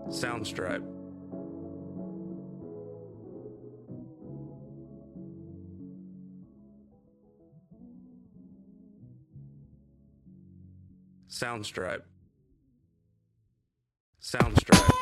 Soundstripe. Soundstripe. Soundstripe.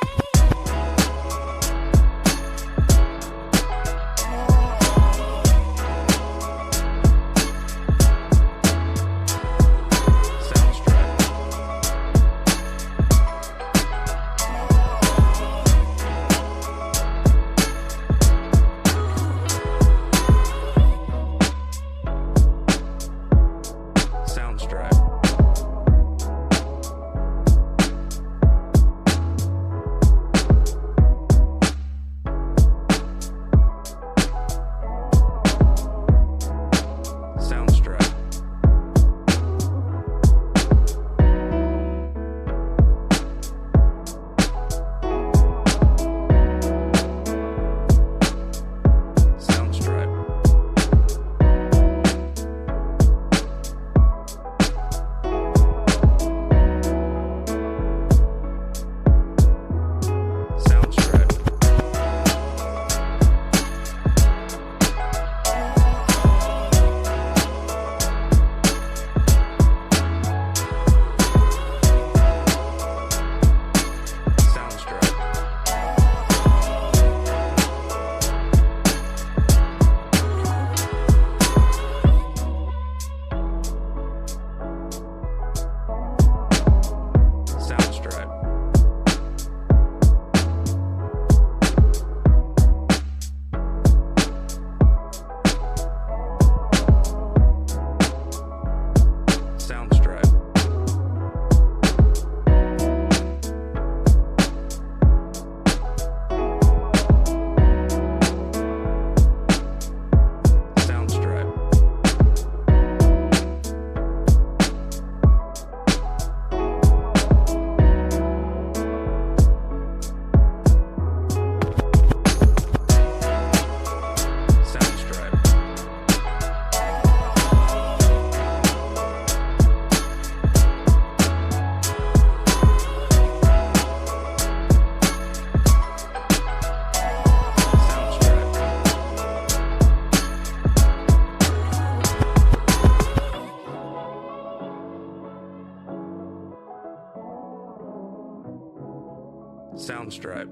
Soundstripe.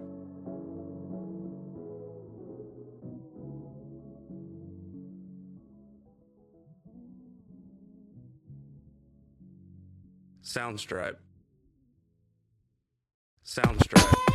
Soundstripe. Soundstripe.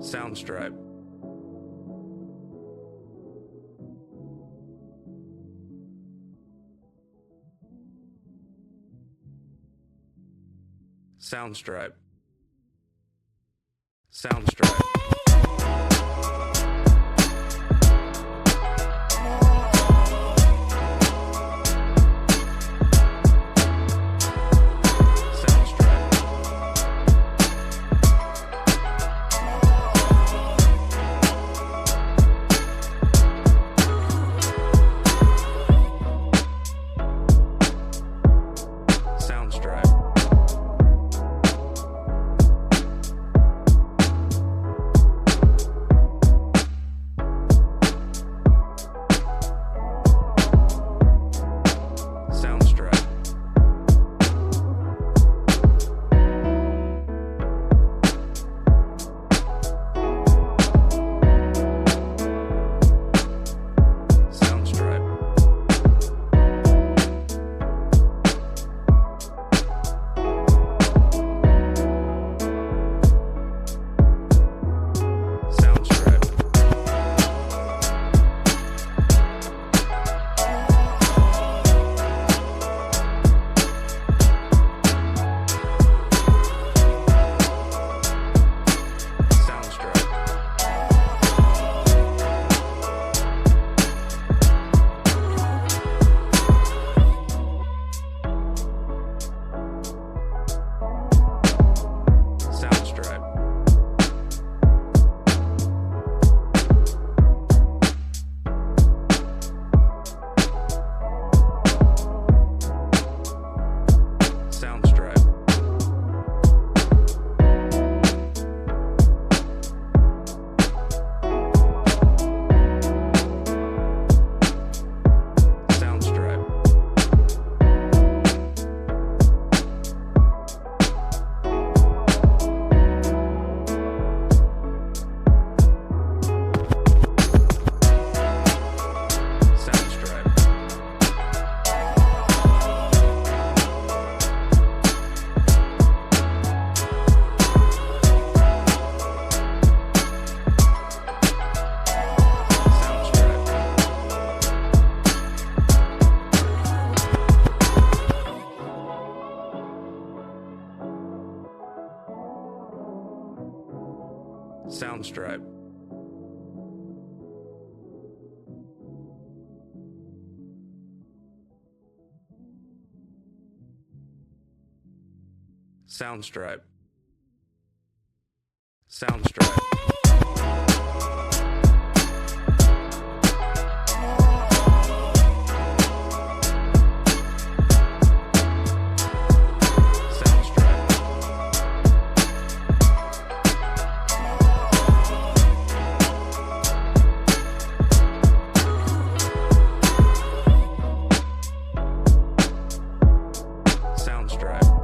Soundstripe. Soundstripe. Soundstripe. Soundstripe. Soundstripe. Soundstripe. Soundstripe.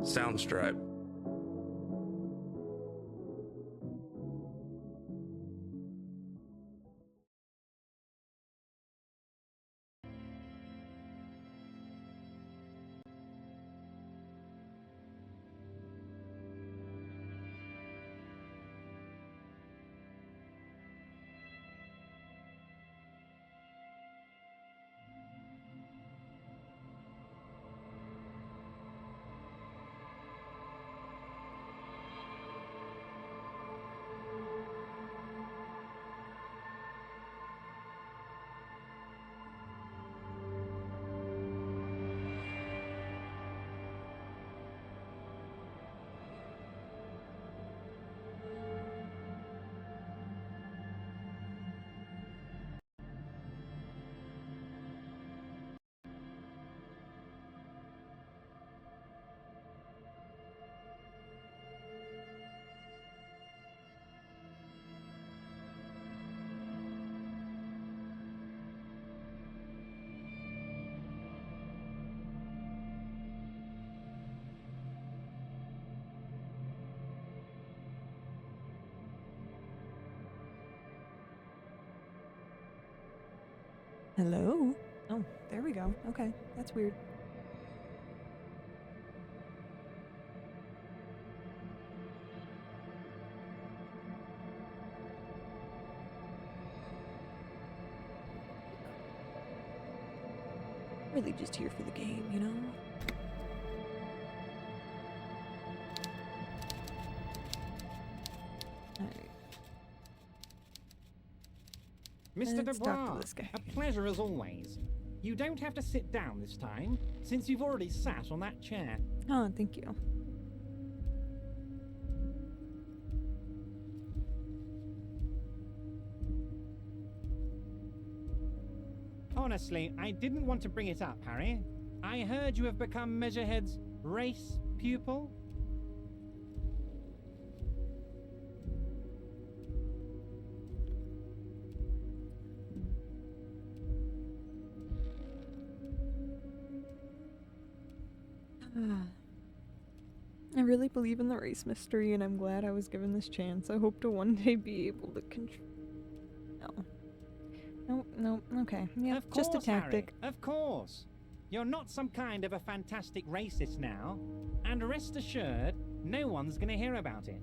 Soundstripe. Hello? Oh, there we go. Okay, that's weird. Really just here for the game, you know? Alright. Mr. Let's talk to Dubois, this guy. a pleasure as always. You don't have to sit down this time, since you've already sat on that chair. Oh, thank you. Honestly, I didn't want to bring it up, Harry. I heard you have become Measurehead's race pupil. I really believe in the race mystery, and I'm glad I was given this chance. I hope to one day be able to control. No, okay. Yeah, Of just a course, tactic. Harry, of course. You're not some kind of a fantastic racist now, and rest assured, no one's gonna hear about it.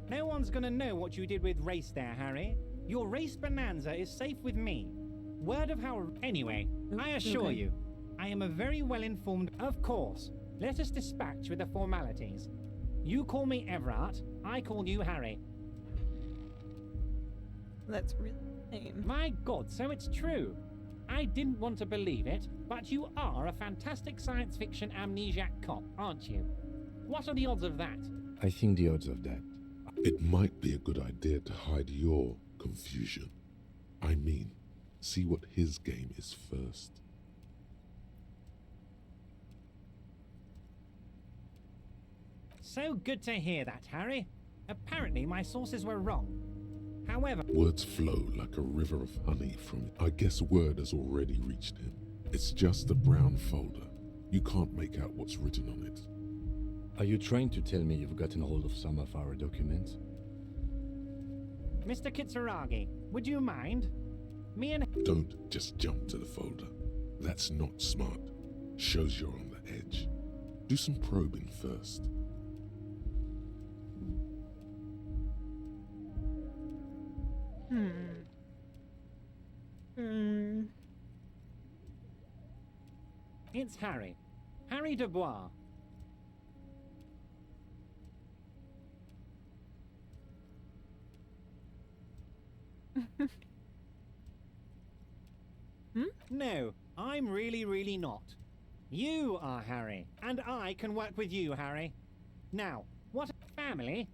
No one's gonna know what you did with race there, Harry. Your race bonanza is safe with me. Word of how... Anyway, I assure okay. you, I am a very well-informed... Of course, let us dispatch with the formalities. You call me Everard, I call you Harry. That's really lame. My God, so it's true. I didn't want to believe it, but you are a fantastic science fiction amnesiac cop, aren't you? What are the odds of that? I think the odds of that. It might be a good idea to hide your confusion. I mean, see what his game is first. So good to hear that, Harry. Apparently my sources were wrong. However... Words flow like a river of honey from it. I guess word has already reached him. It's just a brown folder. You can't make out what's written on it. Are you trying to tell me you've gotten hold of some of our documents? Mr. Kitsuragi, would you mind? Me and... Don't just jump to the folder. That's not smart. Shows you're on the edge. Do some probing first. It's Harry. Harry Dubois. No, I'm really not. You are Harry, and I can work with you, Harry. Now, what a family?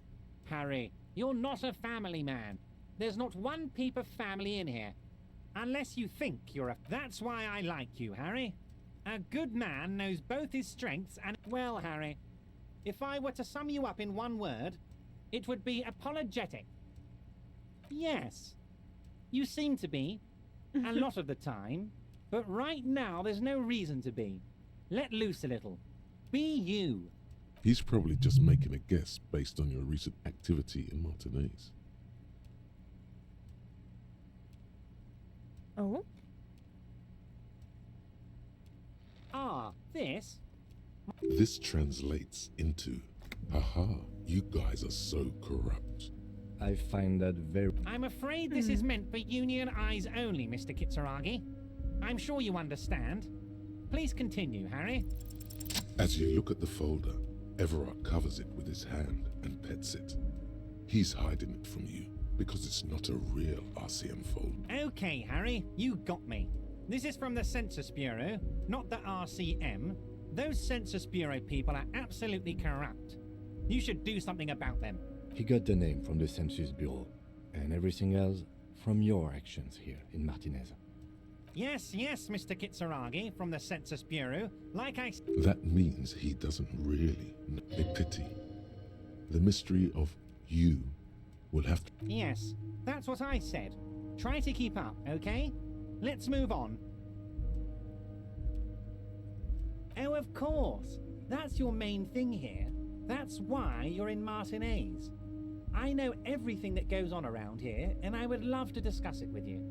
Harry, you're not a family man. There's not one peep of family in here. Unless you think you're a... That's why I like you, Harry. A good man knows both his strengths and... Well, Harry, if I were to sum you up in one word, it would be apologetic. Yes, you seem to be, a lot of the time, but right now there's no reason to be. Let loose a little. Be you. He's probably just making a guess based on your recent activity in Martinez. Oh? Ah, this? This translates into, haha, you guys are so corrupt. I find that very... I'm afraid this is meant for union eyes only, Mr. Kitsuragi. I'm sure you understand. Please continue, Harry. As you look at the folder, Everard covers it with his hand and pets it. He's hiding it from you because it's not a real RCM folder. Okay, Harry, you got me. This is from the Census Bureau, not the RCM. Those Census Bureau people are absolutely corrupt. You should do something about them. He got the name from the Census Bureau, and everything else from your actions here in Martinez. Yes, Mr. Kitsuragi from the Census Bureau. Like I... That means he doesn't really know. A pity. The mystery of you will have to... Yes, that's what I said. Try to keep up, okay? Let's move on. Oh, of course. That's your main thing here. That's why you're in Martinez. I know everything that goes on around here, and I would love to discuss it with you.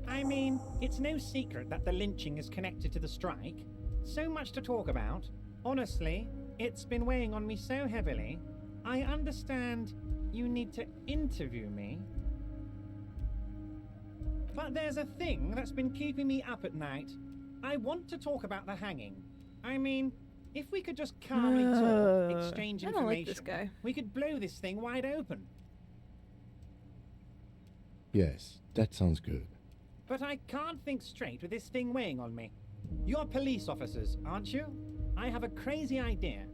I mean, it's no secret that the lynching is connected to the strike. So much to talk about. Honestly, it's been weighing on me so heavily. I understand you need to interview me. But there's a thing that's been keeping me up at night. I want to talk about the hanging. I mean, if we could just calmly talk, exchange I information, don't like this guy. we could blow this thing wide open. Yes, that sounds good. But I can't think straight with this thing weighing on me. You're police officers, aren't you? I have a crazy idea.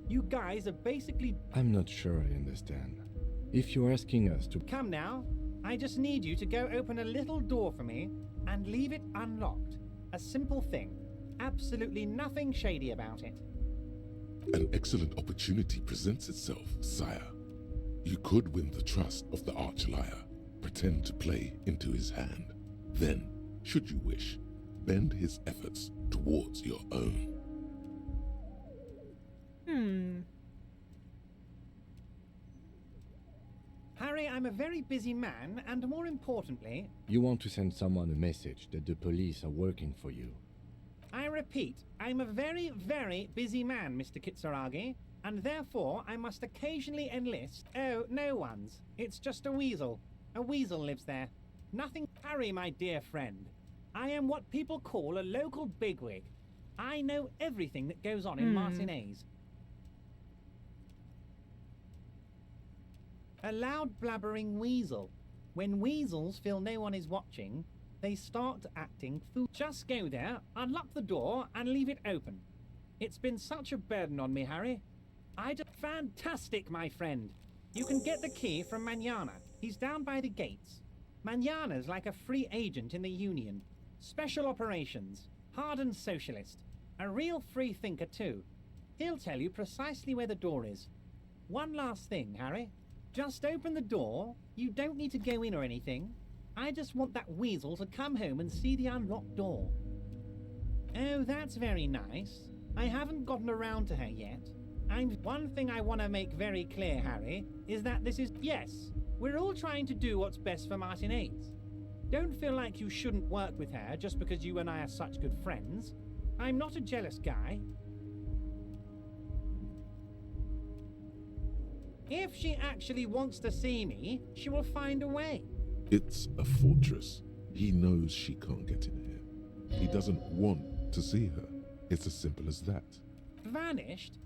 You guys are basically... I'm not sure I understand. If you're asking us to... Come now. I just need you to go open a little door for me and leave it unlocked. A simple thing. Absolutely nothing shady about it. An excellent opportunity presents itself, sire. You could win the trust of the arch-liar, pretend to play into his hand. Then, should you wish, bend his efforts towards your own. Harry, I'm a very busy man, and more importantly, You want to send someone a message that the police are working for you. I repeat, I'm a very, very busy man, Mr. Kitsuragi, and therefore I must occasionally enlist... Oh, no one's. It's just a weasel. A weasel lives there. Nothing... Harry, my dear friend. I am what people call a local bigwig. I know everything that goes on in Martinez. A loud blabbering weasel. When weasels feel no one is watching, they start acting fool. Just go there, unlock the door, and leave it open. It's been such a burden on me, Harry. Fantastic, my friend. You can get the key from Manana. He's down by the gates. Manana's like a free agent in the Union. Special operations. Hardened socialist. A real free thinker, too. He'll tell you precisely where the door is. One last thing, Harry. Just open the door. You don't need to go in or anything. I just want that weasel to come home and see the unlocked door. Oh, that's very nice. I haven't gotten around to her yet. One thing I want to make very clear, Harry, is that this is... Yes, we're all trying to do what's best for Martinez. Don't feel like you shouldn't work with her just because you and I are such good friends. I'm not a jealous guy. If she actually wants to see me, she will find a way. It's a fortress. He knows she can't get in here. He doesn't want to see her. It's as simple as that. Vanished?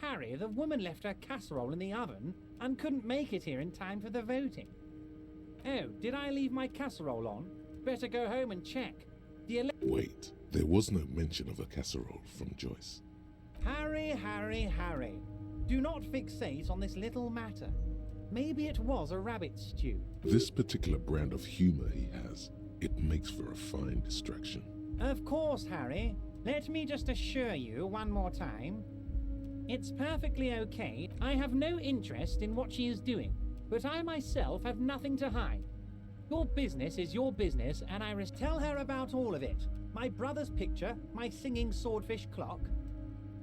Harry, the woman left her casserole in the oven and couldn't make it here in time for the voting. Oh, did I leave my casserole on? Better go home and check. Wait, there was no mention of a casserole from Joyce. Harry, Harry, Harry. Do not fixate on this little matter. Maybe it was a rabbit stew. This particular brand of humor he has, it makes for a fine distraction. Of course, Harry. Let me just assure you one more time. It's perfectly okay. I have no interest in what she is doing, but I myself have nothing to hide. Your business is your business, and tell her about all of it. My brother's picture, my singing swordfish clock.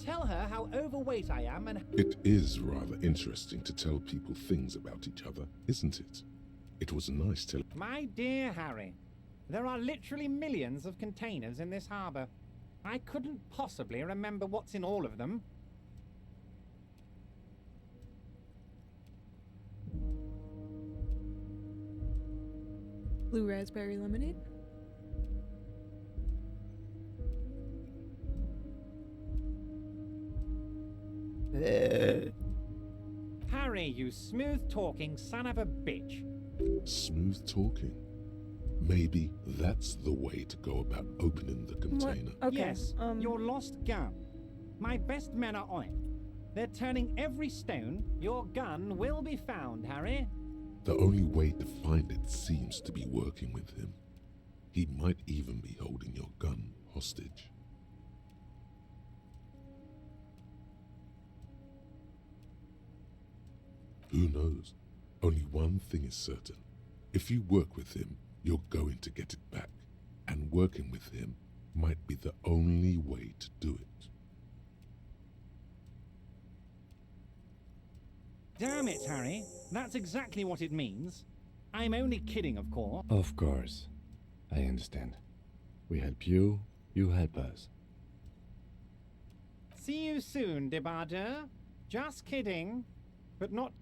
tell her how overweight I am and... It is rather interesting to tell people things about each other, isn't it? It was nice telling. My dear Harry, there are literally millions of containers in this harbour. I couldn't possibly remember what's in all of them. Blue raspberry lemonade. Harry, you smooth-talking son of a bitch. Smooth talking. Maybe that's the way to go about opening the container. Okay. Yes, your lost gun. My best men are on it. They're turning every stone. Your gun will be found, Harry. The only way to find it seems to be working with him. He might even be holding your gun hostage. Who knows? Only one thing is certain. If you work with him, you're going to get it back. And working with him might be the only way to do it. Damn it, Harry. That's exactly what it means. I'm only kidding, of course. Of course. I understand. We help you, you help us. See you soon, Debardeur. Just kidding. But not...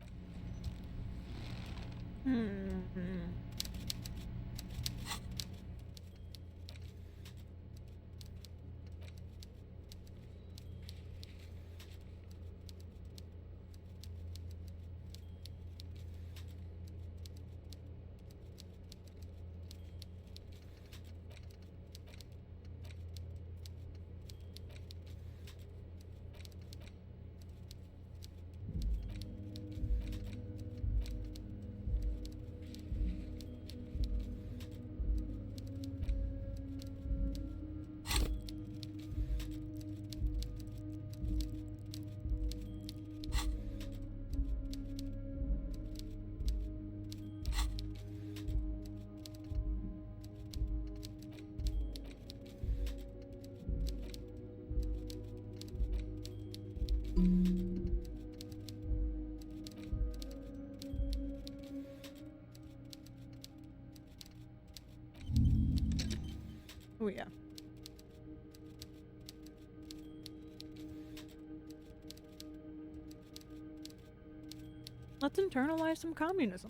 Oh yeah. Let's internalize some communism.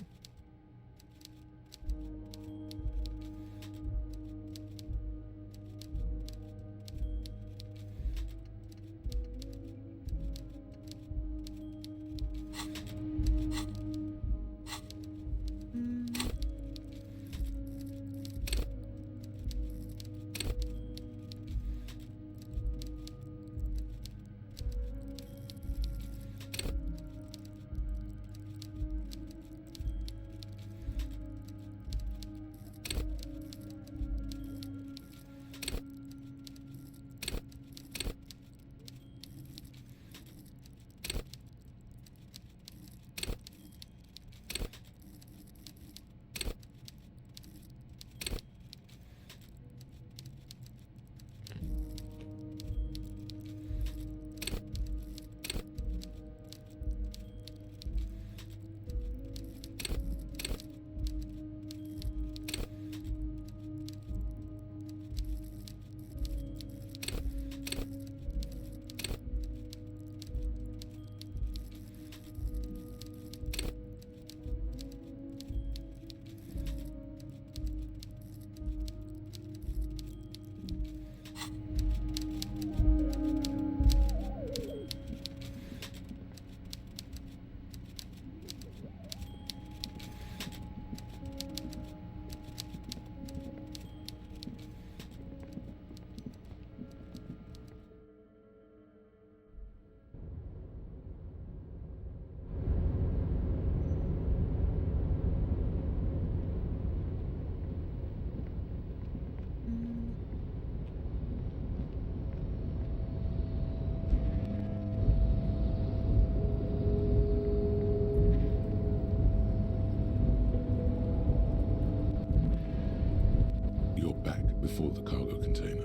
Before the cargo container.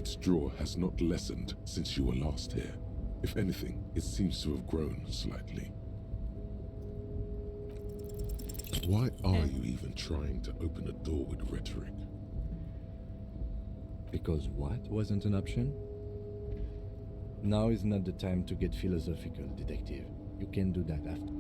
Its draw has not lessened since you were last here. If anything, it seems to have grown slightly. Why are you even trying to open a door with rhetoric? Because what wasn't an option? Now is not the time to get philosophical, detective. You can do that after.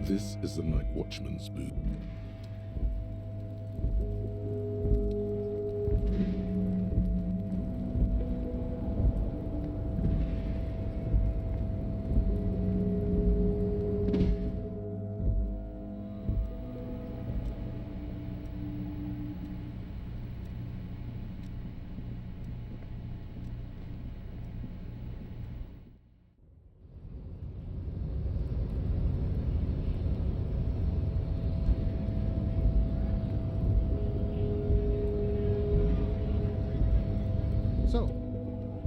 This is the night watchman's booth. So,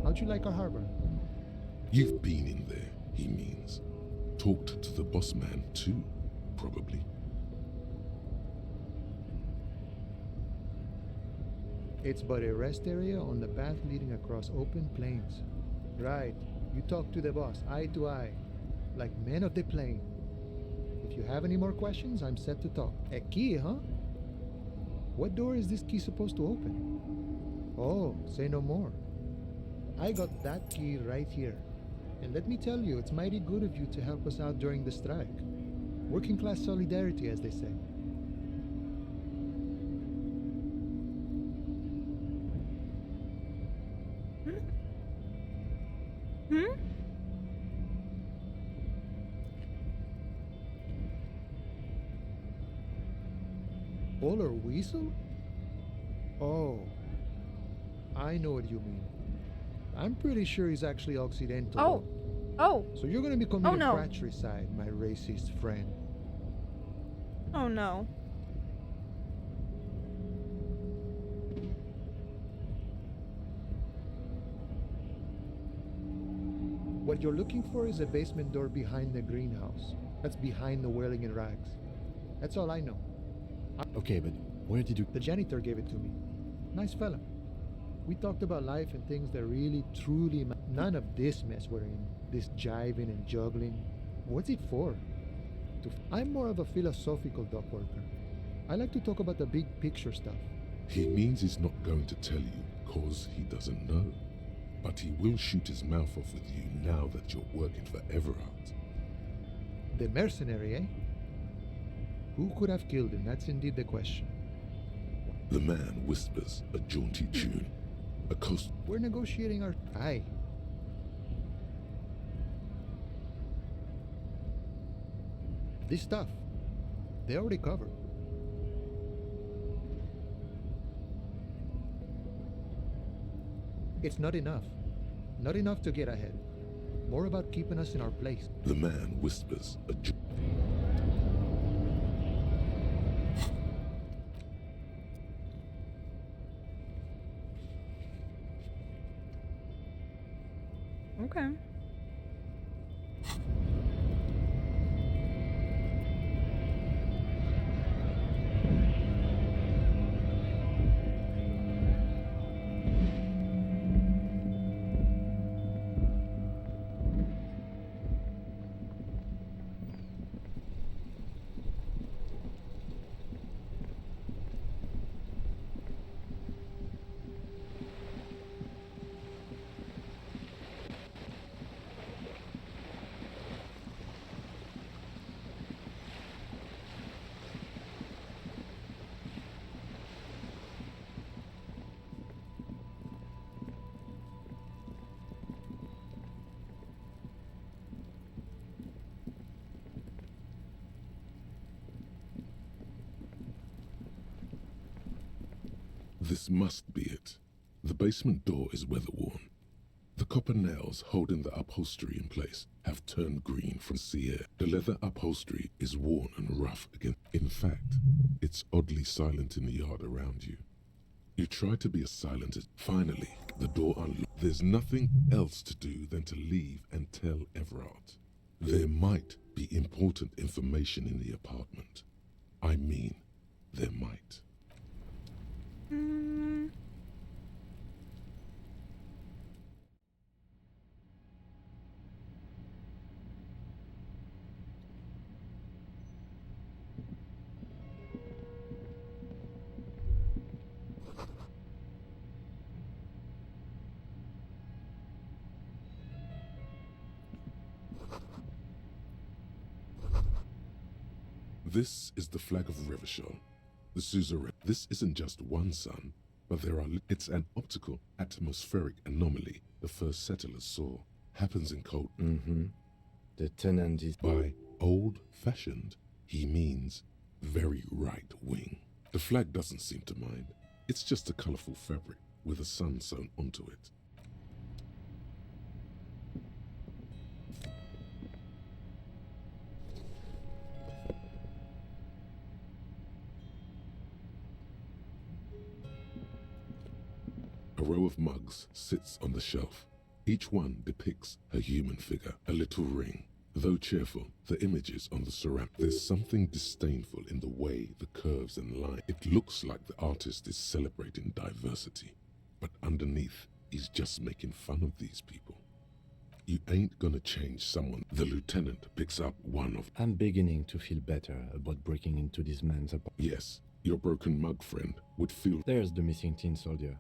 how'd you like our harbor? You've been in there, he means. Talked to the boss man too, probably. It's but a rest area on the path leading across open plains. Right, you talk to the boss, eye to eye, like men of the plain. If you have any more questions, I'm set to talk. A key, huh? What door is this key supposed to open? Oh, say no more. I got that key right here. And let me tell you, it's mighty good of you to help us out during the strike. Working class solidarity, as they say. Hmm? Polar weasel? Oh, I know what you mean. I'm pretty sure he's actually Occidental. Oh. Oh. So you're gonna be Oh, committing no. fratricide, my racist friend. Oh no. What you're looking for is a basement door behind the greenhouse. That's behind the whirling in rags. That's all I know. Okay, but where did you... The janitor gave it to me. Nice fella. We talked about life and things that really, truly... None of this mess we're in. This jiving and juggling. What's it for? I'm more of a philosophical dock worker. I like to talk about the big picture stuff. He means he's not going to tell you, cause he doesn't know. But he will shoot his mouth off with you now that you're working for Everard. The mercenary, eh? Who could have killed him? That's indeed the question. The man whispers a jaunty tune. A coast... We're negotiating our... Aye. This stuff, they already covered. It's not enough. Not enough to get ahead. More about keeping us in our place. The man whispers a... Okay. This must be it. The basement door is weather-worn. The copper nails holding the upholstery in place have turned green from sea air. The leather upholstery is worn and rough again. In fact, it's oddly silent in the yard around you. You try to be as silent as... Finally, the door unlocked. There's nothing else to do than to leave and tell Everard. There might be important information in the apartment. I mean, there might. This is the flag of Revachol, the suzerain. This isn't just one sun, but there are... It's an optical atmospheric anomaly the first settlers saw. Happens in cold... The tenant is... By old-fashioned, he means very right-wing. The flag doesn't seem to mind. It's just a colorful fabric with a sun sewn onto it. A row of mugs sits on the shelf. Each one depicts a human figure, a little ring. Though cheerful, the images on the ceramic. There's something disdainful in the way the curves and lines. It looks like the artist is celebrating diversity, but underneath, he's just making fun of these people. You ain't gonna change someone. The lieutenant picks up one of... I'm beginning to feel better about breaking into this man's apartment. Yes, your broken mug friend would feel... There's the missing tin soldier.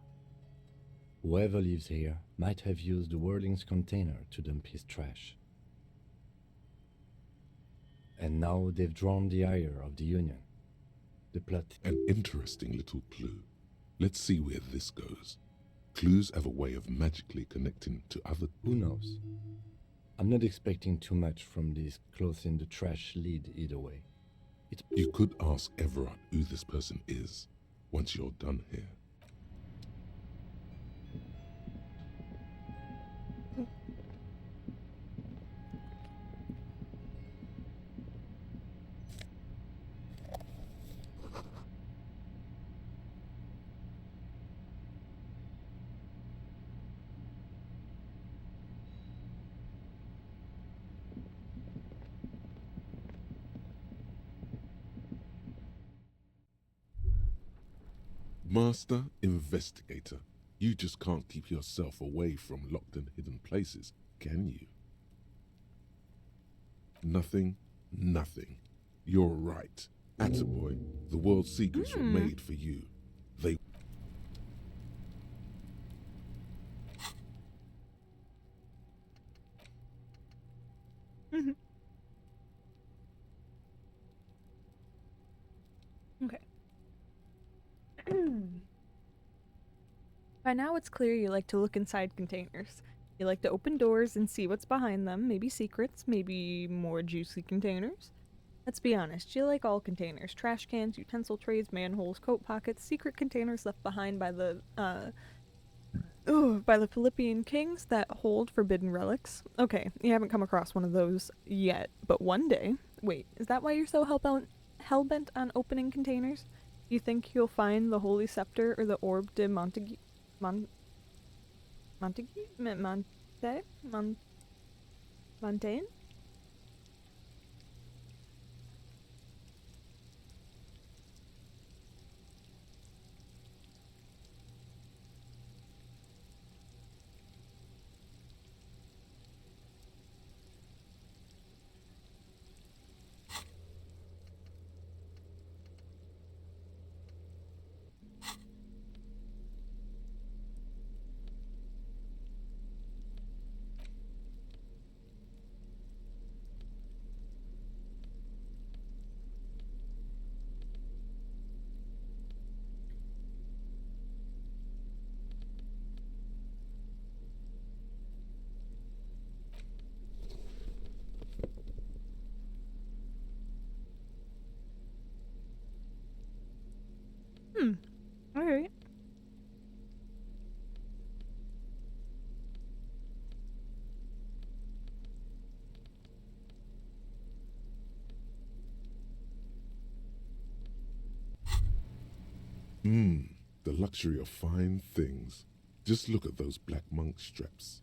Whoever lives here might have used the Whirling's container to dump his trash. And now they've drawn the ire of the Union. The plot... An interesting little clue. Let's see where this goes. Clues have a way of magically connecting to other... Who knows? I'm not expecting too much from this close in the trash lead either way. You could ask Everard who this person is once you're done here. Master Investigator, you just can't keep yourself away from locked and hidden places, can you? Nothing. You're right. Attaboy, the world's secrets were made for you. They... Okay. By now it's clear you like to look inside containers. You like to open doors and see what's behind them, maybe secrets, maybe more juicy containers. Let's be honest, you like all containers. Trash cans, utensil trays, manholes, coat pockets, secret containers left behind by the Philippian kings that hold forbidden relics. Okay, you haven't come across one of those yet, but one day... Wait, is that why you're so hell-bent on opening containers? You think you'll find the Holy Scepter or the Orb de Montaigne? Montaigne? The luxury of fine things. Just look at those black monk straps.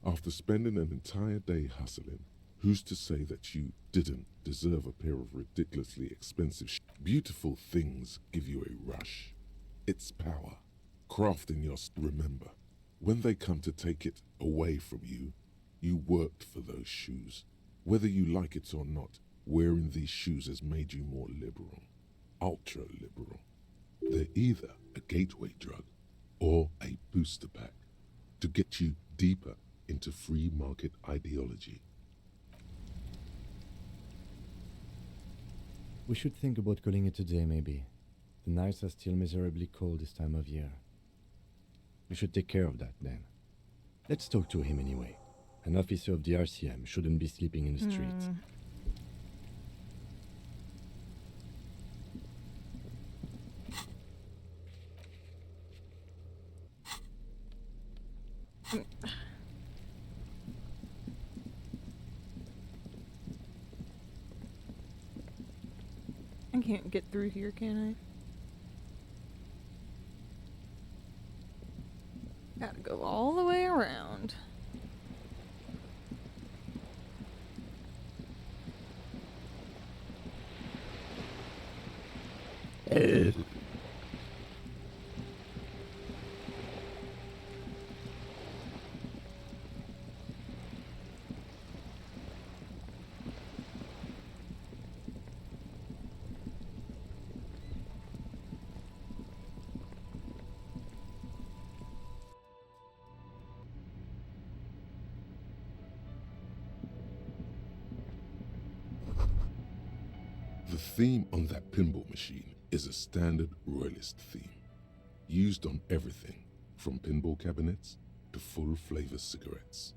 After spending an entire day hustling, who's to say that you didn't deserve a pair of ridiculously expensive Beautiful things give you a rush. It's power. Crafting your... Remember, when they come to take it away from you, you worked for those shoes. Whether you like it or not, wearing these shoes has made you more liberal. Ultra liberal. They're either a gateway drug or a booster pack to get you deeper into free market ideology. We should think about calling it a day, maybe. The nights are still miserably cold this time of year. We should take care of that, then. Let's talk to him anyway. An officer of the RCM shouldn't be sleeping in the streets. I can't get through here, can I? Gotta go all the way around. The theme on that pinball machine is a standard royalist theme, used on everything from pinball cabinets to full-flavor cigarettes,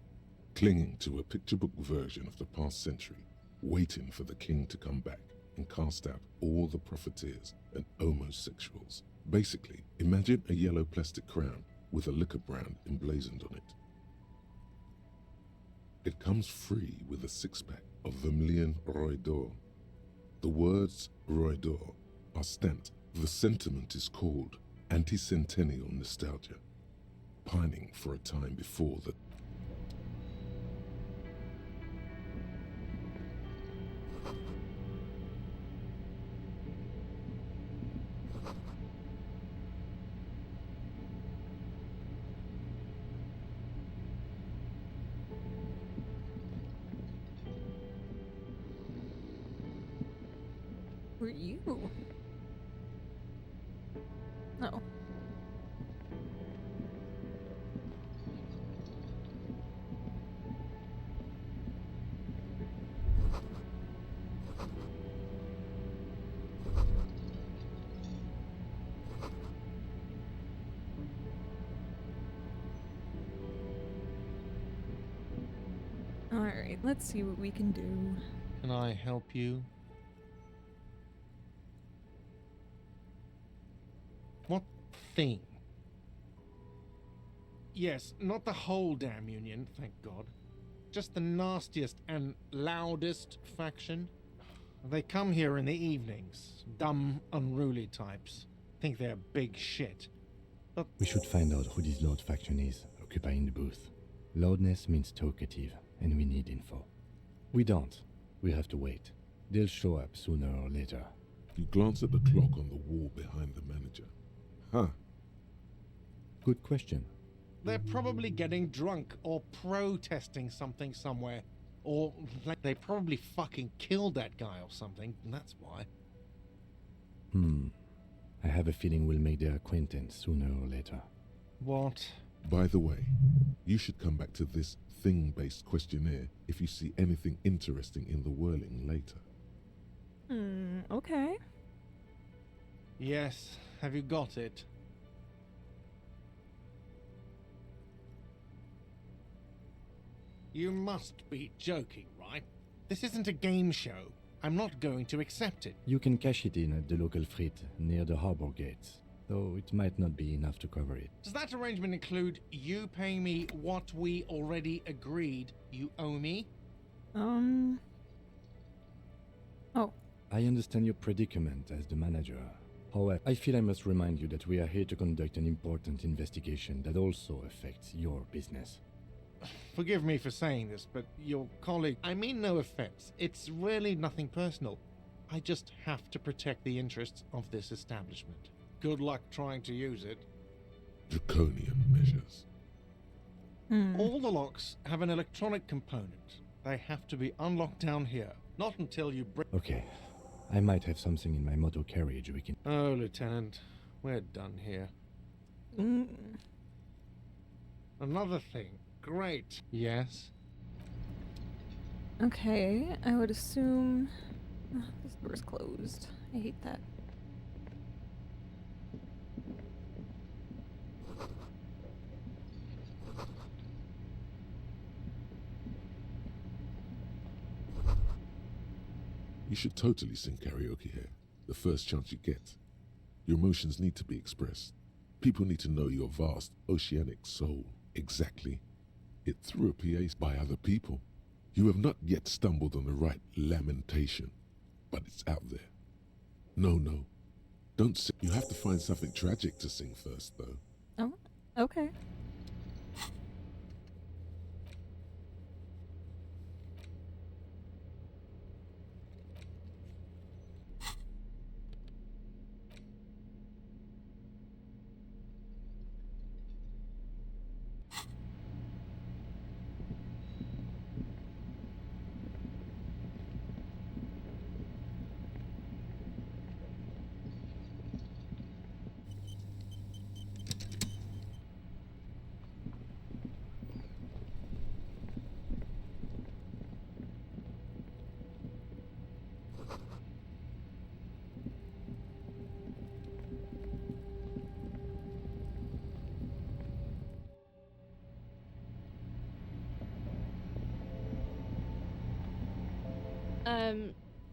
clinging to a picture book version of the past century, waiting for the king to come back and cast out all the profiteers and homosexuals. Basically, imagine a yellow plastic crown with a liquor brand emblazoned on it. It comes free with a six-pack of Vermilion Roy d'Or. The words Roy d'Or are stamped. The sentiment is called anti-centennial nostalgia, pining for a time before the... Who are you? No. Alright, let's see what we can do. Can I help you? What thing? Yes, not the whole damn union, thank God. Just the nastiest and loudest faction. They come here in the evenings. Dumb, unruly types. Think they're big shit. But We should find out who this Lord faction is, occupying the booth. Loudness means talkative, and we need info. We don't. We have to wait. They'll show up sooner or later. You glance at the clock on the wall behind the manager. Huh. Good question. they're probably getting drunk or protesting something somewhere. Or like they probably fucking killed that guy or something, and that's why. I have a feeling we'll make their acquaintance sooner or later. What? By the way, you should come back to this thing-based questionnaire if you see anything interesting in the whirling later. Okay. Yes, have you got it? You must be joking, right? This isn't a game show. I'm not going to accept it. You can cash it in at the local frit near the harbor gates, though it might not be enough to cover it. Does that arrangement include you paying me what we already agreed you owe me? Oh. I understand your predicament as the manager. However, I feel I must remind you that we are here to conduct an important investigation that also affects your business. Forgive me for saying this, but your colleague... I mean no offense. It's really nothing personal. I just have to protect the interests of this establishment. Good luck trying to use it. Draconian measures. All the locks have an electronic component. They have to be unlocked down here. Not until you bring... Okay, I might have something in my motor carriage we can... Oh, Lieutenant, we're done here. Another thing. Great. Yes? Okay, I would assume... this door's closed. I hate that. You should totally sing karaoke here, the first chance you get. Your emotions need to be expressed. People need to know your vast, oceanic soul. Exactly. It through a PA by other people. You have not yet stumbled on the right lamentation, but it's out there. No, don't sing. You have to find something tragic to sing first, though. Oh, okay.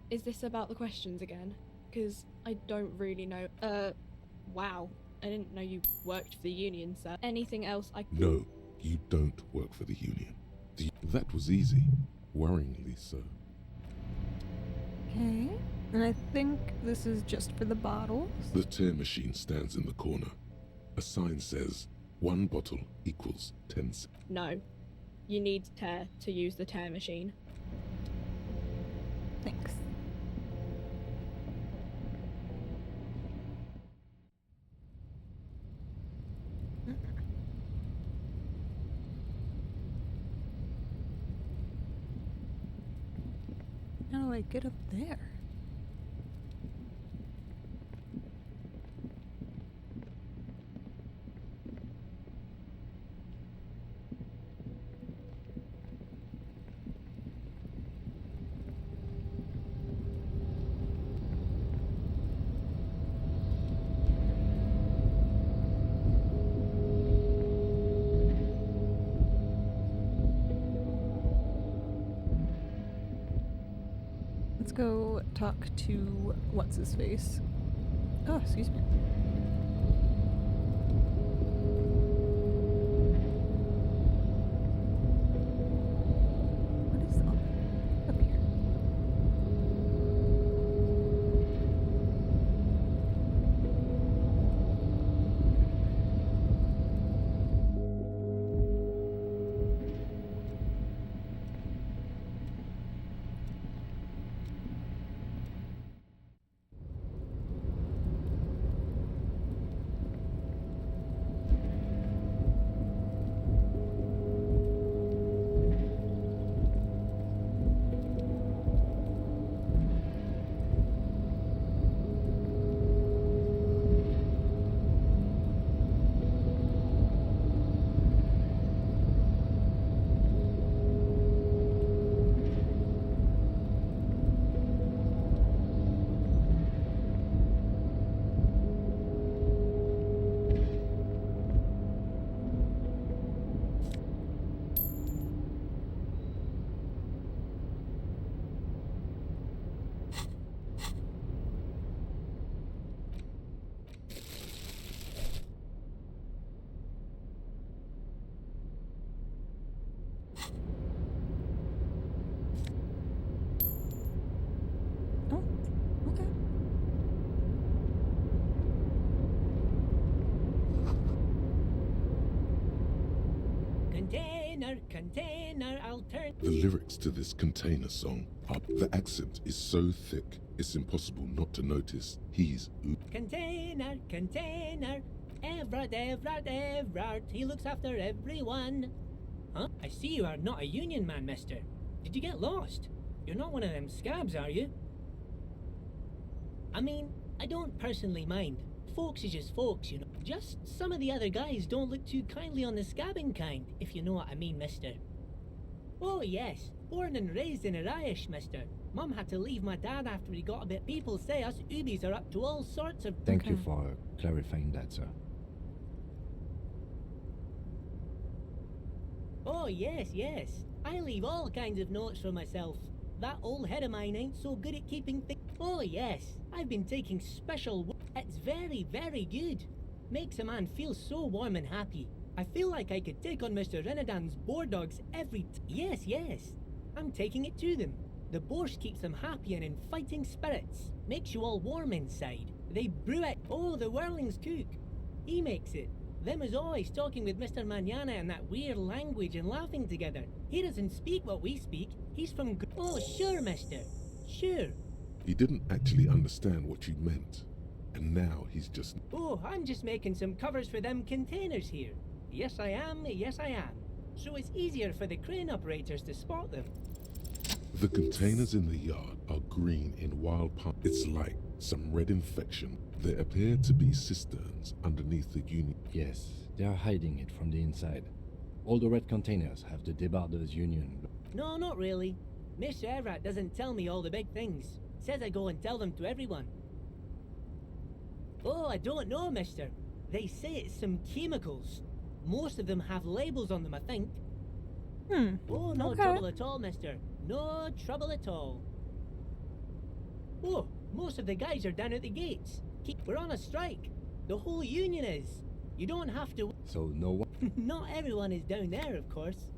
Is this about the questions again? Because I don't really know. Wow. I didn't know you worked for the union, sir. Anything else I... No, you don't work for the Union. That was easy. Worryingly so. Okay, and I think this is just for the bottles. The tear machine stands in the corner. A sign says, 1 bottle equals 10 cents. No. You need tear to use the tear machine. Thanks. How do I get up there? Let's go talk to what's his face. Oh, excuse me. What is up here? container, I'll turn. The lyrics to this container song are the accent is so thick it's impossible not to notice he's Container, Everard, he looks after everyone. Huh? I see you are not a union man, mister. Did you get lost? You're not one of them scabs, are you? I mean, I don't personally mind. Folks is just folks, you know. Just some of the other guys don't look too kindly on the scabbing kind, if you know what I mean, mister. Oh yes, born and raised in Irish, mister. Mum had to leave my dad after he got a bit. People say us Ubies are up to all sorts of... Thank you for clarifying that, sir. Oh yes. I leave all kinds of notes for myself. That old head of mine ain't so good at keeping things. Oh yes, I've been taking special. It's very, very good. Makes a man feel so warm and happy. I feel like I could take on Mr. Renadan's boar dogs every Yes. I'm taking it to them. The borscht keeps them happy and in fighting spirits. Makes you all warm inside. They brew it. Oh, the whirling's cook. He makes it. Them is always talking with Mr. Manana in that weird language and laughing together. He doesn't speak what we speak. He's from... Oh, sure, mister. Sure. He didn't actually understand what you meant. And now he's just... Oh, I'm just making some covers for them containers here. Yes, I am. So it's easier for the crane operators to spot them. The containers in the yard are green in wild palm. It's like some red infection. There appear to be cisterns underneath the union. Yes, they are hiding it from the inside. All the red containers have the Debarders Union. No, not really. Mr. Everett doesn't tell me all the big things. Says I go and tell them to everyone. Oh, I don't know, mister. They say it's some chemicals. Most of them have labels on them, I think. Oh, no trouble at all, mister. No trouble at all. Oh, most of the guys are down at the gates. We're on a strike. The whole union is. You don't have to... So no one... Not everyone is down there, of course.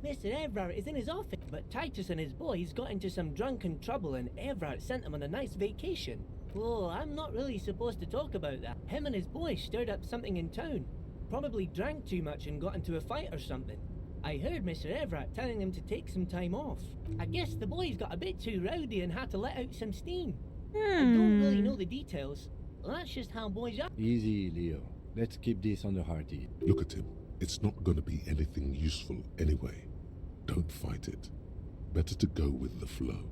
Mr. Everard is in his office, but Titus and his boys got into some drunken trouble and Everard sent them on a nice vacation. Oh, I'm not really supposed to talk about that. Him and his boys stirred up something in town. Probably drank too much and got into a fight or something. I heard Mr. Everett telling them to take some time off. I guess the boys got a bit too rowdy and had to let out some steam. I don't really know the details. That's just how boys are. Easy, Leo. Let's keep this on the hearty. Look at him. It's not going to be anything useful anyway. Don't fight it. Better to go with the flow.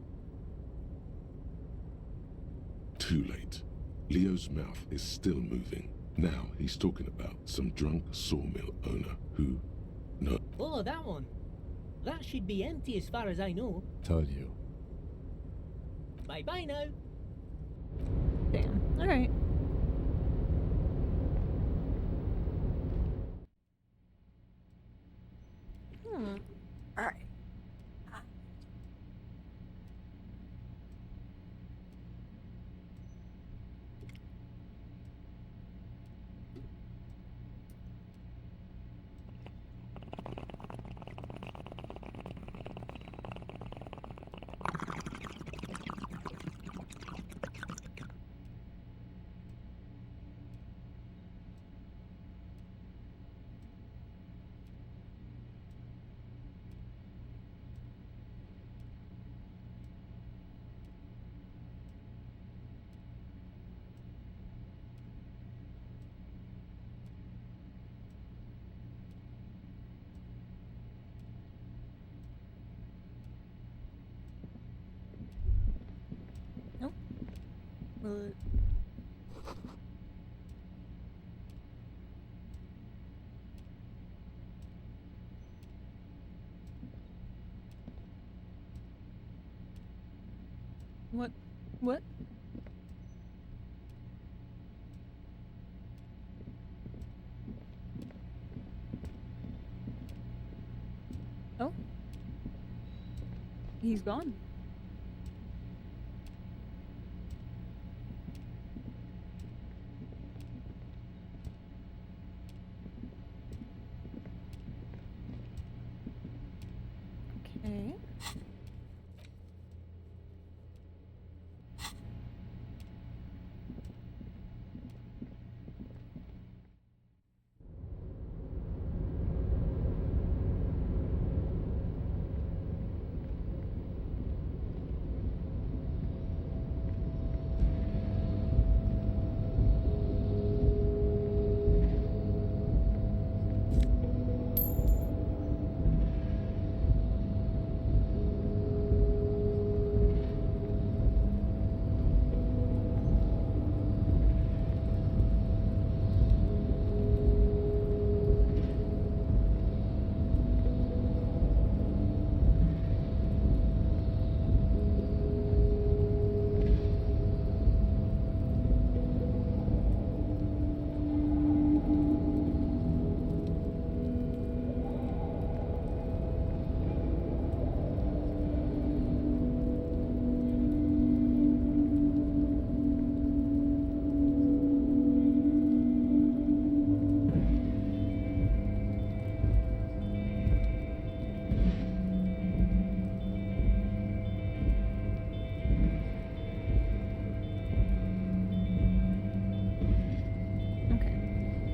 Too late. Leo's mouth is still moving. Now he's talking about some drunk sawmill owner who... No. Oh, that one. That should be empty as far as I know. Told you. Bye-bye now. Damn. Alright. Alright. Nope. Will it... What? What? Oh. He's gone. Okay.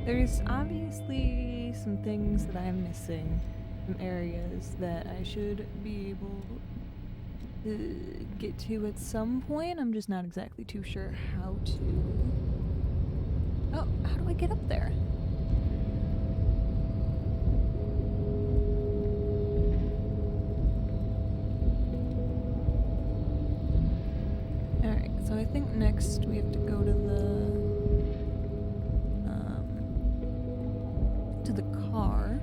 There's obviously some things that I'm missing, some areas that I should be able to get to at some point. I'm just not exactly too sure how to. Oh, how do I get up there? Alright, so I think next we have to go to the car,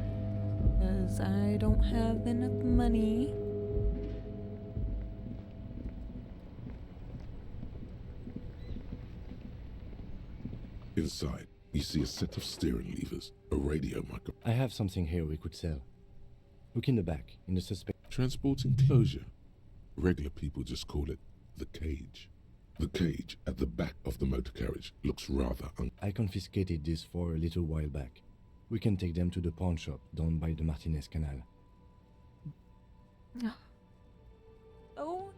because I don't have enough money. Inside, you see a set of steering levers, a radio micro, I have something here we could sell. Look in the back, in the suspect. transport enclosure. Regular people just call it the cage. The cage at the back of the motor carriage looks rather I confiscated this for a little while back. We can take them to the pawn shop down by the Martinez Canal. Oh,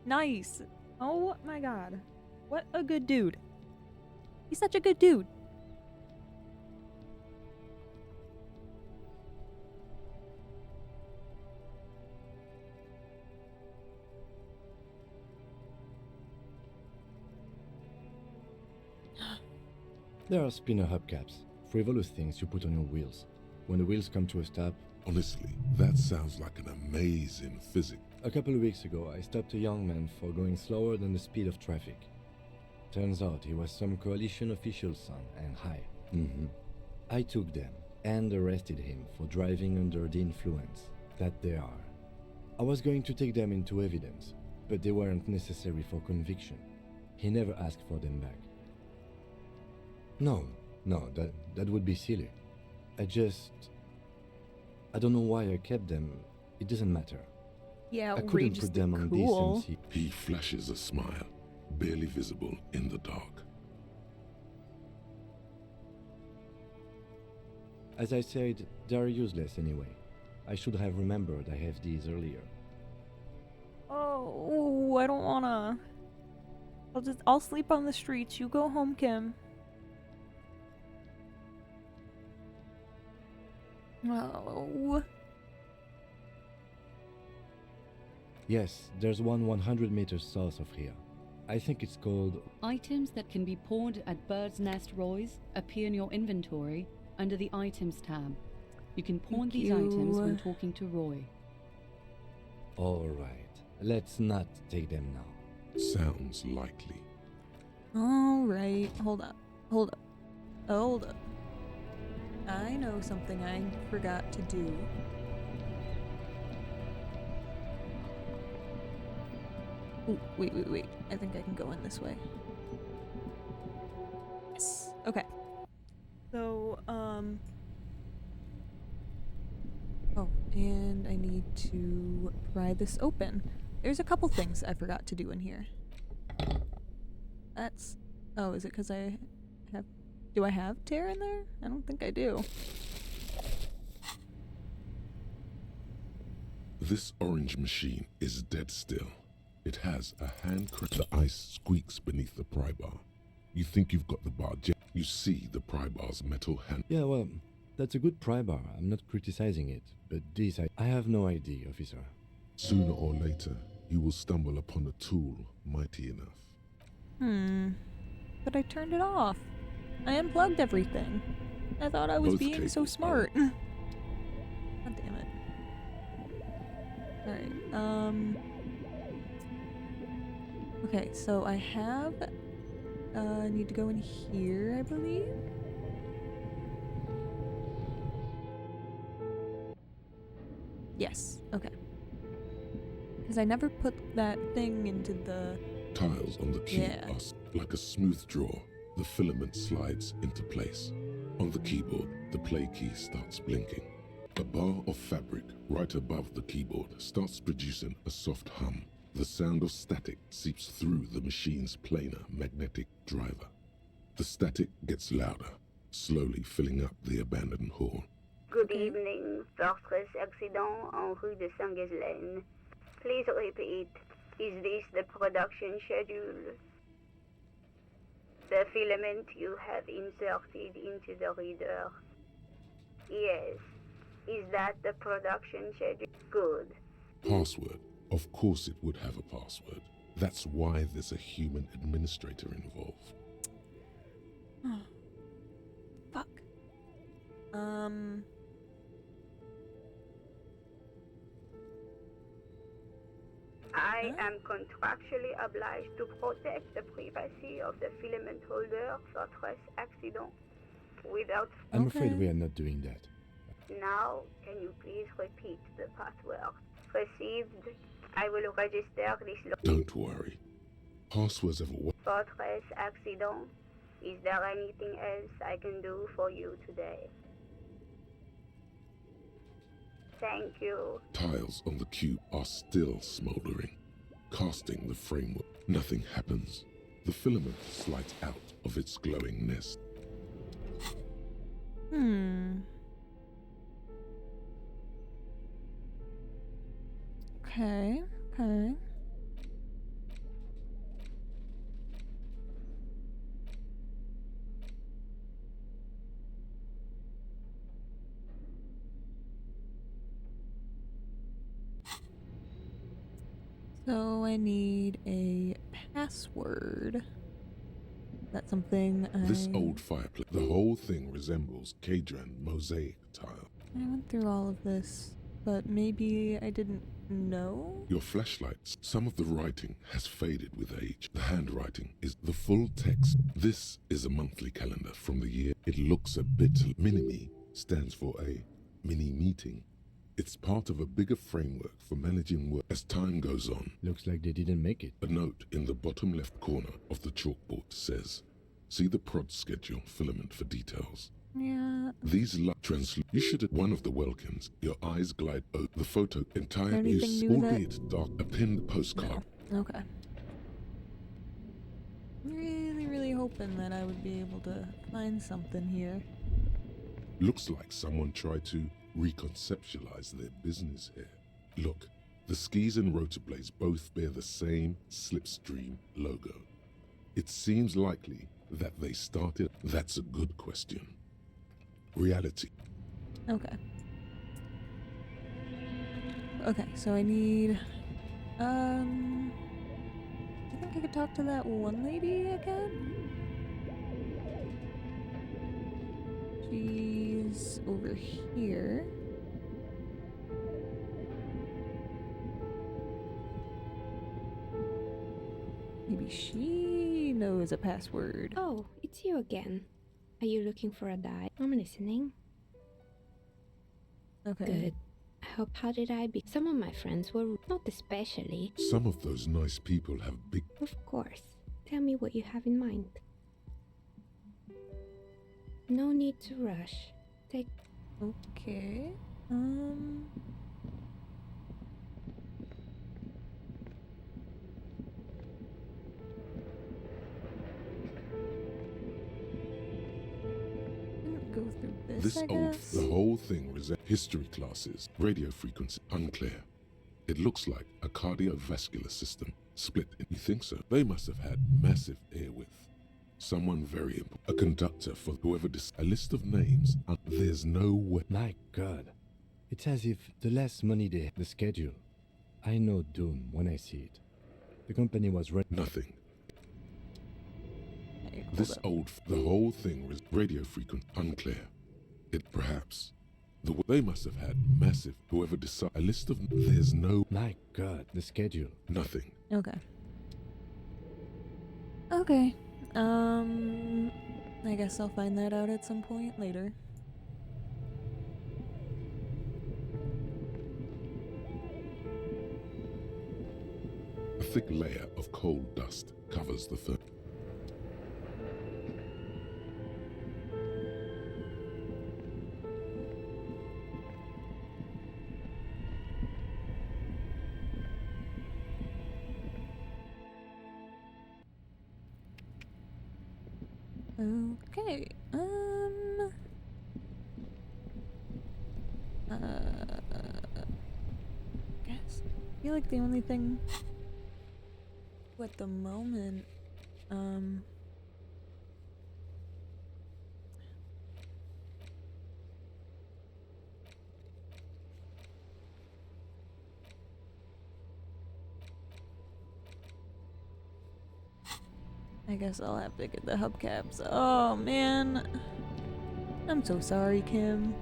nice. Oh my god. What a good dude. He's such a good dude. There are spinner hubcaps, frivolous things you put on your wheels. When the wheels come to a stop. Honestly, that sounds like an amazing physics. A couple of weeks ago, I stopped a young man for going slower than the speed of traffic. Turns out he was some coalition official's son and high. I took them and arrested him for driving under the influence. That they are. I was going to take them into evidence, but they weren't necessary for conviction. He never asked for them back. No, that would be silly. I don't know why I kept them. It doesn't matter. Yeah, I couldn't put them on cool. decency. He flashes a smile, barely visible in the dark. As I said, they're useless anyway. I should have remembered I have these earlier. Oh, I don't wanna. I'll sleep on the streets. You go home, Kim. Oh. Yes, there's one 100 meters south of here. I think it's called... Items that can be pawned at Bird's Nest Roy's appear in your inventory under the Items tab. You can pawn these items when talking to Roy. Alright, let's not take them now. Sounds likely. Alright, hold up. I know something I forgot to do. Ooh, wait. I think I can go in this way. Yes. Okay. So, oh, and I need to pry this open. There's a couple things I forgot to do in here. Oh, is it because I have... Do I have tear in there? I don't think I do. This orange machine is dead still. It has a hand crank. The ice squeaks beneath the pry bar. You think you've got the bar you see the pry bar's metal hand. Yeah, well, that's a good pry bar. I'm not criticizing it, but this I have no idea, officer. Sooner or later, you will stumble upon a tool mighty enough. But I turned it off. I unplugged everything. I thought I was Both being so cables smart. God damn it. Alright, okay, so I have... need to go in here, I believe? Yes, okay. Because I never put that thing into the... Tiles on the key Yeah. are like a smooth draw. The filament slides into place. On the keyboard, the play key starts blinking. A bar of fabric right above the keyboard starts producing a soft hum. The sound of static seeps through the machine's planar magnetic driver. The static gets louder, slowly filling up the abandoned hall. Good evening, Fortress accident en rue de Saint-Ghislaine. Please repeat, is this the production schedule? The filament you have inserted into the reader. Yes. Is that the production schedule? Good. Password. Of course it would have a password. That's why there's a human administrator involved. Fuck. I am contractually obliged to protect the privacy of the filament holder for stress accident. Without... I'm afraid we are not doing that. Now, can you please repeat the password? Received. I will register this Don't worry. Passwords have a Fortress accident. Is there anything else I can do for you today? Thank you. Tiles on the cube are still smoldering. Casting the framework, nothing happens. The filament slides out of its glowing nest. Okay. So I need a password. That's something This old fireplace, the whole thing resembles Kadran mosaic tile. I went through all of this, but maybe I didn't know? Your flashlights, some of the writing has faded with age. The handwriting is the full text. This is a monthly calendar from the year. It looks a bit mini-me, stands for a mini meeting. It's part of a bigger framework for managing work as time goes on. Looks like they didn't make it. A note in the bottom left corner of the chalkboard says, see the prod schedule filament for details. Yeah. These you should at one of the Welkins. Your eyes glide over the photo entire Anything use, new that- albeit dark, a pinned postcard. No. Okay. Really hoping that I would be able to find something here. Looks like someone tried to reconceptualize their business here. Look, the skis and rotor blades both bear the same Slipstream logo. It seems likely that they started. That's a good question. Reality. Okay. Okay, so I need... I think I could talk to that one lady again? She's over here. Maybe she knows a password. Oh, it's you again. Are you looking for a die? I'm listening. Okay. Good. How did I be? Some of my friends were not especially. Some of those nice people have big... Of course. Tell me what you have in mind. No need to rush. Take... Okay. Didn't go through this, I guess. The whole thing history classes, radio frequency, unclear. It looks like a cardiovascular system split. You think so? They must have had massive air width. Someone very important. A conductor for whoever a list of names. There's no way. My God. It's as if the less money they the schedule. I know doom when I see it. The company was Nothing. Hey, The whole thing was radio frequency, unclear. It perhaps. They must have had massive, whoever decided, a list of, there's no. My God, the schedule. Nothing. Okay. Okay. I guess I'll find that out at some point later. A thick layer of coal dust covers the fur. Okay, guess I feel like the only thing at the moment, I guess I'll have to get the hubcaps. Oh man. I'm so sorry, Kim.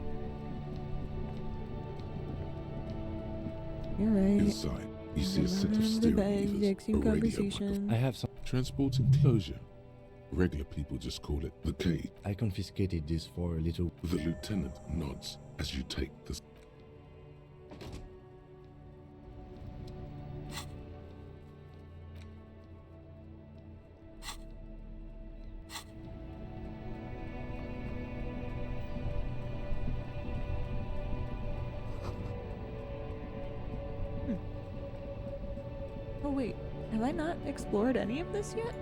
You're right. Inside, you see a set of steering levers, a radio microphone. I have some. Transport enclosure. Regular people just call it the cage. I confiscated this for a little. The lieutenant nods as you take the... Oh wait, have I not explored any of this yet?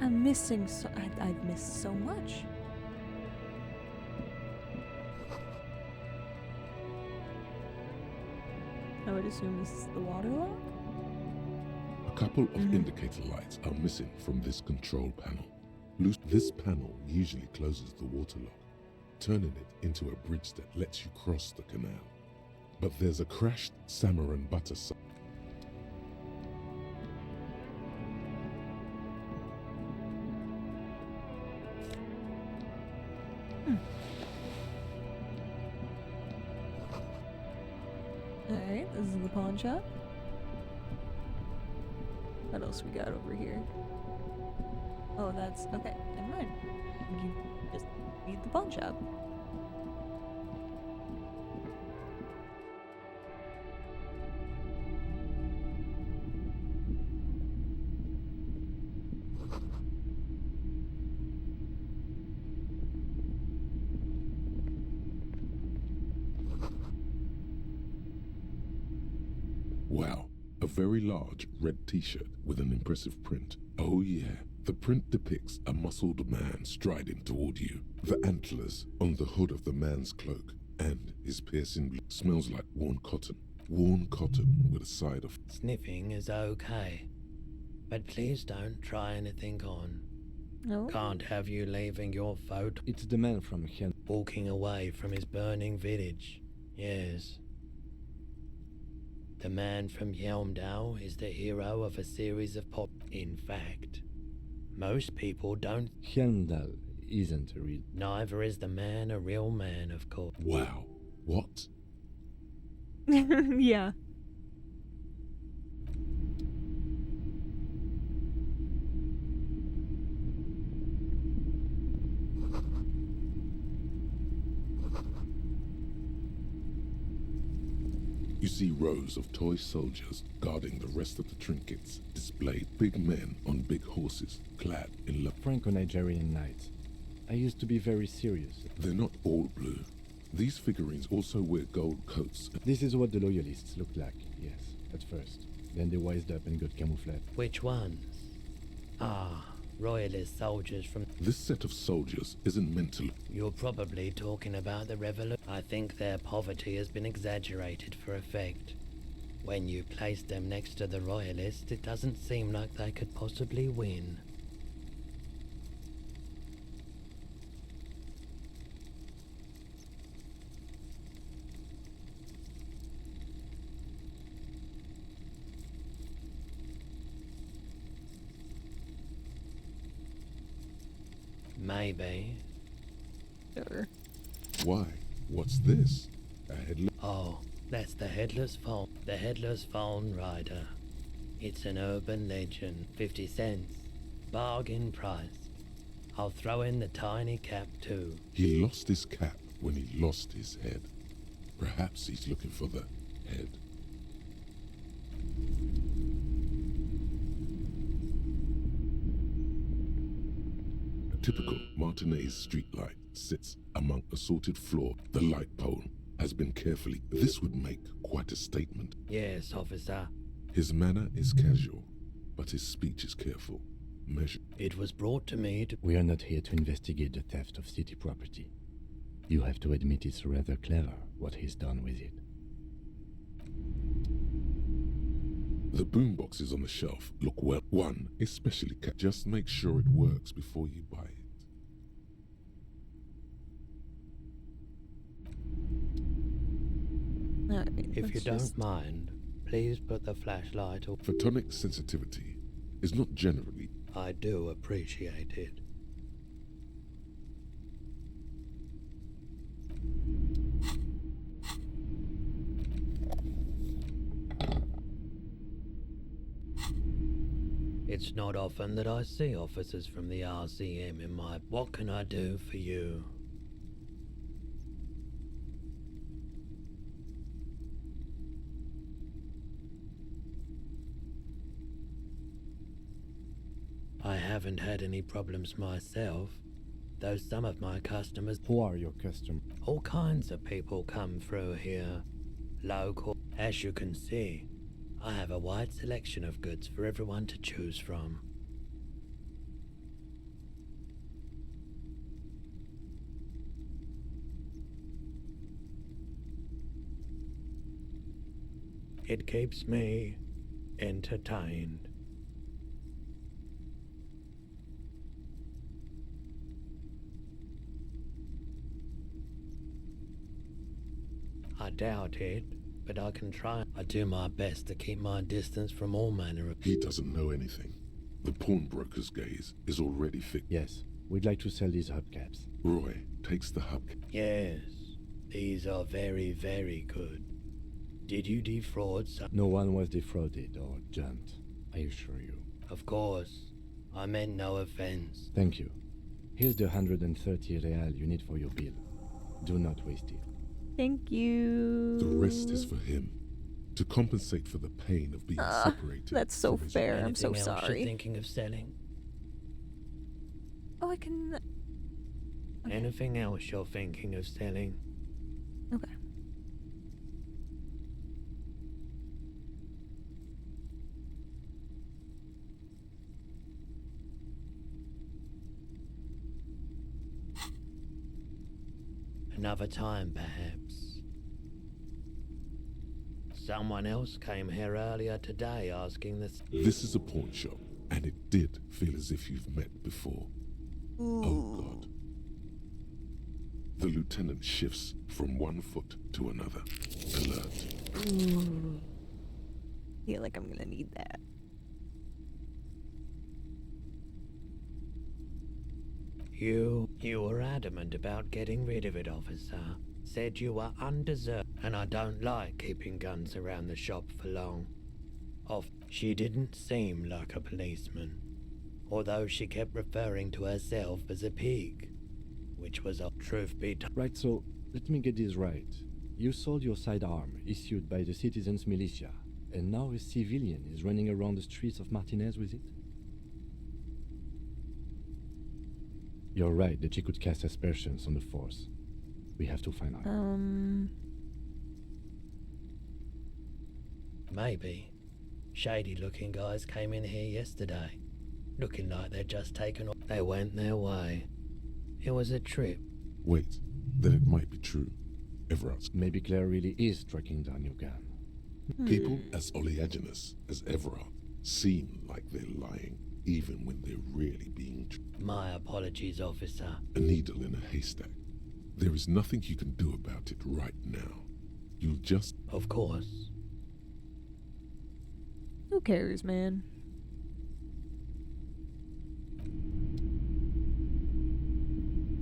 I'm missing so I've missed so much. I would assume this is the water lock? A couple of indicator lights are missing from this control panel. This panel usually closes the water lock, turning it into a bridge that lets you cross the canal. But there's a crashed salmon and butter sign. Alright, this is the pawn shop. What else we got over here? Oh, that's... okay, never mind. You just need the pawn shop. Wow, a very large red t-shirt with an impressive print. Oh yeah, the print depicts a muscled man striding toward you. The antlers on the hood of the man's cloak and his piercing blue smells like worn cotton. Worn cotton with a side of... Sniffing is okay, but please don't try anything on. No? Can't have you leaving your photo. It's the man from Hen. Walking away from his burning village. Yes. The man from Yelmdale is the hero of a series of pop. In fact, most people don't. Helmdal isn't a real. Neither is the man a real man, of course. Wow, what? Yeah. You see rows of toy soldiers guarding the rest of the trinkets displayed. Big men on big horses, clad in Franco-Nigerian knights. I used to be very serious. They're not all blue. These figurines also wear gold coats. This is what the loyalists looked like, yes, at first. Then they wised up and got camouflage. Which ones? Ah, royalist soldiers from... This set of soldiers isn't meant to... You're probably talking about the revolution. I think their poverty has been exaggerated for effect. When you place them next to the royalists, it doesn't seem like they could possibly win. Maybe. Sure. Why? What's this? A headless... Oh, that's the Headless Phone. The Headless Phone Rider. It's an urban legend. 50 cents. Bargain price. I'll throw in the tiny cap too. He lost his cap when he lost his head. Perhaps he's looking for the head. A typical Martinez streetlight sits among assorted floor. The light pole has been carefully. This would make quite a statement. Yes, officer. His manner is casual, but his speech is careful, measured. It was brought to me to... We are not here to investigate the theft of city property. You have to admit it's rather clever what he's done with it. The boomboxes on the shelf look well. One, especially just make sure it works before you buy it. Alright, If you let's don't just- mind, please put the flashlight on. Photonic sensitivity is not generally. I do appreciate it. It's not often that I see officers from the RCM in my... What can I do for you? I haven't had any problems myself, though some of my customers... Who are your customers? All kinds of people come through here. Local. As you can see, I have a wide selection of goods for everyone to choose from. It keeps me entertained. I doubt it, but I can try. I do my best to keep my distance from all manner of... He doesn't know anything. The pawnbroker's gaze is already fixed. Yes, we'd like to sell these hubcaps. Roy takes the hub. Yes, these are very, very good. Did you defraud some... No one was defrauded or jumped, I assure you. Of course. I meant no offense. Thank you. Here's the 130 real you need for your bill. Do not waste it. Thank you. The rest is for him, to compensate for the pain of being separated. That's so from his fair. wife. I'm so Anything else sorry. you're thinking of selling? Oh, I can... Okay. Anything else you're thinking of selling? Okay. Another time, perhaps. Someone else came here earlier today asking this. This is a pawn shop, and it did feel as if you've met before. Oh God. The lieutenant shifts from one foot to another. Alert. Ooh. Feel like I'm gonna need that. You were adamant about getting rid of it, officer. Said you were undeserved, and I don't like keeping guns around the shop for long. She didn't seem like a policeman, although she kept referring to herself as a pig, which was a truth be told. Right, so let me get this right. You sold your sidearm, issued by the citizens' militia, and now a civilian is running around the streets of Martinez with it? You're right that she could cast aspersions on the force. We have to find out. Maybe. Shady-looking guys came in here yesterday, looking like they'd just taken off. They went their way. It was a trip. Wait, then it might be true. Everard's. Maybe Claire really is tracking down your gun. People as oleaginous as Everard seem like they're lying, even when they're really being true. My apologies, officer. A needle in a haystack. There is nothing you can do about it right now. You'll just... Of course. Who cares, man?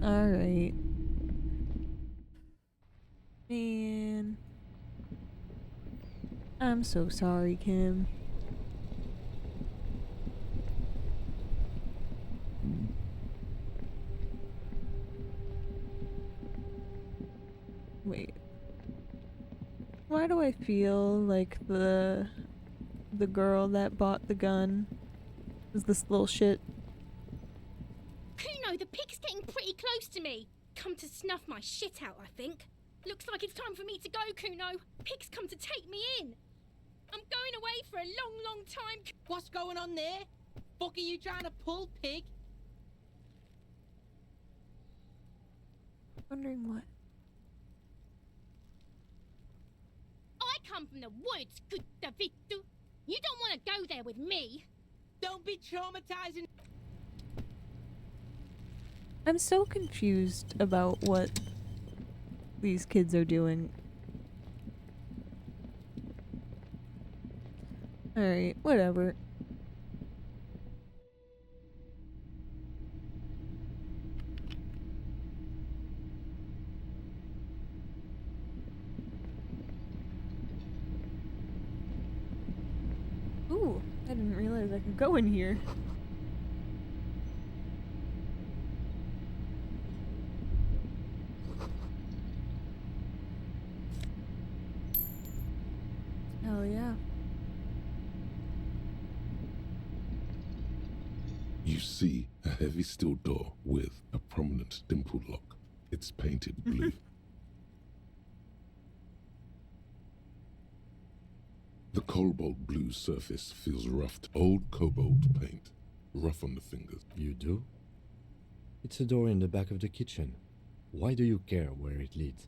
Alright. Man. I'm so sorry, Kim. Wait. Why do I feel like the girl that bought the gun is this little shit? You know, the pig's getting pretty close to me. Come to snuff my shit out, I think. Looks like it's time for me to go, Kuno. Pig's come to take me in. I'm going away for a long, long time. What's going on there? Fuck are you trying to pull, pig? Wondering what? I come from the woods, good Davidu. You don't want to go there with me. Don't be traumatizing. I'm so confused about what these kids are doing. Alright, whatever. Ooh, I didn't realize I could go in here. Hell yeah. You see a heavy steel door with a prominent dimpled lock. It's painted blue. The cobalt blue surface feels roughed. Old cobalt paint, rough on the fingers. You do? It's a door in the back of the kitchen. Why do you care where it leads?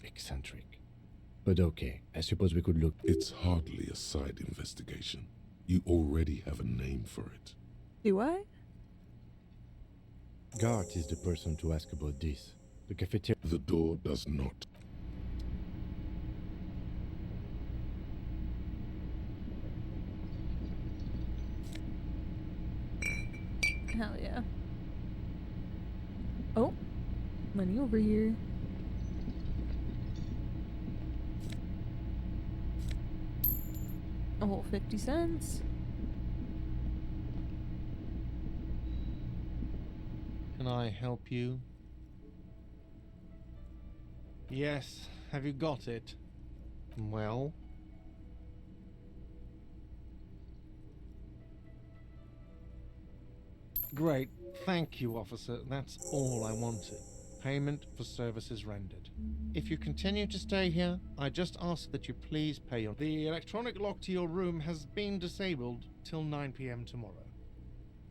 Eccentric. But okay, I suppose we could look. It's hardly a side investigation. You already have a name for it. Do I? Gart is the person to ask about this. The cafeteria. The door does not. Hell yeah. Oh, money over here. A whole 50 cents. Can I help you? Yes, have you got it? Well? Great, thank you, officer. That's all I wanted. Payment for services rendered. If you continue to stay here, I just ask that you please pay your... The electronic lock to your room has been disabled till 9 p.m. tomorrow.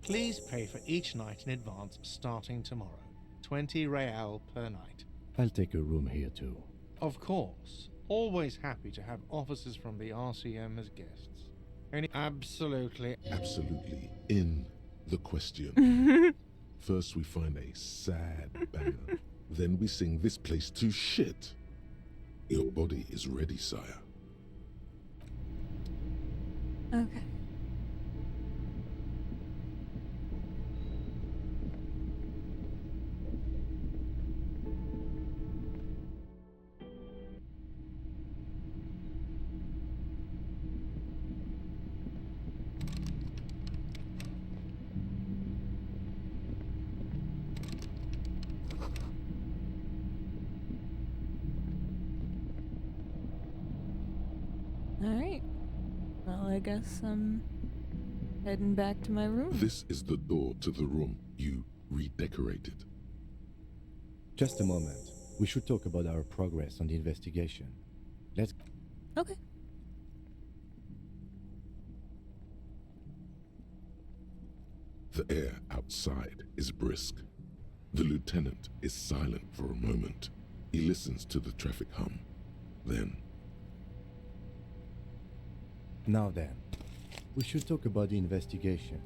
Please pay for each night in advance starting tomorrow. 20 real per night. I'll take a room here too. Of course. Always happy to have officers from the RCM as guests. Absolutely. Absolutely. In the question. First we find a sad banger. Then we sing this place to shit. Your body is ready, sire. Okay. Alright. Well, I guess I'm heading back to my room. This is the door to the room you redecorated. Just a moment. We should talk about our progress on the investigation. Let's... Okay. The air outside is brisk. The lieutenant is silent for a moment. He listens to the traffic hum. Then... Now then, we should talk about the investigation.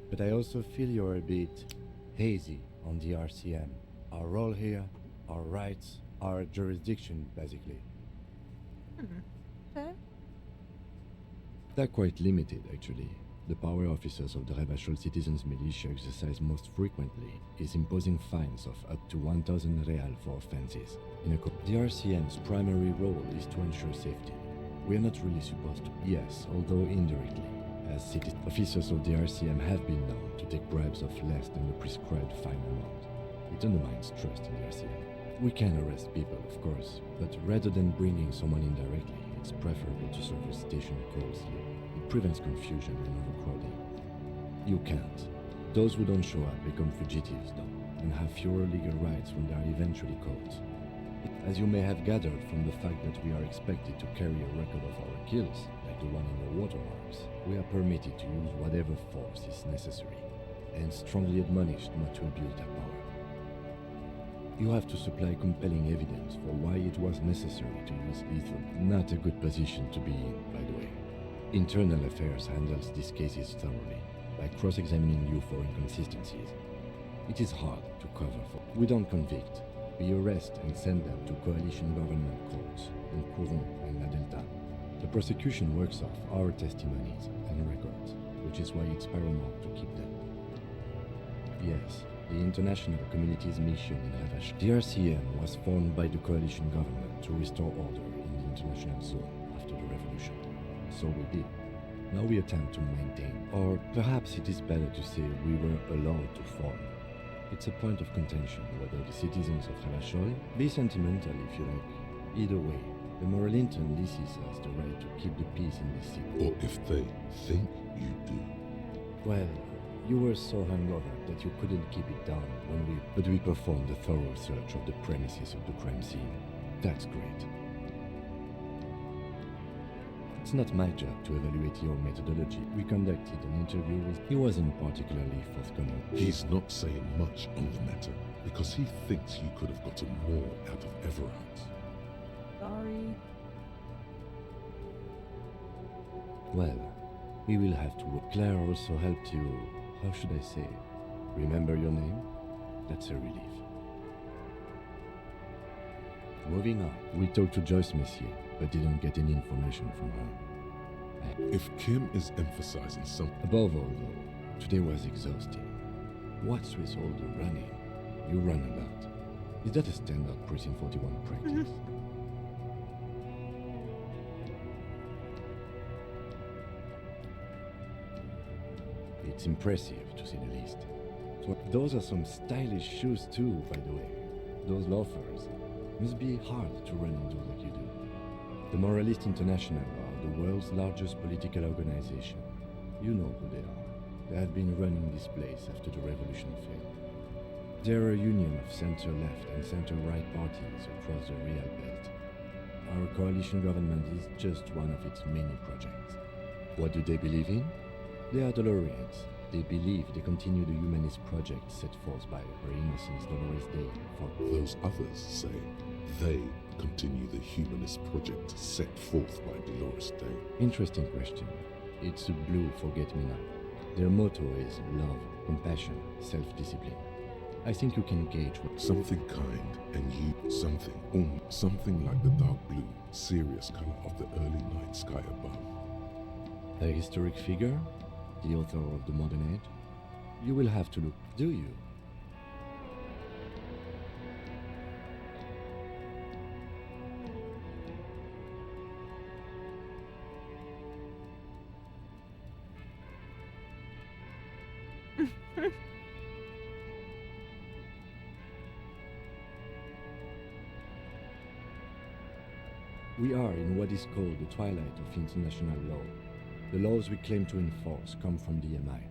But I also feel you're a bit hazy on the RCM. Our role here, our rights, our jurisdiction, basically. Okay. They're quite limited, actually. The power officers of the Rebachol Citizens Militia exercise most frequently is imposing fines of up to 1,000 real for offenses. The RCM's primary role is to ensure safety. We're not really supposed to. Yes, although indirectly, as officers of the RCM have been known to take bribes of less than the prescribed fine amount. It undermines trust in the RCM. We can arrest people, of course, but rather than bringing someone in directly, it's preferable to serve a station closely. It prevents confusion and overcrowding. You can't. Those who don't show up become fugitives, though. and have fewer legal rights when they are eventually caught. As you may have gathered from the fact that we are expected to carry a record of our kills, like the one in your watermarks, we are permitted to use whatever force is necessary, and strongly admonished not to abuse that power. You have to supply compelling evidence for why it was necessary to use lethal. Not a good position to be in, by the way. Internal Affairs handles these cases thoroughly, by cross-examining you for inconsistencies. It is hard to cover for. We don't convict. We arrest and send them to coalition government courts in Courron and La Delta. The prosecution works off our testimonies and records, which is why it's paramount to keep them. Yes, the international community's mission in Havash. The RCM was formed by the coalition government to restore order in the international zone after the revolution. So we did. Now we attempt to maintain, or perhaps it is better to say we were allowed to form. It's a point of contention whether the citizens of Havashol, be sentimental if you like. Either way, the Moralinton leases us the right to keep the peace in this city. Or if they think you do. Well, you were so hungover that you couldn't keep it down but we performed a thorough search of the premises of the crime scene. That's great. It's not my job to evaluate your methodology. We conducted an interview with... He wasn't particularly forthcoming. He's not saying much on the matter because he thinks you could have gotten more out of Everard. Sorry. Well, we will have to work. Claire also helped you, how should I say, remember your name? That's a relief. Moving on, we talked to Joyce Messier, but didn't get any information from her. If Kim is emphasizing something... Above all, though, today was exhausting. What's with all the running? You run a lot. Is that a standard Precinct 41 practice? It's impressive, to say the least. So those are some stylish shoes too, by the way. Those loafers. Must be hard to run into like you do. The Moralist International are the world's largest political organization. You know who they are. They have been running this place after the revolution failed. They're a union of center-left and center-right parties across the Real Belt. Our coalition government is just one of its many projects. What do they believe in? They are Dolorians. They believe they continue the humanist project set forth by Her Innocence Dolores Day. For those others say they continue the humanist project set forth by Dolores Day. Interesting question. It's a blue forget-me-not. Their motto is love, compassion, self-discipline. I think you can gauge what... Something kind and you something like the dark blue, serious color of the early night sky above. A historic figure? The author of the modern age? You will have to look, do you? We are in what is called the twilight of international law. The laws we claim to enforce come from the MI.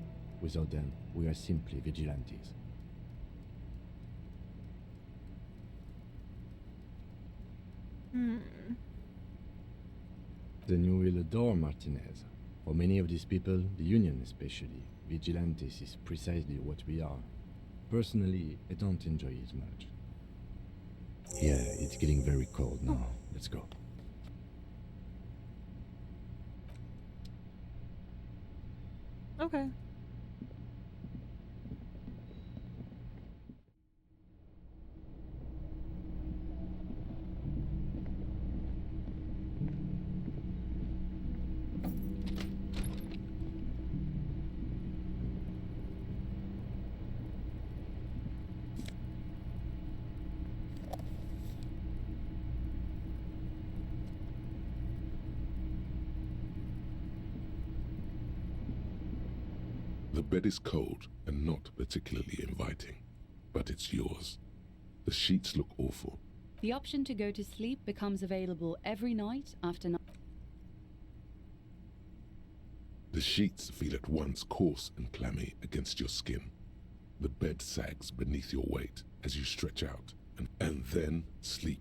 Without them, we are simply vigilantes. Then you will adore Martinez. For many of these people, the Union especially, vigilantes is precisely what we are. Personally, I don't enjoy it much. Yeah, it's getting very cold now. Let's go. Okay. The bed is cold and not particularly inviting, but it's yours. The sheets look awful. The option to go to sleep becomes available every night after night. The sheets feel at once coarse and clammy against your skin. The bed sags beneath your weight as you stretch out, and then sleep.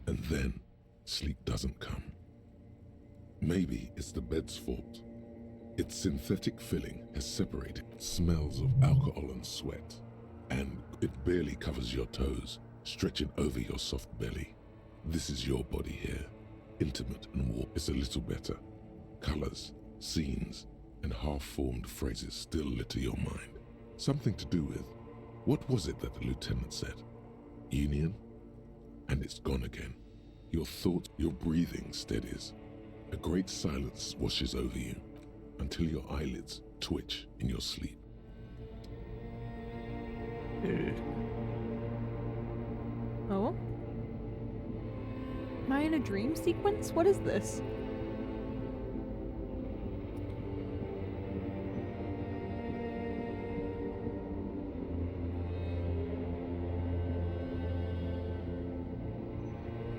And then sleep doesn't come. Maybe it's the bed's fault. Its synthetic filling has separated smells of alcohol and sweat, and it barely covers your toes, stretching over your soft belly. This is your body here, intimate and warm. It's a little better. Colors, scenes, and half-formed phrases still litter your mind. Something to do with, what was it that the lieutenant said? Union? And it's gone again. Your thoughts, your breathing steadies. A great silence washes over you until your eyelids twitch in your sleep. Oh? Am I in a dream sequence? What is this?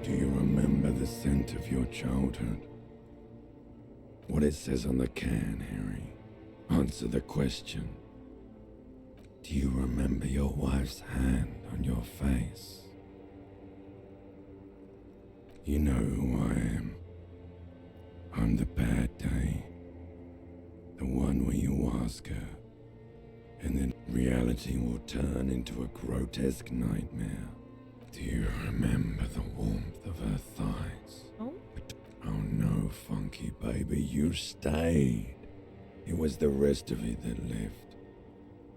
Do you remember the scent of your childhood? What it says on the can, Harry? Answer the question. Do you remember your wife's hand on your face? You know who I am. I'm the bad day. The one where you ask her, and then reality will turn into a grotesque nightmare. Do you remember the warmth of her thighs? Oh? Oh no, funky baby, you stayed. It was the rest of it that left.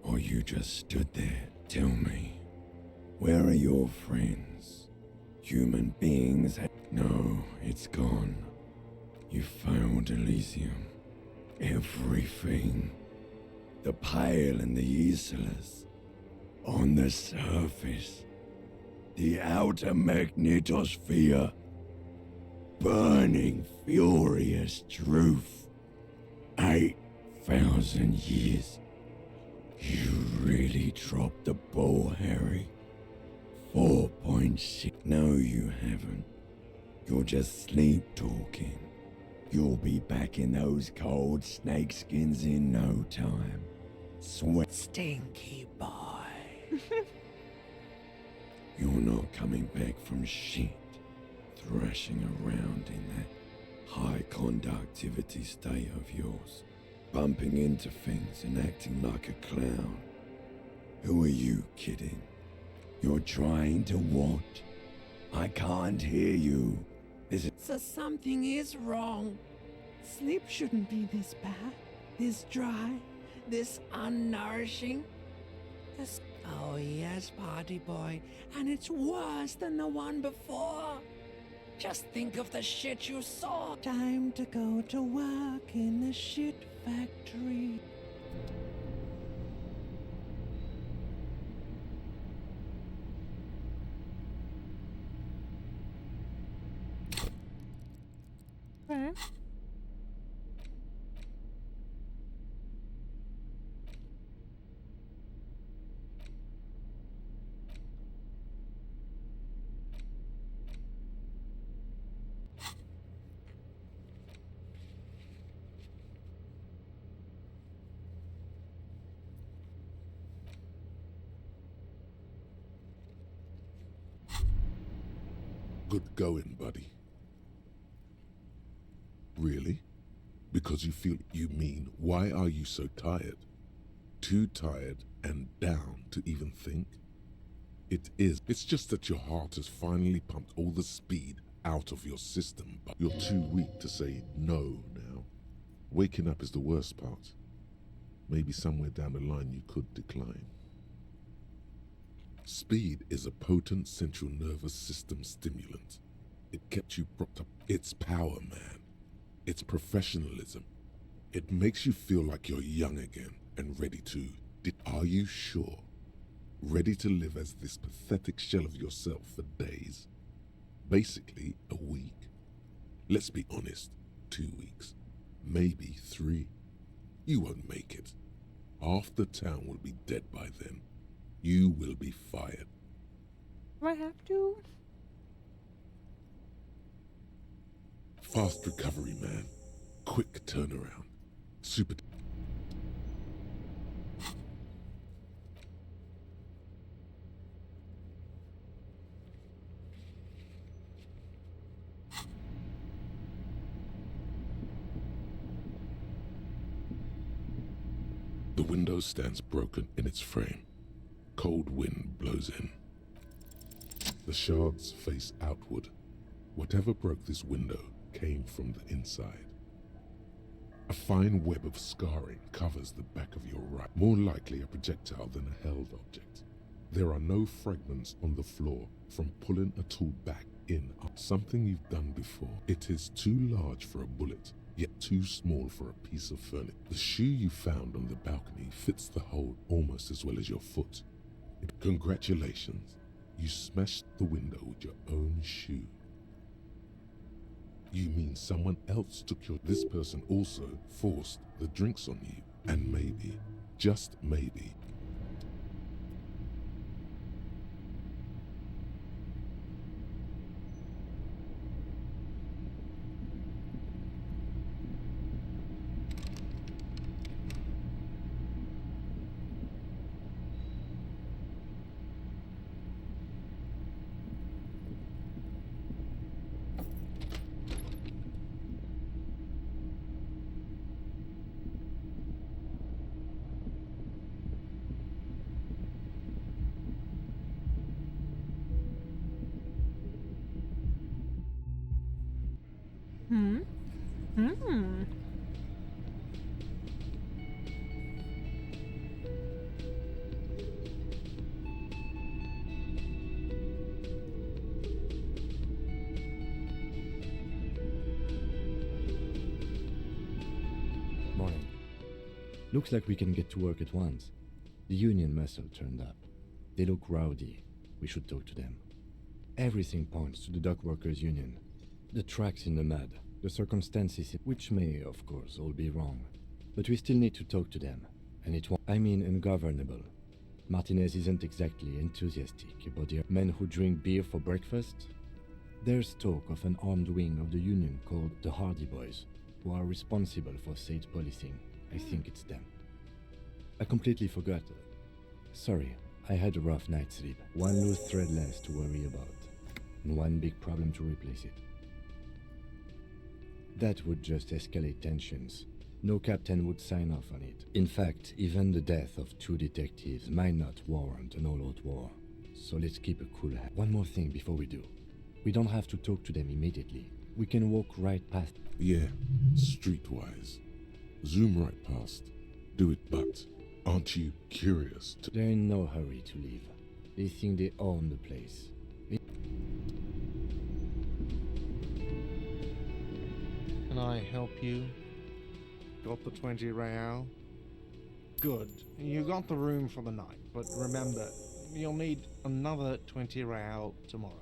Or you just stood there. Tell me, where are your friends? Human beings? No, it's gone. You found Elysium. Everything. The Pale and the Islas. On the surface. The outer magnetosphere. Burning, furious truth. 8,000 years. You really dropped the ball, Harry. 4.6. No, you haven't. You're just sleep talking. You'll be back in those cold snakeskins in no time. Sweat. Stinky boy. You're not coming back from shit. Thrashing around in that high conductivity state of yours. Bumping into things and acting like a clown. Who are you kidding? You're trying to what? I can't hear you. So something is wrong. Sleep shouldn't be this bad, this dry, this unnourishing. Oh yes, party boy, and it's worse than the one before. Just think of the shit you saw. Time to go to work in the shit factory. Okay. Good going, buddy. Really? Because you feel you mean, why are you so tired? Too tired and down to even think? It is. It's just that your heart has finally pumped all the speed out of your system, but you're too weak to say no now. Waking up is the worst part. Maybe somewhere down the line you could decline. Speed is a potent central nervous system stimulant. It kept you propped up. It's power, man. It's professionalism. It makes you feel like you're young again and ready to. Are you sure? Ready to live as this pathetic shell of yourself for days? Basically, a week. Let's be honest, 2 weeks. Maybe 3. You won't make it. Half the town will be dead by then. You will be fired. Do I have to? Fast recovery, man. Quick turnaround. Super. The window stands broken in its frame. Cold wind blows in. The shards face outward. Whatever broke this window came from the inside. A fine web of scarring covers the back of your right, more likely a projectile than a held object. There are no fragments on the floor from pulling a tool back in. Something you've done before. It is too large for a bullet, yet too small for a piece of furniture. The shoe you found on the balcony fits the hole almost as well as your foot. Congratulations, you smashed the window with your own shoe. You mean someone else took your... This person also forced the drinks on you, and maybe, just maybe... Morning. Looks like we can get to work at once. The Union muscle turned up. They look rowdy. We should talk to them. Everything points to the dock workers' union. The tracks in the mud, the circumstances, which may, of course, all be wrong. But we still need to talk to them. And it won't, I mean ungovernable. Martinez isn't exactly enthusiastic about the men who drink beer for breakfast. There's talk of an armed wing of the union called the Hardy Boys, who are responsible for state policing. I think it's them. I completely forgot. Sorry, I had a rough night's sleep. One loose thread less to worry about, and one big problem to replace it. That would just escalate tensions. No captain would sign off on it. In fact, even the death of 2 detectives might not warrant an all-out war. So let's keep a cool head. One more thing before we do. We don't have to talk to them immediately. We can walk right past. Yeah, streetwise. Zoom right past. Do it, but aren't you curious to... They're in no hurry to leave. They think they own the place. Can I help you? Got the 20 real? Good. You got the room for the night, but remember, you'll need another 20 real tomorrow.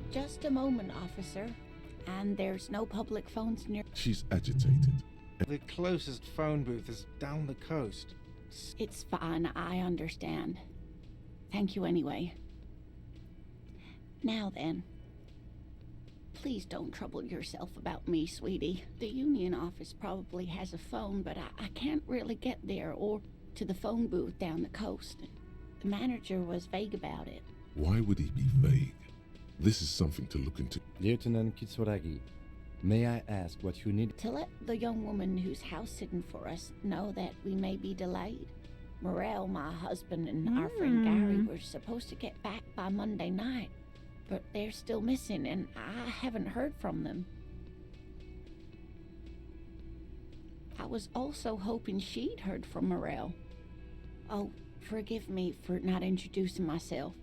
Just a moment, officer. And there's no public phones near. She's agitated. The closest phone booth is down the coast. It's fine, I understand. Thank you anyway. Now then. Please don't trouble yourself about me, sweetie. The union office probably has a phone, but I can't really get there or to the phone booth down the coast. The manager was vague about it. Why would he be vague? This is something to look into. Lieutenant Kitsuragi, may I ask what you need? To let the young woman who's house-sitting for us know that we may be delayed. Morel, my husband, and our friend Gary were supposed to get back by Monday night, but they're still missing, and I haven't heard from them. I was also hoping she'd heard from Morel. Oh, forgive me for not introducing myself.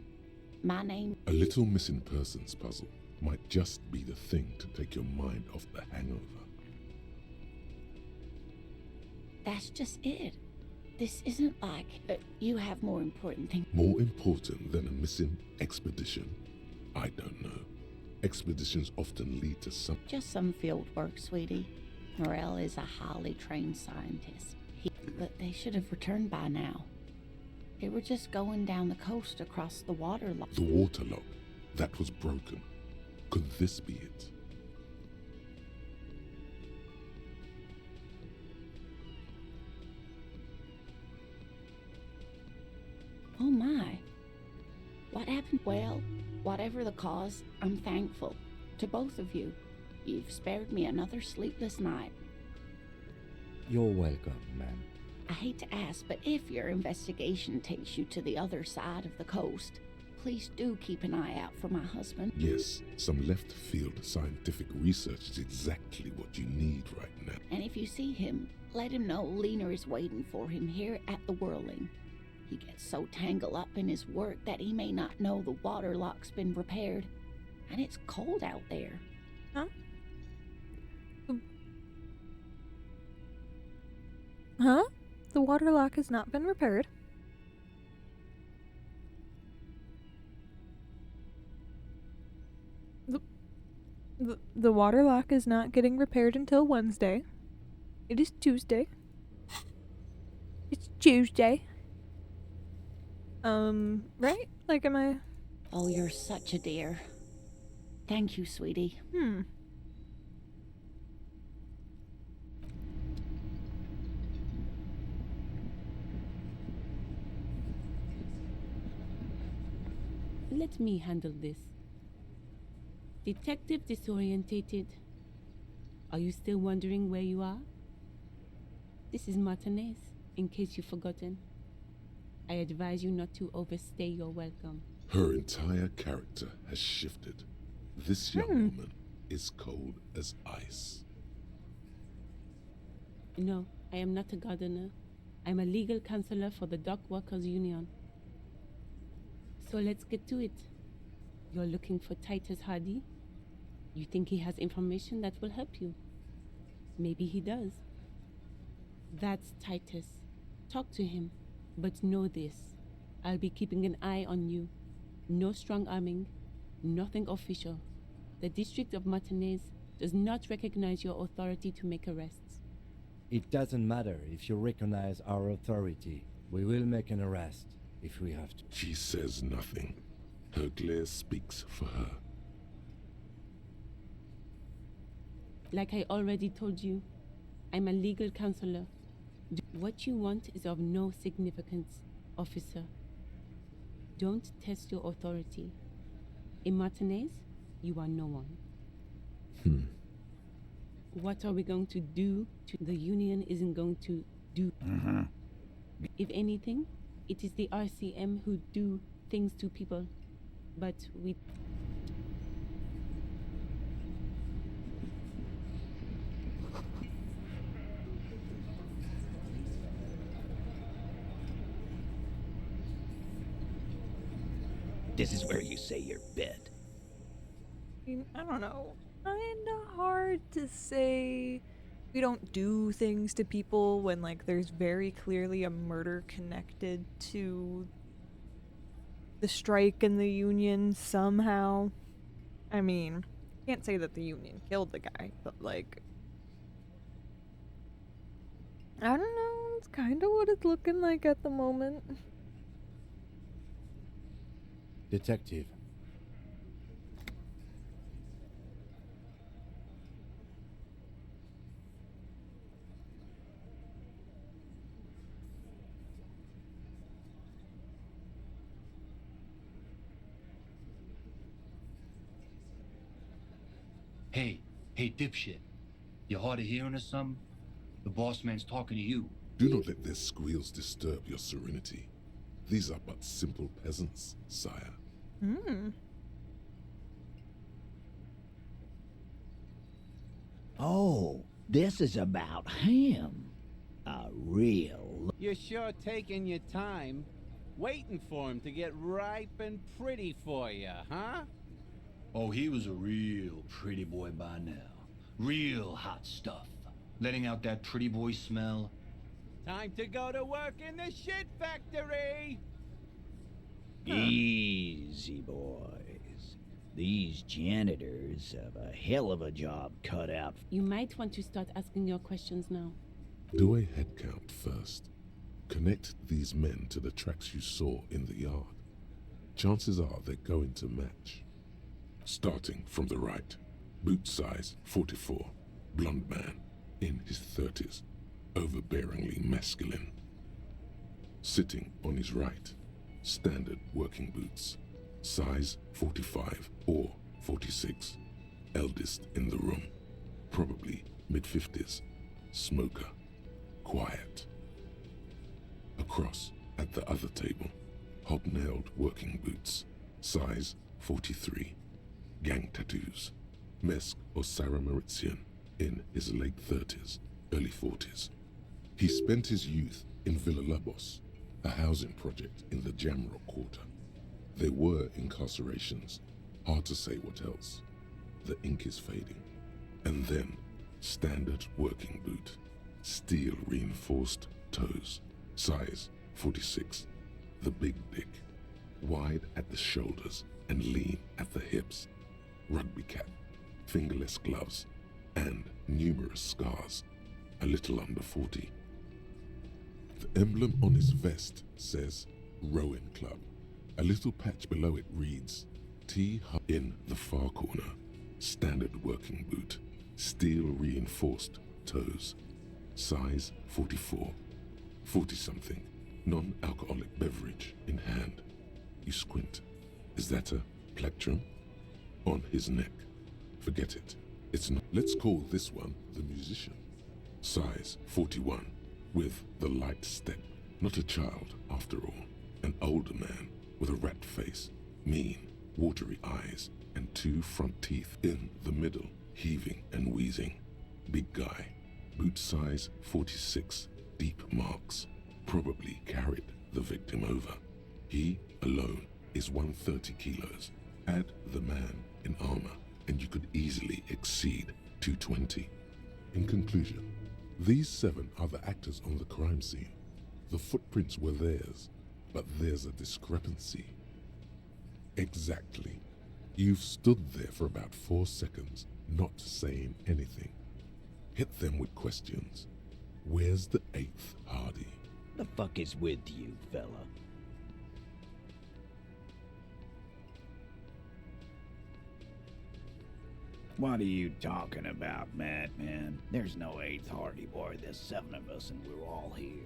My name... A little missing persons puzzle might just be the thing to take your mind off the hangover. That's just it. This isn't like... you have more important things. More important than a missing expedition? I don't know. Expeditions often lead to some... Just some field work, sweetie. Morel is a highly trained scientist. But they should have returned by now. They were just going down the coast across the water lock. The water lock. That was broken. Could this be it? Oh my. What happened? Well, Whatever the cause, I'm thankful. To both of you. You've spared me another sleepless night. You're welcome, ma'am. I hate to ask, but if your investigation takes you to the other side of the coast, please do keep an eye out for my husband. Yes, some left-field scientific research is exactly what you need right now. And if you see him, let him know Lena is waiting for him here at the Whirling. He gets so tangled up in his work that he may not know the water lock's been repaired. And it's cold out there. Huh? Huh? The water lock has not been repaired. The water lock is not getting repaired until Wednesday. It is Tuesday. It's Tuesday. Right? Like, am I... Oh, you're such a dear. Thank you, sweetie. Let me handle this. Detective disorientated. Are you still wondering where you are? This is Martinez, in case you've forgotten. I advise you not to overstay your welcome. Her entire character has shifted. This young woman is cold as ice. No, I am not a gardener. I'm a legal counselor for the Dock Workers Union. So let's get to it. You're looking for Titus Hardy? You think he has information that will help you? Maybe he does. That's Titus. Talk to him. But know this. I'll be keeping an eye on you. No strong arming. Nothing official. The District of Martinez does not recognize your authority to make arrests. It doesn't matter if you recognize our authority. We will make an arrest if we have to. She says nothing. Her glare speaks for her. Like I already told you, I'm a legal counselor. What you want is of no significance, officer. Don't test your authority. In Martinez, you are no one. What are we going to do the union isn't going to do? If anything, it is the RCM who do things to people. But we... This is where you say your bed. I don't know. Kinda hard to say we don't do things to people when, like, there's very clearly a murder connected to the strike and the union somehow. I mean, can't say that the union killed the guy, but, like, I don't know. It's kind of what it's looking like at the moment. Detective. Hey, dipshit. You hard of hearing or something? The boss man's talking to you. Do not let their squeals disturb your serenity. These are but simple peasants, sire. Oh, this is about him. A real... You're sure taking your time, waiting for him to get ripe and pretty for you, huh? Oh, he was a real pretty boy by now. Real hot stuff. Letting out that pretty boy smell. Time to go to work in the shit factory! Easy, boys. These janitors have a hell of a job cut out. You might want to start asking your questions now. Do a head count first. Connect these men to the tracks you saw in the yard. Chances are they're going to match. Starting from the right. Boot size 44. Blonde man. In his 30s. Overbearingly masculine. Sitting on his right. Standard working boots. Size 45 or 46. Eldest in the room. Probably mid-50s. Smoker. Quiet. Across, at the other table, hobnailed working boots. Size 43. Gang tattoos. Mesk or Sarah Mauritian, in his late 30s, early 40s. He spent his youth in Villa Labos, a housing project in the Jamrock Quarter. There were incarcerations, hard to say what else. The ink is fading. And then, standard working boot, steel reinforced toes, size 46, the big dick, wide at the shoulders and lean at the hips, rugby cap, fingerless gloves, and numerous scars, a little under 40. The emblem on his vest says Rowing Club. A little patch below it reads T Hub. In the far corner, standard working boot, steel reinforced toes, size 44, 40-something, non-alcoholic beverage in hand. You squint. Is that a plectrum? On his neck. Forget it. It's not. Let's call this one the musician. Size 41, with the light step. Not a child, after all. An older man with a rat face, mean, watery eyes, and 2 front teeth in the middle, heaving and wheezing. Big guy. Boot size 46, deep marks. Probably carried the victim over. He, alone, is 130 kilos. Add the man in armor, and you could easily exceed 220. In conclusion, these 7 are the actors on the crime scene. The footprints were theirs, but there's a discrepancy. Exactly. You've stood there for about 4 seconds, not saying anything. Hit them with questions. Where's the 8th Hardy? The fuck is with you, fella? What are you talking about, madman? There's no 8th Hardy Boy. There's 7 of us and we're all here.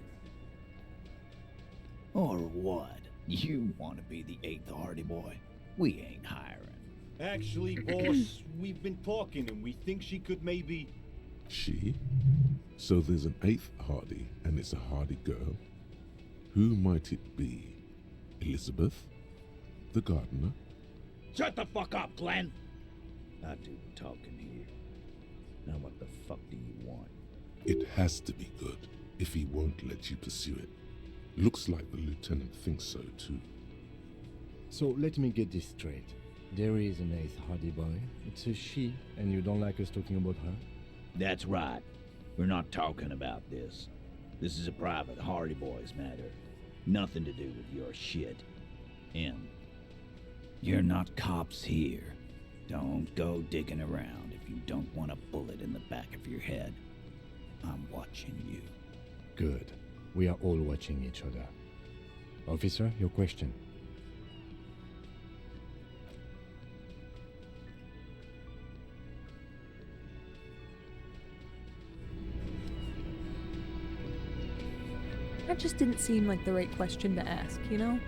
Or what? You want to be the 8th Hardy Boy? We ain't hiring. Actually, boss, we've been talking and we think she could maybe... She? So there's an 8th Hardy, and it's a Hardy girl? Who might it be? Elizabeth? The gardener? Shut the fuck up, Glenn! I do the talking here. Now what the fuck do you want? It has to be good, if he won't let you pursue it. Looks like the lieutenant thinks so too. So let me get this straight. There is an 8th Hardy Boy. It's a she, and you don't like us talking about her? That's right. We're not talking about this. This is a private Hardy Boys matter. Nothing to do with your shit. M. You're not cops here. Don't go digging around if you don't want a bullet in the back of your head. I'm watching you. Good. We are all watching each other. Officer, your question. That just didn't seem like the right question to ask, you know?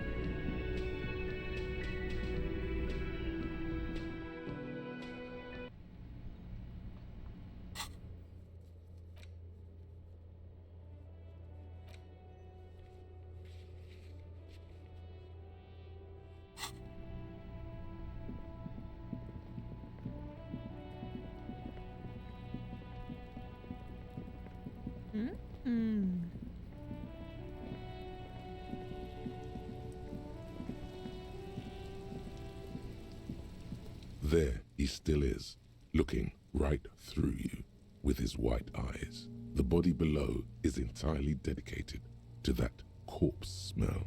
There he still is, looking right through you with his white eyes. The body below is entirely dedicated to that corpse smell.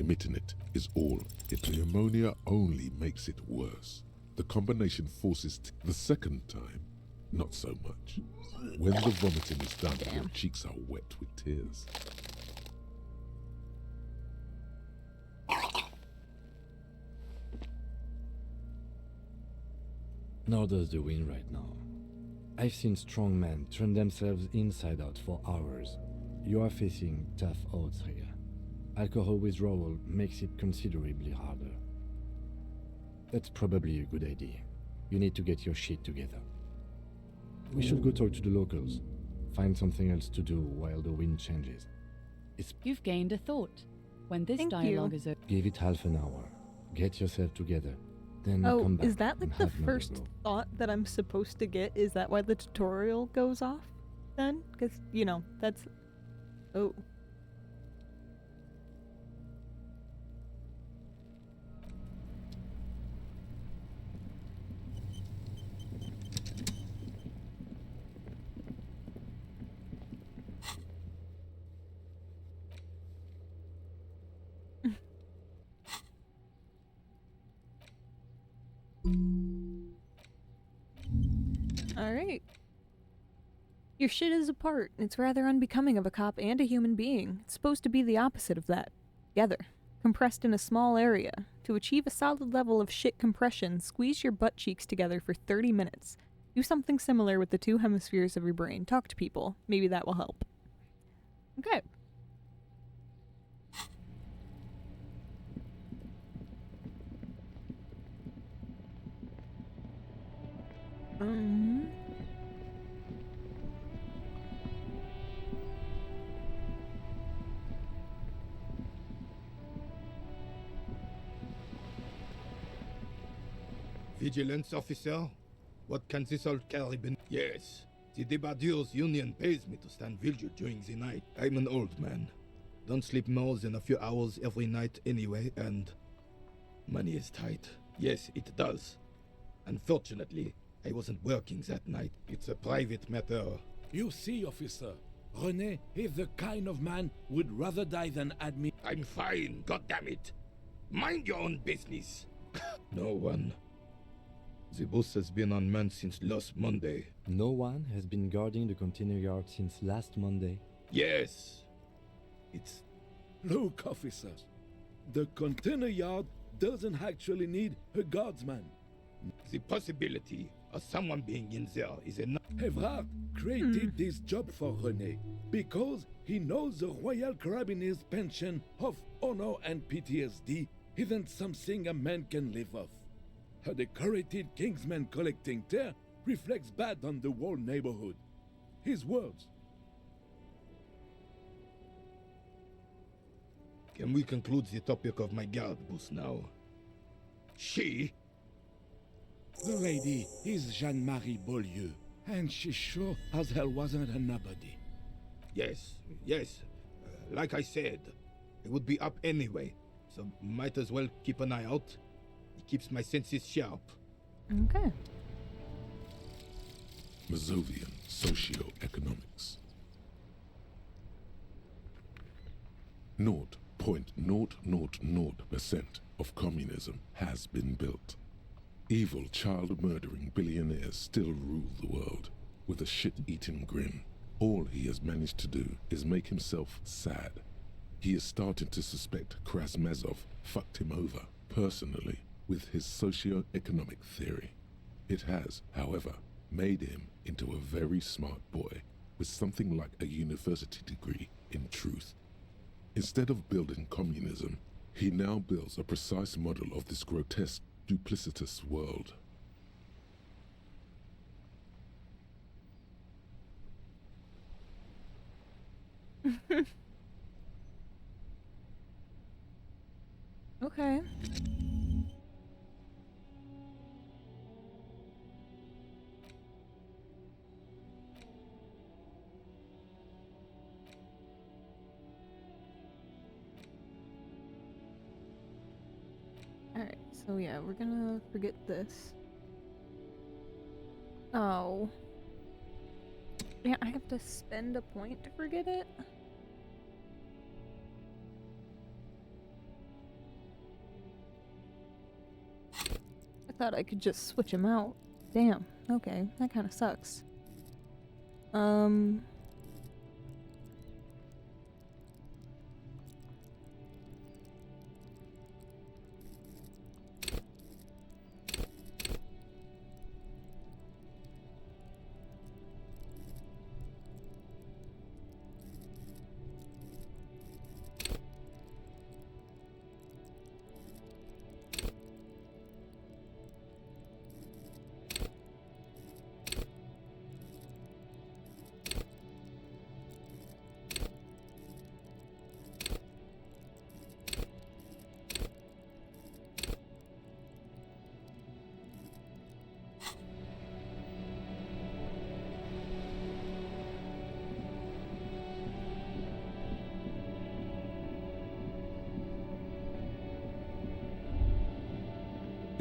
Emitting it is all. The ammonia only makes it worse. The combination forces the second time, not so much. When the vomiting is done, your cheeks are wet with tears. Nor does the wind right now. I've seen strong men turn themselves inside out for hours. You are facing tough odds here. Alcohol withdrawal makes it considerably harder. That's probably a good idea. You need to get your shit together. We should go talk to the locals. Find something else to do while the wind changes. You've gained a thought. When this dialogue is over. Give it half an hour. Get yourself together. Then Oh, come back. is that and like the have another first go. thought that I'm supposed to get? Is that why the tutorial goes off then? Because, you know, that's... Oh. Alright. Your shit is apart. It's rather unbecoming of a cop and a human being. It's supposed to be the opposite of that. Together. Compressed in a small area. To achieve a solid level of shit compression, squeeze your butt cheeks together for 30 minutes. Do something similar with the two hemispheres of your brain. Talk to people. Maybe that will help. Okay. Vigilance officer? What can this all carry? Yes. The Debardeurs Union pays me to stand vigil during the night. I'm an old man. Don't sleep more than a few hours every night anyway, and money is tight. Yes, it does. Unfortunately, I wasn't working that night. It's a private matter. You see, officer, René is the kind of man would rather die than admit. I'm fine, goddammit. Mind your own business. No one. The bus has been unmanned since last Monday. No one has been guarding the container yard since last Monday. Yes. It's... Look, officers, the container yard doesn't actually need a guardsman. The possibility of someone being in there is enough. Evrard created this job for René because he knows the Royal Carabiniers' pension of honor and PTSD isn't something a man can live off. A decorated Kingsman collecting tear reflects bad on the whole neighborhood. His words. Can we conclude the topic of my guard boost now? She? The lady is Jeanne-Marie Beaulieu, and she sure as hell wasn't a nobody. Yes. Like I said, it would be up anyway, so might as well keep an eye out. It keeps my senses sharp. Okay. Mazovian Socioeconomics. 0.000% of communism has been built. Evil child-murdering billionaires still rule the world with a shit-eating grin. All he has managed to do is make himself sad. He is starting to suspect Krasmazov fucked him over personally with his socio-economic theory. It has, however, made him into a very smart boy with something like a university degree in truth. Instead of building communism, he now builds a precise model of this grotesque, duplicitous world. Okay. Alright, so yeah, we're gonna forget this. Oh. Yeah, I have to spend a point to forget it? I thought I could just switch them out. Damn, okay, that kinda sucks.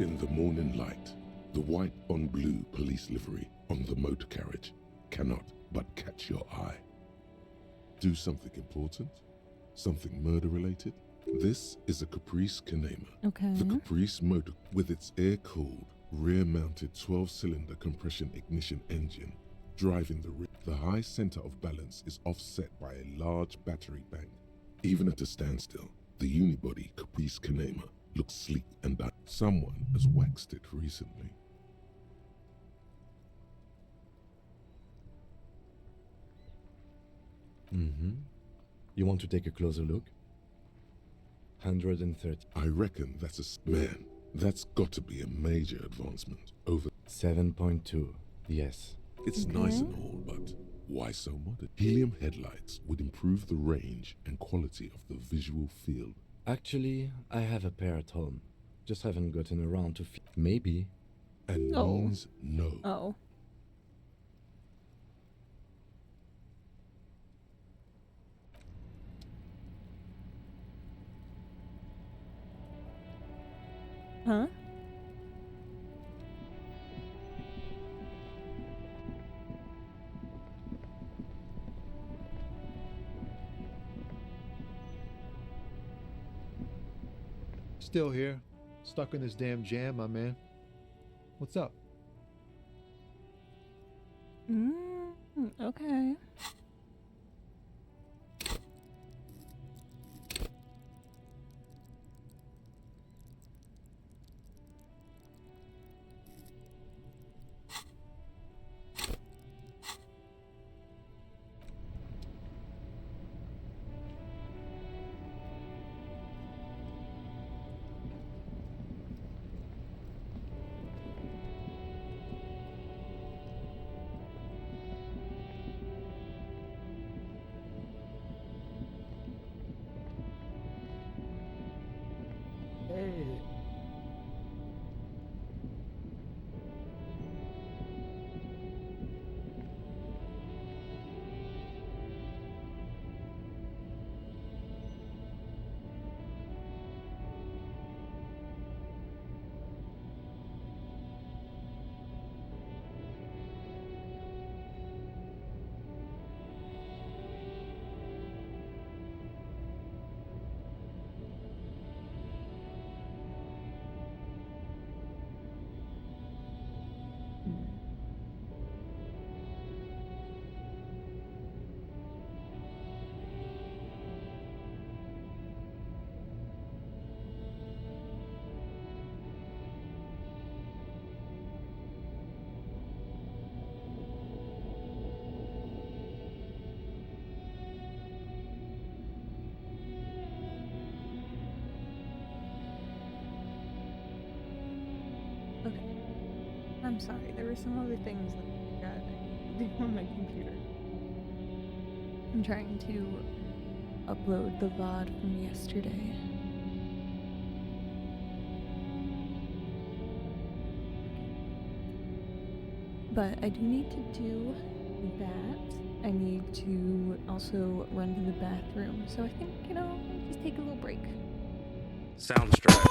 In the morning light, the white on blue police livery on the motor carriage cannot but catch your eye. Do something important? Something murder-related? This is a Caprice Canema. Okay. The Caprice motor with its air-cooled, rear-mounted 12-cylinder compression ignition engine driving the high center of balance is offset by a large battery bank. Even at a standstill, the unibody Caprice Canema looks sleek and done. Someone has waxed it recently. You want to take a closer look? 130. I reckon that's man, that's got to be a major advancement over 7.2. Yes. It's nice and all, but why so modern? Helium headlights would improve the range and quality of the visual field. Actually, I have a pair at home. Just haven't gotten around to maybe. And means no. Oh. Huh? Still here, stuck in this damn jam, my man. What's up? Okay. Okay. I'm sorry, there were some other things that got to do on my computer. I'm trying to upload the VOD from yesterday. But I do need to do that. I need to also run to the bathroom. So I think, just take a little break. Soundstripe.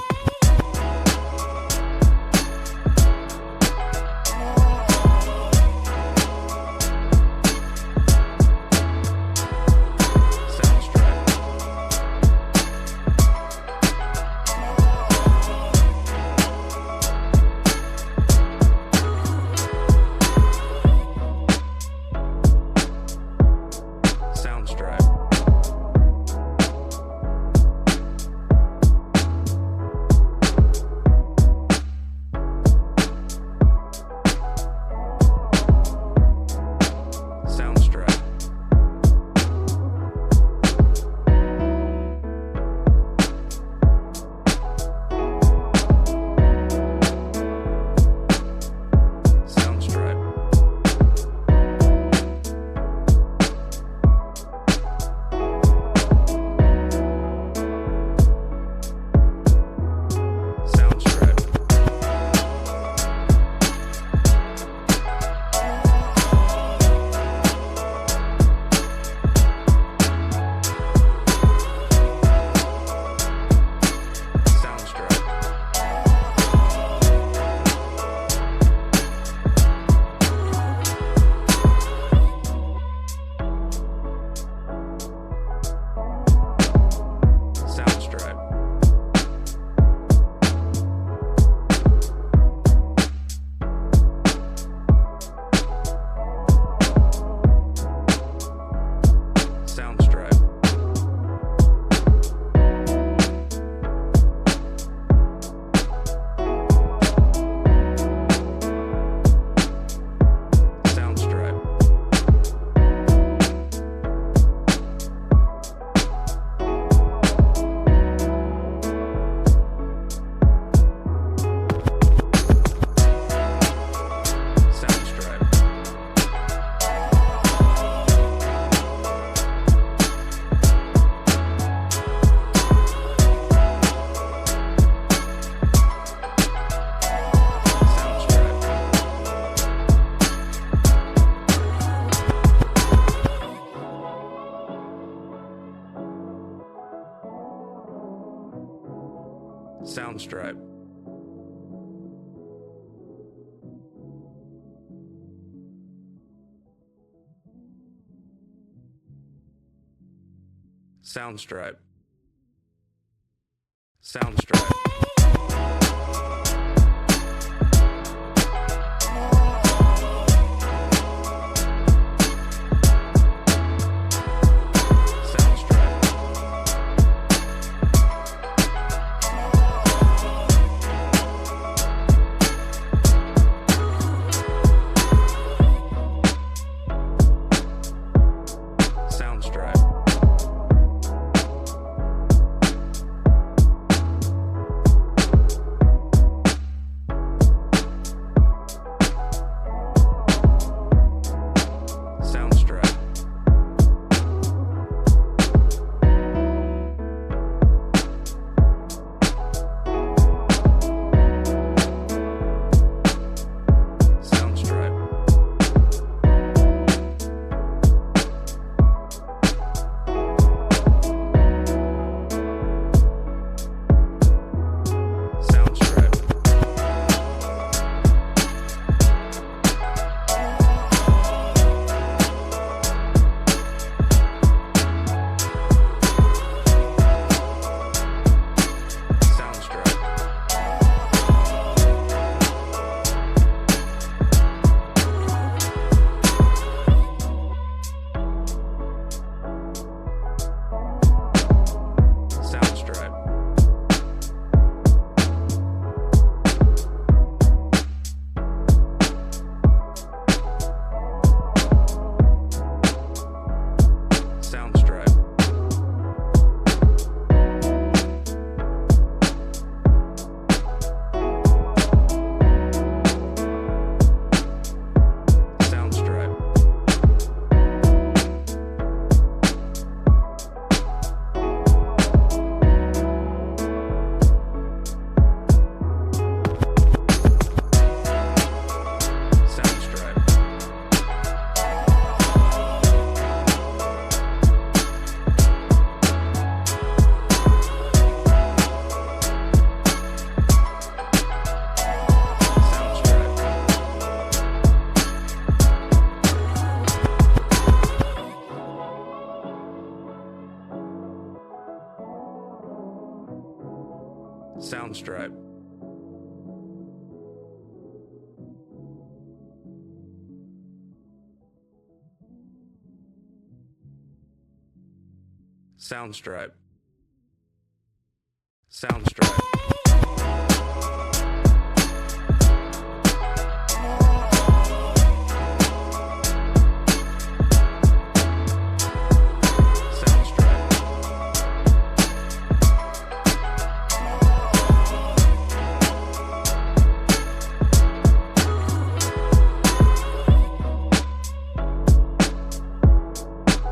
Soundstripe. Soundstripe. Soundstripe. Soundstripe. Soundstripe. Soundstripe.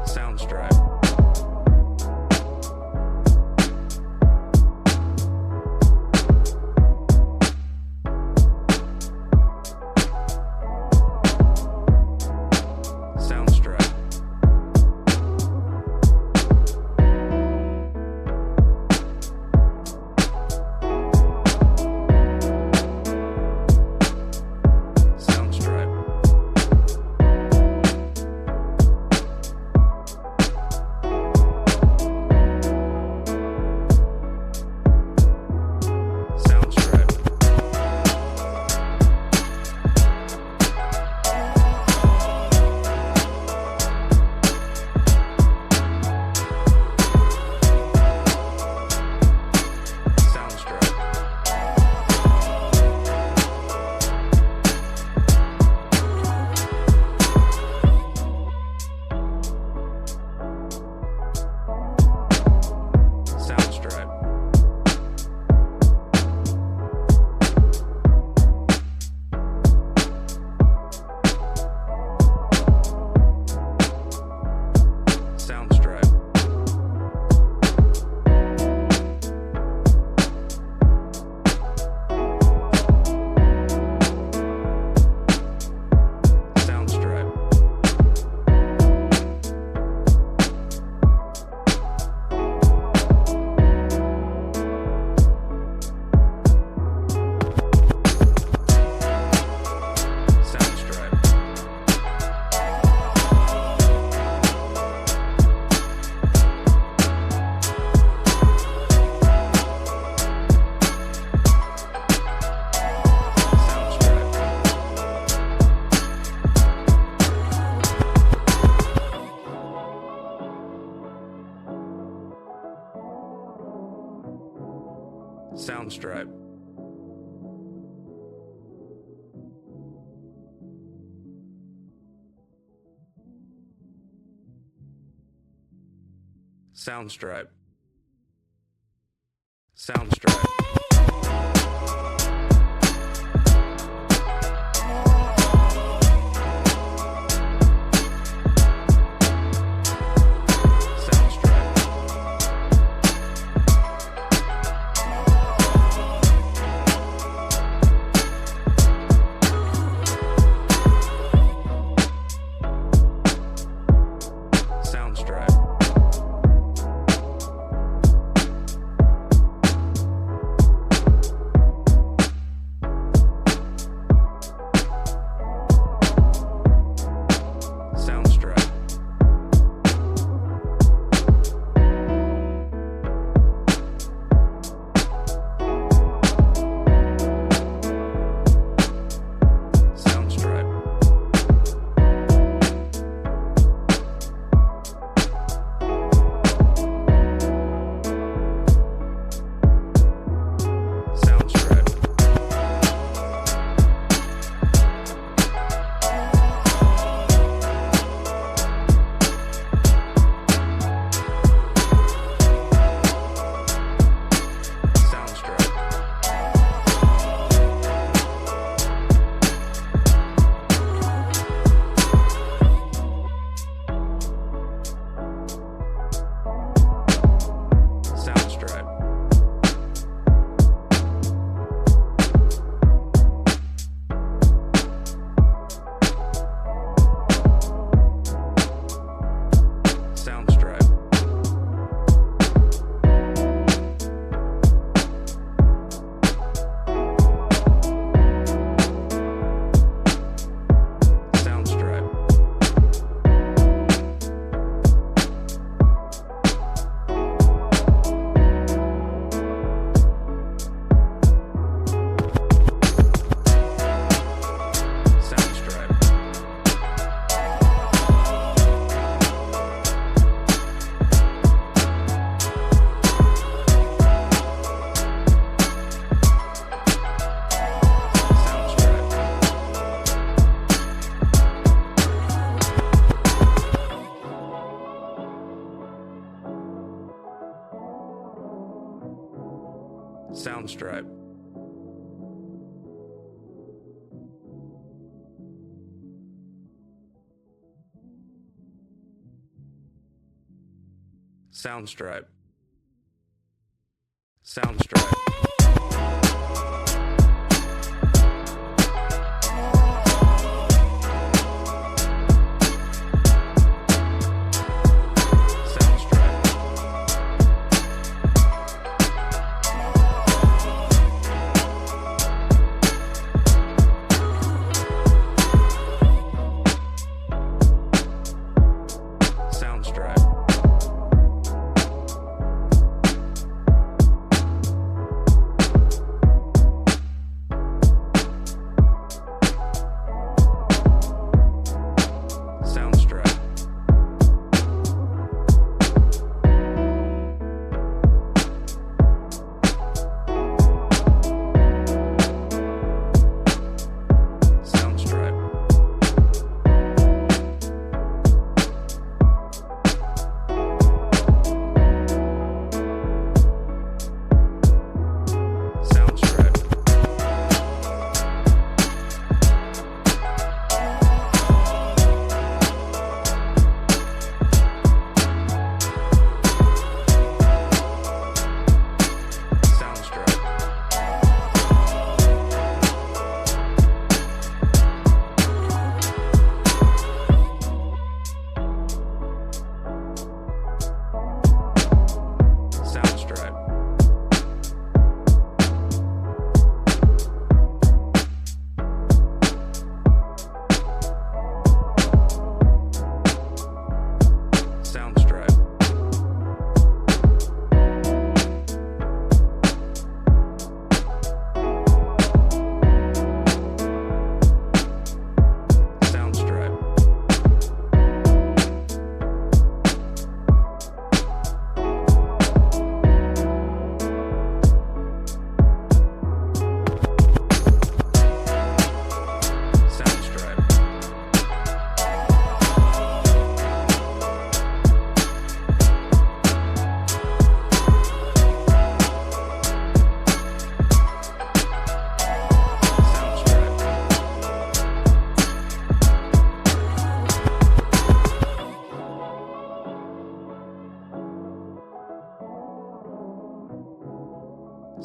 Soundstripe. Soundstripe. Soundstripe. Soundstripe. Soundstripe. Soundstripe. Soundstripe. Soundstripe.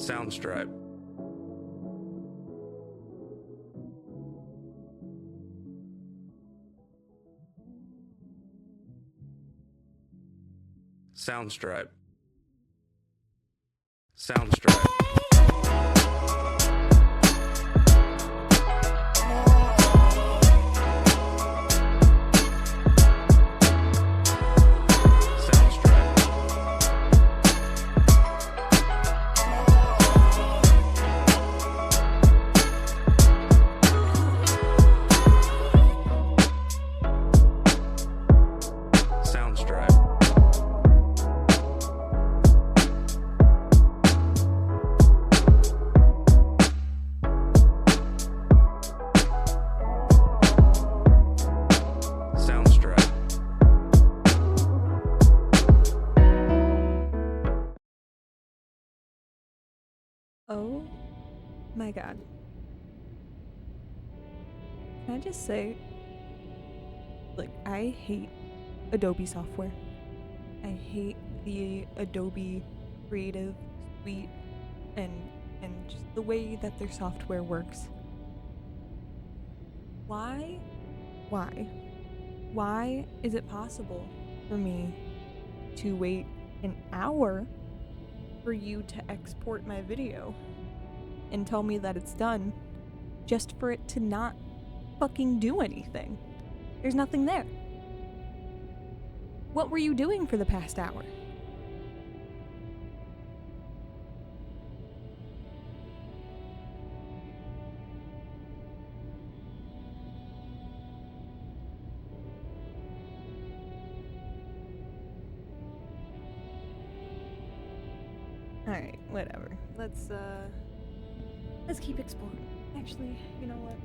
Soundstripe. Soundstripe. Soundstripe. Oh my god. Can I just say, like, I hate Adobe software. I hate the Adobe Creative Suite and just the way that their software works. Why is it possible for me to wait an hour for you to export my video and tell me that it's done just for it to not fucking do anything? There's nothing there. What were you doing for the past hour? Alright, whatever. Let's keep exploring. Actually, you know what?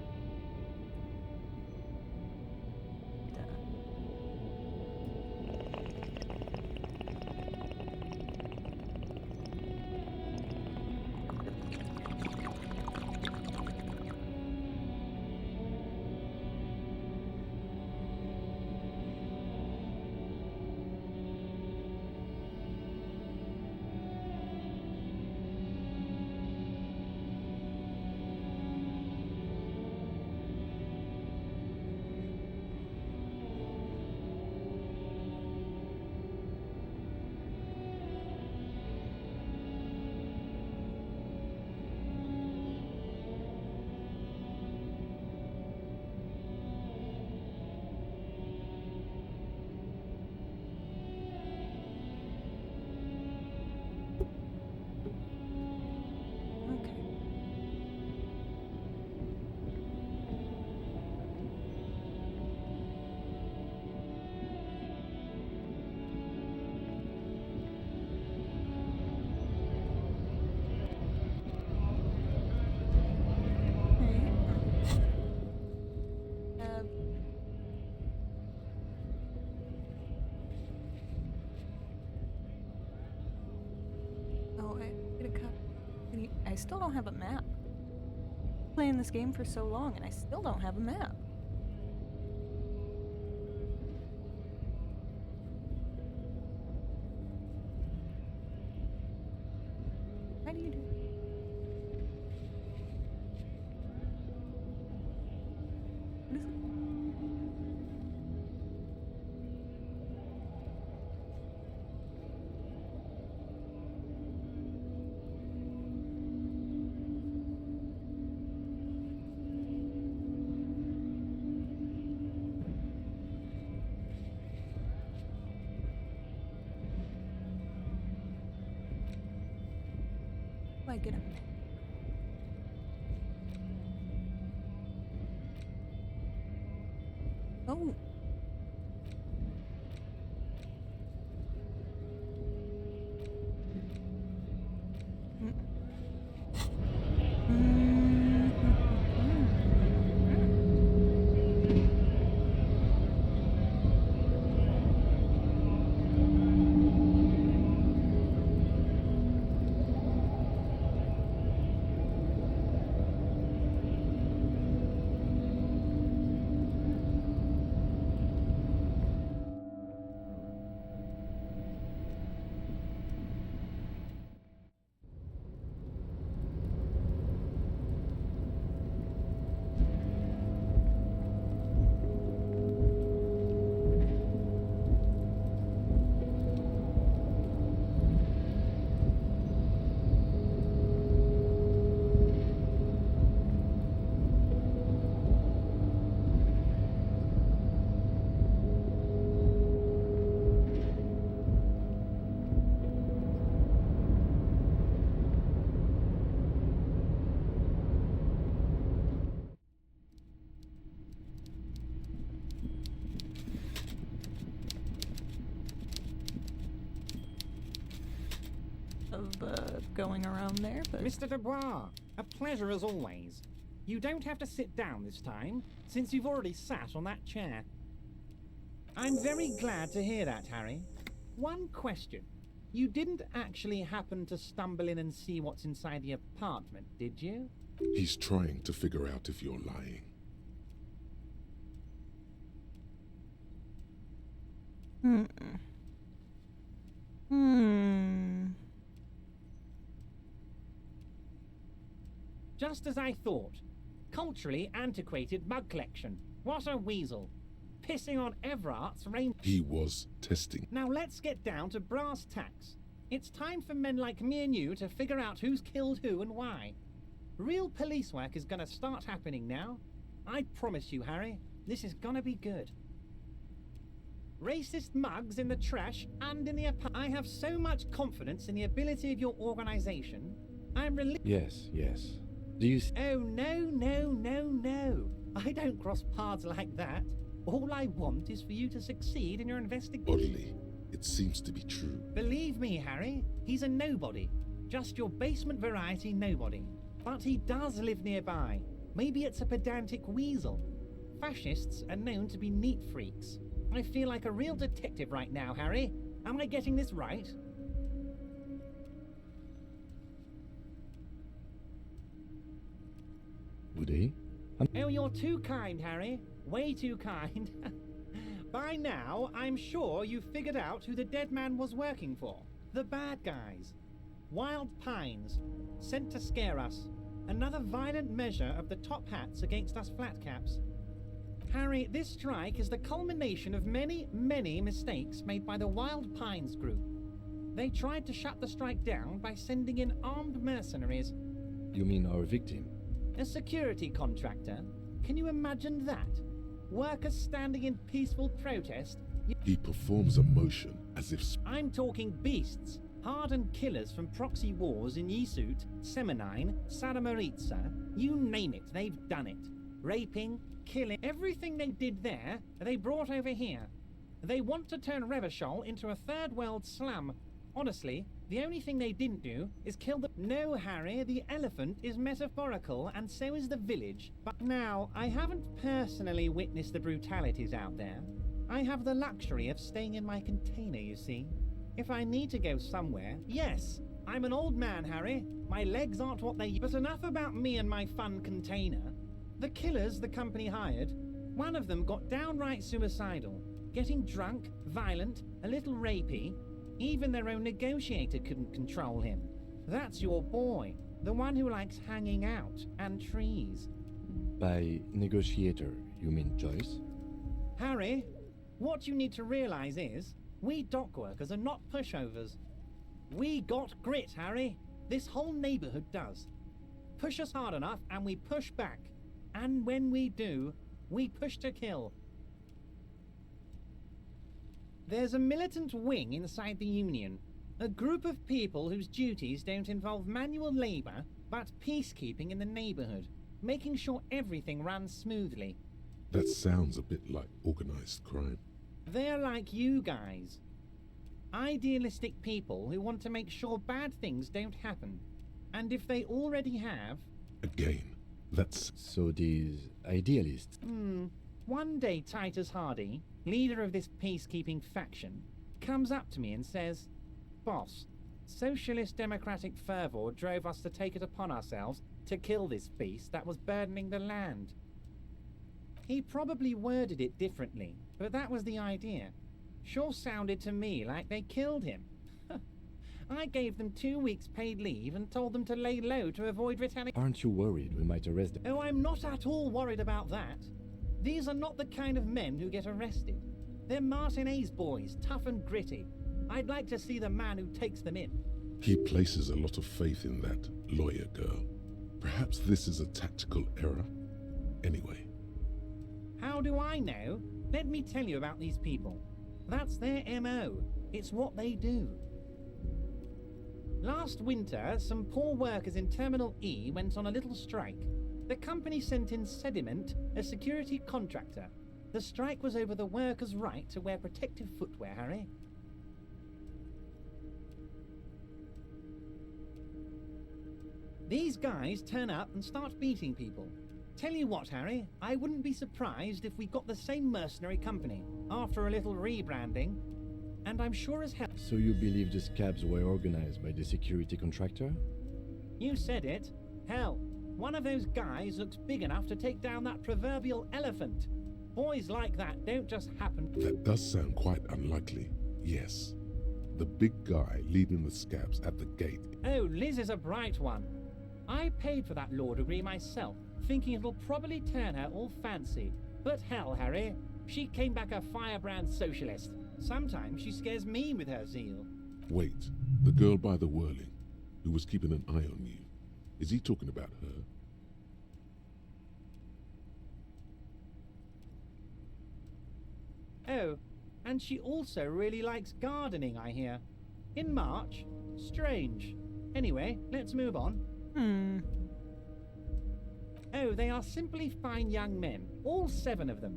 I still don't have a map. Playing this game for so long and I still don't have a map. How do you do it? What is it? I get him. Oh. of going around there, but... Mr. Dubois, a pleasure as always. You don't have to sit down this time, since you've already sat on that chair. I'm very glad to hear that, Harry. One question. You didn't actually happen to stumble in and see what's inside the apartment, did you? He's trying to figure out if you're lying. Just as I thought. Culturally antiquated mug collection. What a weasel. Pissing on Everart's rain... He was testing. Now let's get down to brass tacks. It's time for men like me and you to figure out who's killed who and why. Real police work is gonna start happening now. I promise you, Harry, this is gonna be good. Racist mugs in the trash and in the I have so much confidence in the ability of your organization. I'm Yes, yes. Do you... Oh, no. I don't cross paths like that. All I want is for you to succeed in your investigation. Oddly, it seems to be true. Believe me, Harry, he's a nobody. Just your basement variety nobody. But he does live nearby. Maybe it's a pedantic weasel. Fascists are known to be neat freaks. I feel like a real detective right now, Harry. Am I getting this right? Would he? Oh, you're too kind, Harry. Way too kind. By now, I'm sure you've figured out who the dead man was working for. The bad guys. Wild Pines. Sent to scare us. Another violent measure of the top hats against us flatcaps. Harry, this strike is the culmination of many, many mistakes made by the Wild Pines group. They tried to shut the strike down by sending in armed mercenaries. You mean our victim? A security contractor? Can you imagine that? Workers standing in peaceful protest? He performs a motion as if... I'm talking beasts. Hardened killers from proxy wars in Yesut, Semenine, Saramoritsa. You name it, they've done it. Raping, killing, everything they did there, they brought over here. They want to turn Revachol into a third world slum. Honestly, the only thing they didn't do is kill the... No, Harry, the elephant is metaphorical and so is the village. But now, I haven't personally witnessed the brutalities out there. I have the luxury of staying in my container, you see. If I need to go somewhere, yes, I'm an old man, Harry. My legs aren't what they... But enough about me and my fun container. The killers the company hired, one of them got downright suicidal. Getting drunk, violent, a little rapey. Even their own negotiator couldn't control him. That's your boy, the one who likes hanging out and trees. By negotiator, you mean Joyce? Harry, what you need to realize is, we dock workers are not pushovers. We got grit, Harry. This whole neighborhood does. Push us hard enough and we push back. And when we do, we push to kill. There's a militant wing inside the Union. A group of people whose duties don't involve manual labor, but peacekeeping in the neighborhood. Making sure everything runs smoothly. That sounds a bit like organized crime. They're like you guys. Idealistic people who want to make sure bad things don't happen. And if they already have... Again, that's... So these idealists... One day Titus Hardy, leader of this peacekeeping faction, comes up to me and says, "Boss, socialist democratic fervor drove us to take it upon ourselves to kill this beast that was burdening the land." He probably worded it differently, but that was the idea. Sure sounded to me like they killed him. I gave them 2 weeks paid leave and told them to lay low to avoid retaliation. Aren't you worried we might arrest them? Oh, I'm not at all worried about that. These are not the kind of men who get arrested. They're Martinez boys, tough and gritty. I'd like to see the man who takes them in. He places a lot of faith in that lawyer girl. Perhaps this is a tactical error. Anyway. How do I know? Let me tell you about these people. That's their MO. It's what they do. Last winter, some poor workers in Terminal E went on a little strike. The company sent in Sediment, a security contractor. The strike was over the workers' right to wear protective footwear, Harry. These guys turn up and start beating people. Tell you what, Harry, I wouldn't be surprised if we got the same mercenary company after a little rebranding, and I'm sure as hell. So you believe the scabs were organized by the security contractor? You said it. Hell, one of those guys looks big enough to take down that proverbial elephant. Boys like that don't just happen. That does sound quite unlikely, yes. The big guy leading the scabs at the gate. Oh, Liz is a bright one. I paid for that law degree myself, thinking it'll probably turn her all fancy. But hell, Harry, she came back a firebrand socialist. Sometimes she scares me with her zeal. Wait, the girl by the whirling, who was keeping an eye on you. Is he talking about her? Oh, and she also really likes gardening, I hear. In March? Strange. Anyway, let's move on. Oh, they are simply fine young men, all 7 of them.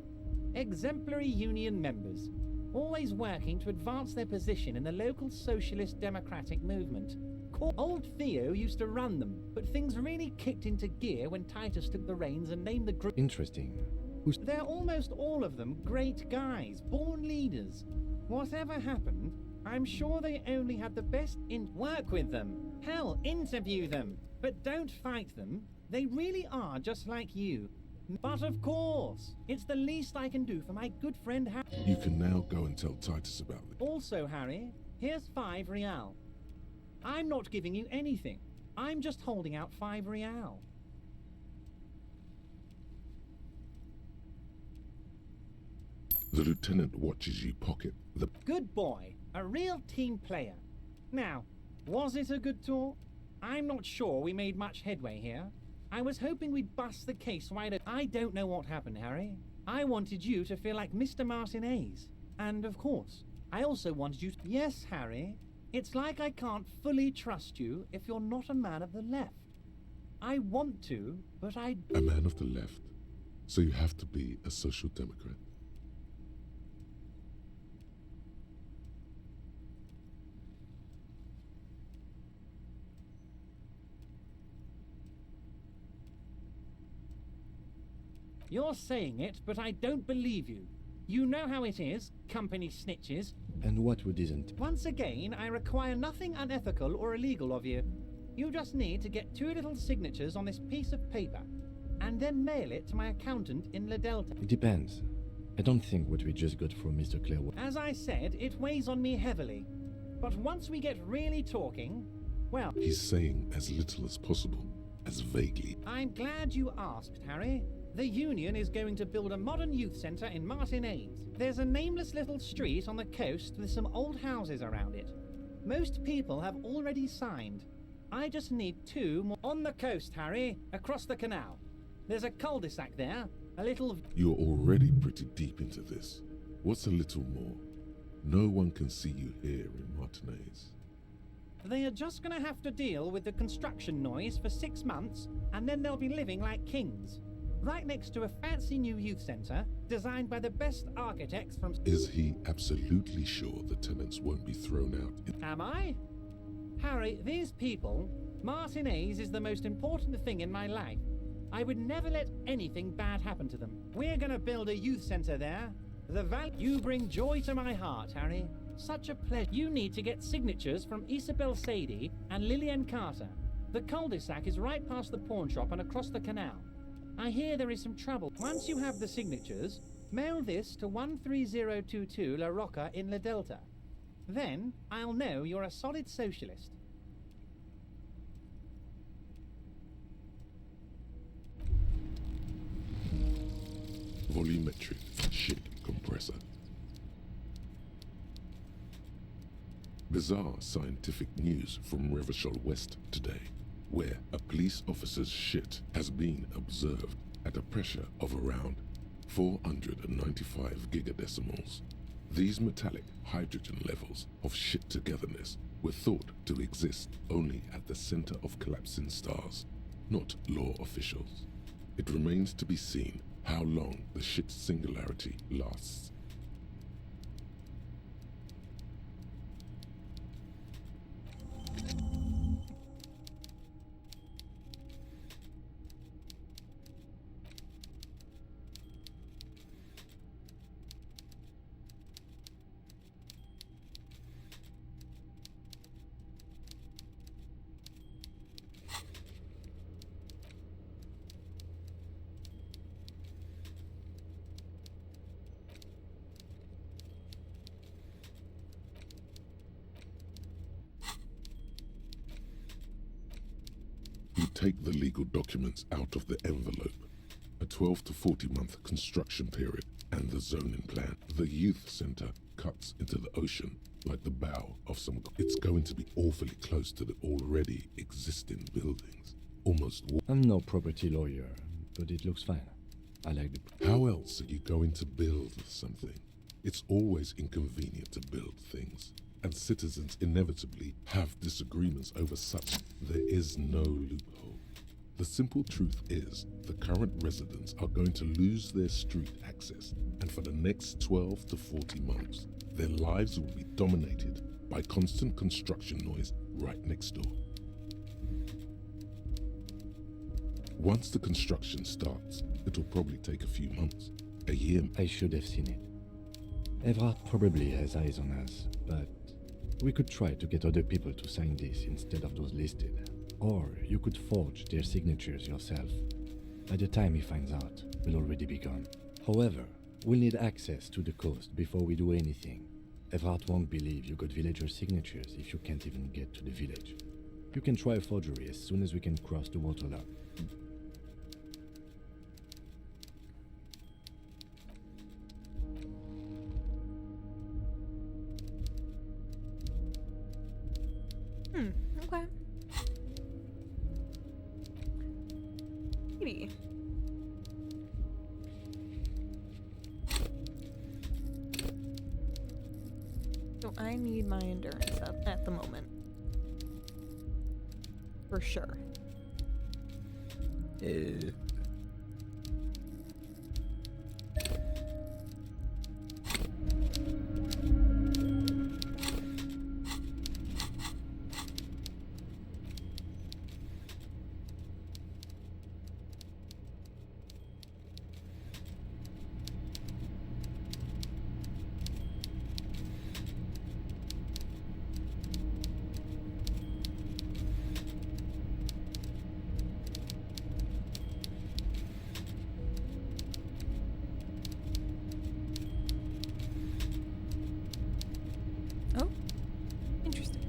Exemplary union members, always working to advance their position in the local socialist democratic movement. Old Theo used to run them, but things really kicked into gear when Titus took the reins and named the group. Interesting. They're almost all of them great guys, born leaders. Whatever happened, I'm sure they only had the best in. Work with them. Hell, interview them. But don't fight them. They really are just like you. But of course, it's the least I can do for my good friend Harry. You can now go and tell Titus about it. Also, Harry, here's 5 real. I'm not giving you anything. I'm just holding out 5 real. The lieutenant watches you pocket the... Good boy. A real team player. Now, was it a good tour? I'm not sure we made much headway here. I was hoping we'd bust the case wide open. I don't know what happened, Harry. I wanted you to feel like Mr. Martinez. And of course, I also wanted you to... Yes, Harry. It's like I can't fully trust you if you're not a man of the left. I want to, but I... A man of the left? So you have to be a social democrat? You're saying it, but I don't believe you. You know how it is, company snitches. And what would isn't? Once again, I require nothing unethical or illegal of you. You just need to get 2 little signatures on this piece of paper, and then mail it to my accountant in La Delta. It depends. I don't think what we just got from Mr. Clearwater. As I said, it weighs on me heavily. But once we get really talking, well... He's saying as little as possible, as vaguely. I'm glad you asked, Harry. The Union is going to build a modern youth centre in Martinez. There's a nameless little street on the coast with some old houses around it. Most people have already signed. I just need 2 more. On the coast, Harry, across the canal. There's a cul-de-sac there, a little... You're already pretty deep into this. What's a little more? No one can see you here in Martinez. They are just going to have to deal with the construction noise for 6 months, and then they'll be living like kings. Right next to a fancy new youth centre, designed by the best architects from... Is he absolutely sure the tenants won't be thrown out? Am I? Harry, these people... Martinez is the most important thing in my life. I would never let anything bad happen to them. We're gonna build a youth centre there. You bring joy to my heart, Harry. Such a pleasure. You need to get signatures from Isabel Sadie and Lillian Carter. The cul-de-sac is right past the pawn shop and across the canal. I hear there is some trouble. Once you have the signatures, mail this to 13022 La Rocca in La Delta. Then I'll know you're a solid socialist. Volumetric ship compressor. Bizarre scientific news from Revachol West today, where a police officer's shit has been observed at a pressure of around 495 gigadecimals. These metallic hydrogen levels of shit togetherness were thought to exist only at the center of collapsing stars, not law officials. It remains to be seen how long the shit singularity lasts. Take the legal documents out of the envelope. A 12 to 40 month construction period and the zoning plan. The youth center cuts into the ocean like the bow of some... It's going to be awfully close to the already existing buildings. Almost... I'm no property lawyer, but it looks fine. I like the... How else are you going to build something? It's always inconvenient to build things, and citizens inevitably have disagreements over such. There is no loophole. The simple truth is, the current residents are going to lose their street access, and for the next 12 to 40 months, their lives will be dominated by constant construction noise right next door. Once the construction starts, it'll probably take a few months, a year. I should have seen it. Evrard probably has eyes on us, but we could try to get other people to sign this instead of those listed. Or you could forge their signatures yourself. By the time he finds out, we'll already be gone. However, we'll need access to the coast before we do anything. Evrard won't believe you got villager signatures if you can't even get to the village. You can try a forgery as soon as we can cross the waterlock. Okay. Maybe. So I need my endurance up at the moment. For sure. Oh, interesting.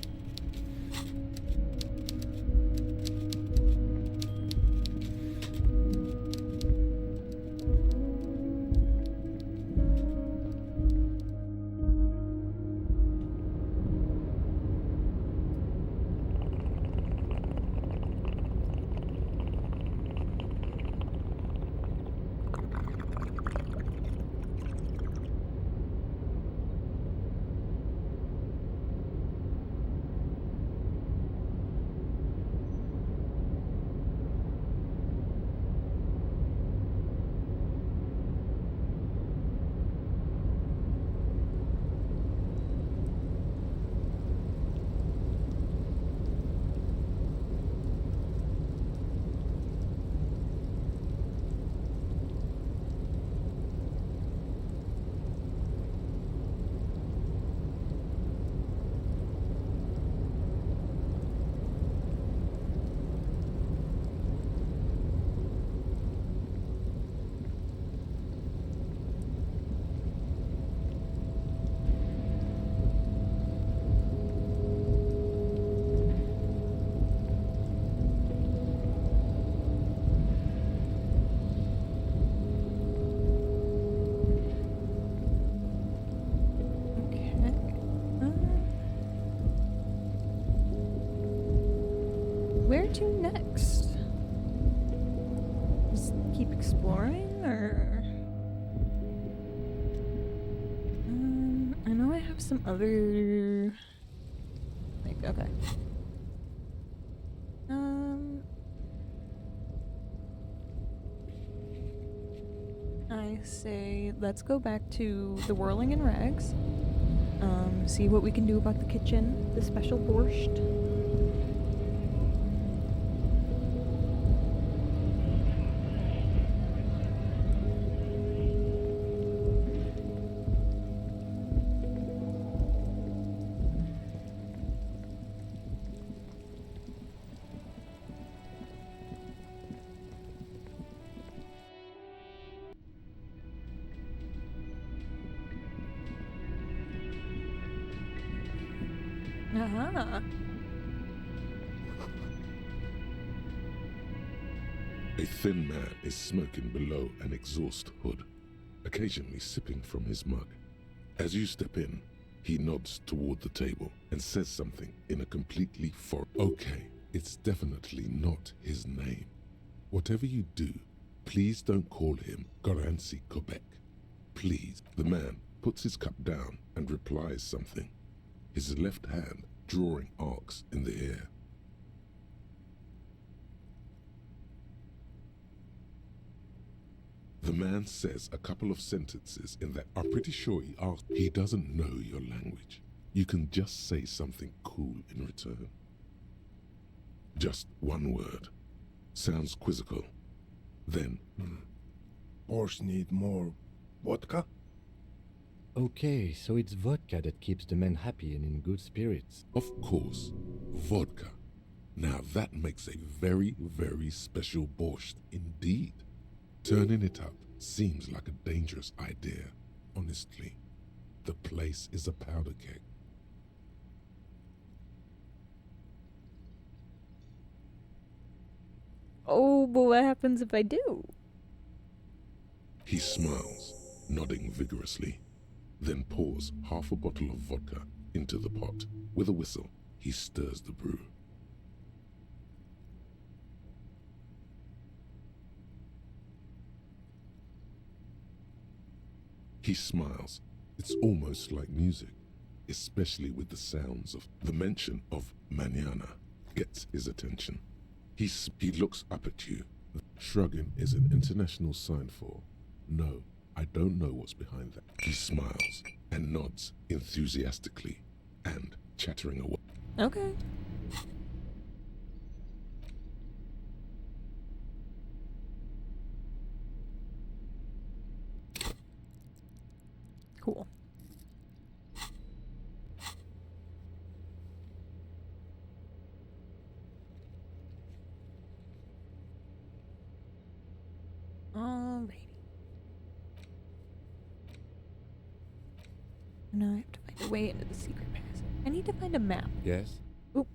Where to next? Just keep exploring, or I know I have some other okay. I say let's go back to the Whirling in Rags. See what we can do about the kitchen, the special borscht. Aha. A thin man is smoking below an exhaust hood, occasionally sipping from his mug. As you step in, he nods toward the table and says something in a completely foreign... Okay, it's definitely not his name. Whatever you do, please don't call him Garancy Quebec. Please. The man puts his cup down and replies something, his left hand drawing arcs in the air. The man says a couple of sentences in that I'm pretty sure he doesn't know your language. You can just say something cool in return. Just one word. Sounds quizzical. Then... Horse need more vodka? Okay, so it's vodka that keeps the men happy and in good spirits. Of course, vodka. Now that makes a very, very special borscht indeed. Turning it up seems like a dangerous idea, honestly. The place is a powder keg. Oh, but what happens if I do? He smiles, nodding vigorously, then pours half a bottle of vodka into the pot. With a whistle, he stirs the brew. He smiles. It's almost like music, especially with the sounds of the mention of mañana gets his attention. He looks up at you. Shrugging is an international sign for, no, I don't know what's behind that. He smiles and nods enthusiastically and chattering away. Okay. Cool. Alrighty. Now I have to find a way into the secret passage. I need to find a map. Yes? Oop.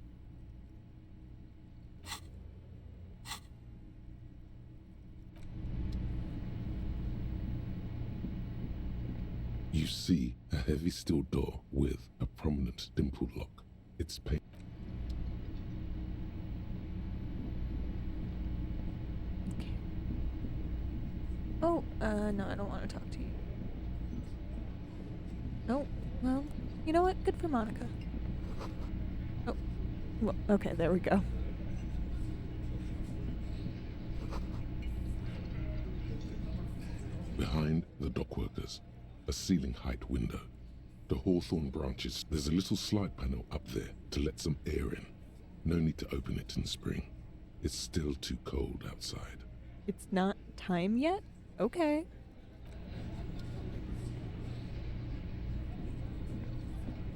You see a heavy steel door with a prominent dimpled lock. It's paint. Oh, no, I don't want to talk to you. Oh, well, you know what? Good for Monica. Oh, well, okay, there we go. Behind the dockworkers, a ceiling height window. The hawthorn branches, there's a little slide panel up there to let some air in. No need to open it in spring. It's still too cold outside. It's not time yet? Okay.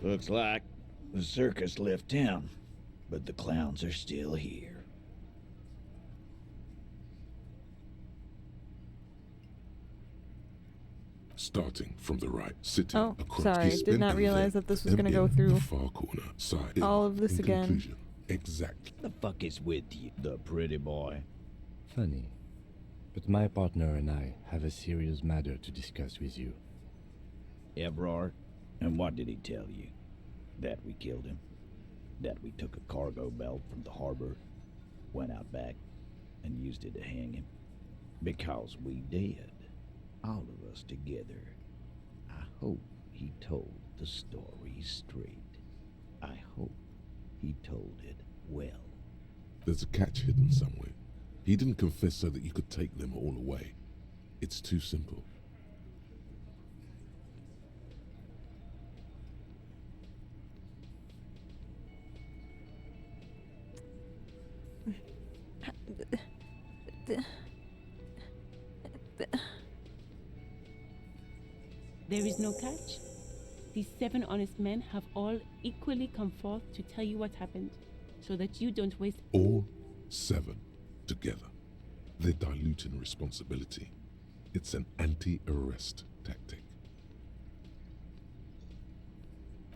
Looks like the circus left town, but the clowns are still here. Starting from the right, sitting Oh, across. sorry, He did not spent realize there, that this was gonna in go through the far corner, side all of this in again. conclusion, exactly. The fuck is with you, the pretty boy? Funny. But my partner and I have a serious matter to discuss with you. Evrard? And what did he tell you? That we killed him? That we took a cargo belt from the harbor, went out back, and used it to hang him? Because we did. All of us together. I hope he told the story straight. I hope he told it well. There's a catch hidden somewhere. He didn't confess so that you could take them all away. It's too simple. There is no catch. These 7 honest men have all equally come forth to tell you what happened, so that you don't waste... All 7 together. They're diluting responsibility. It's an anti-arrest tactic.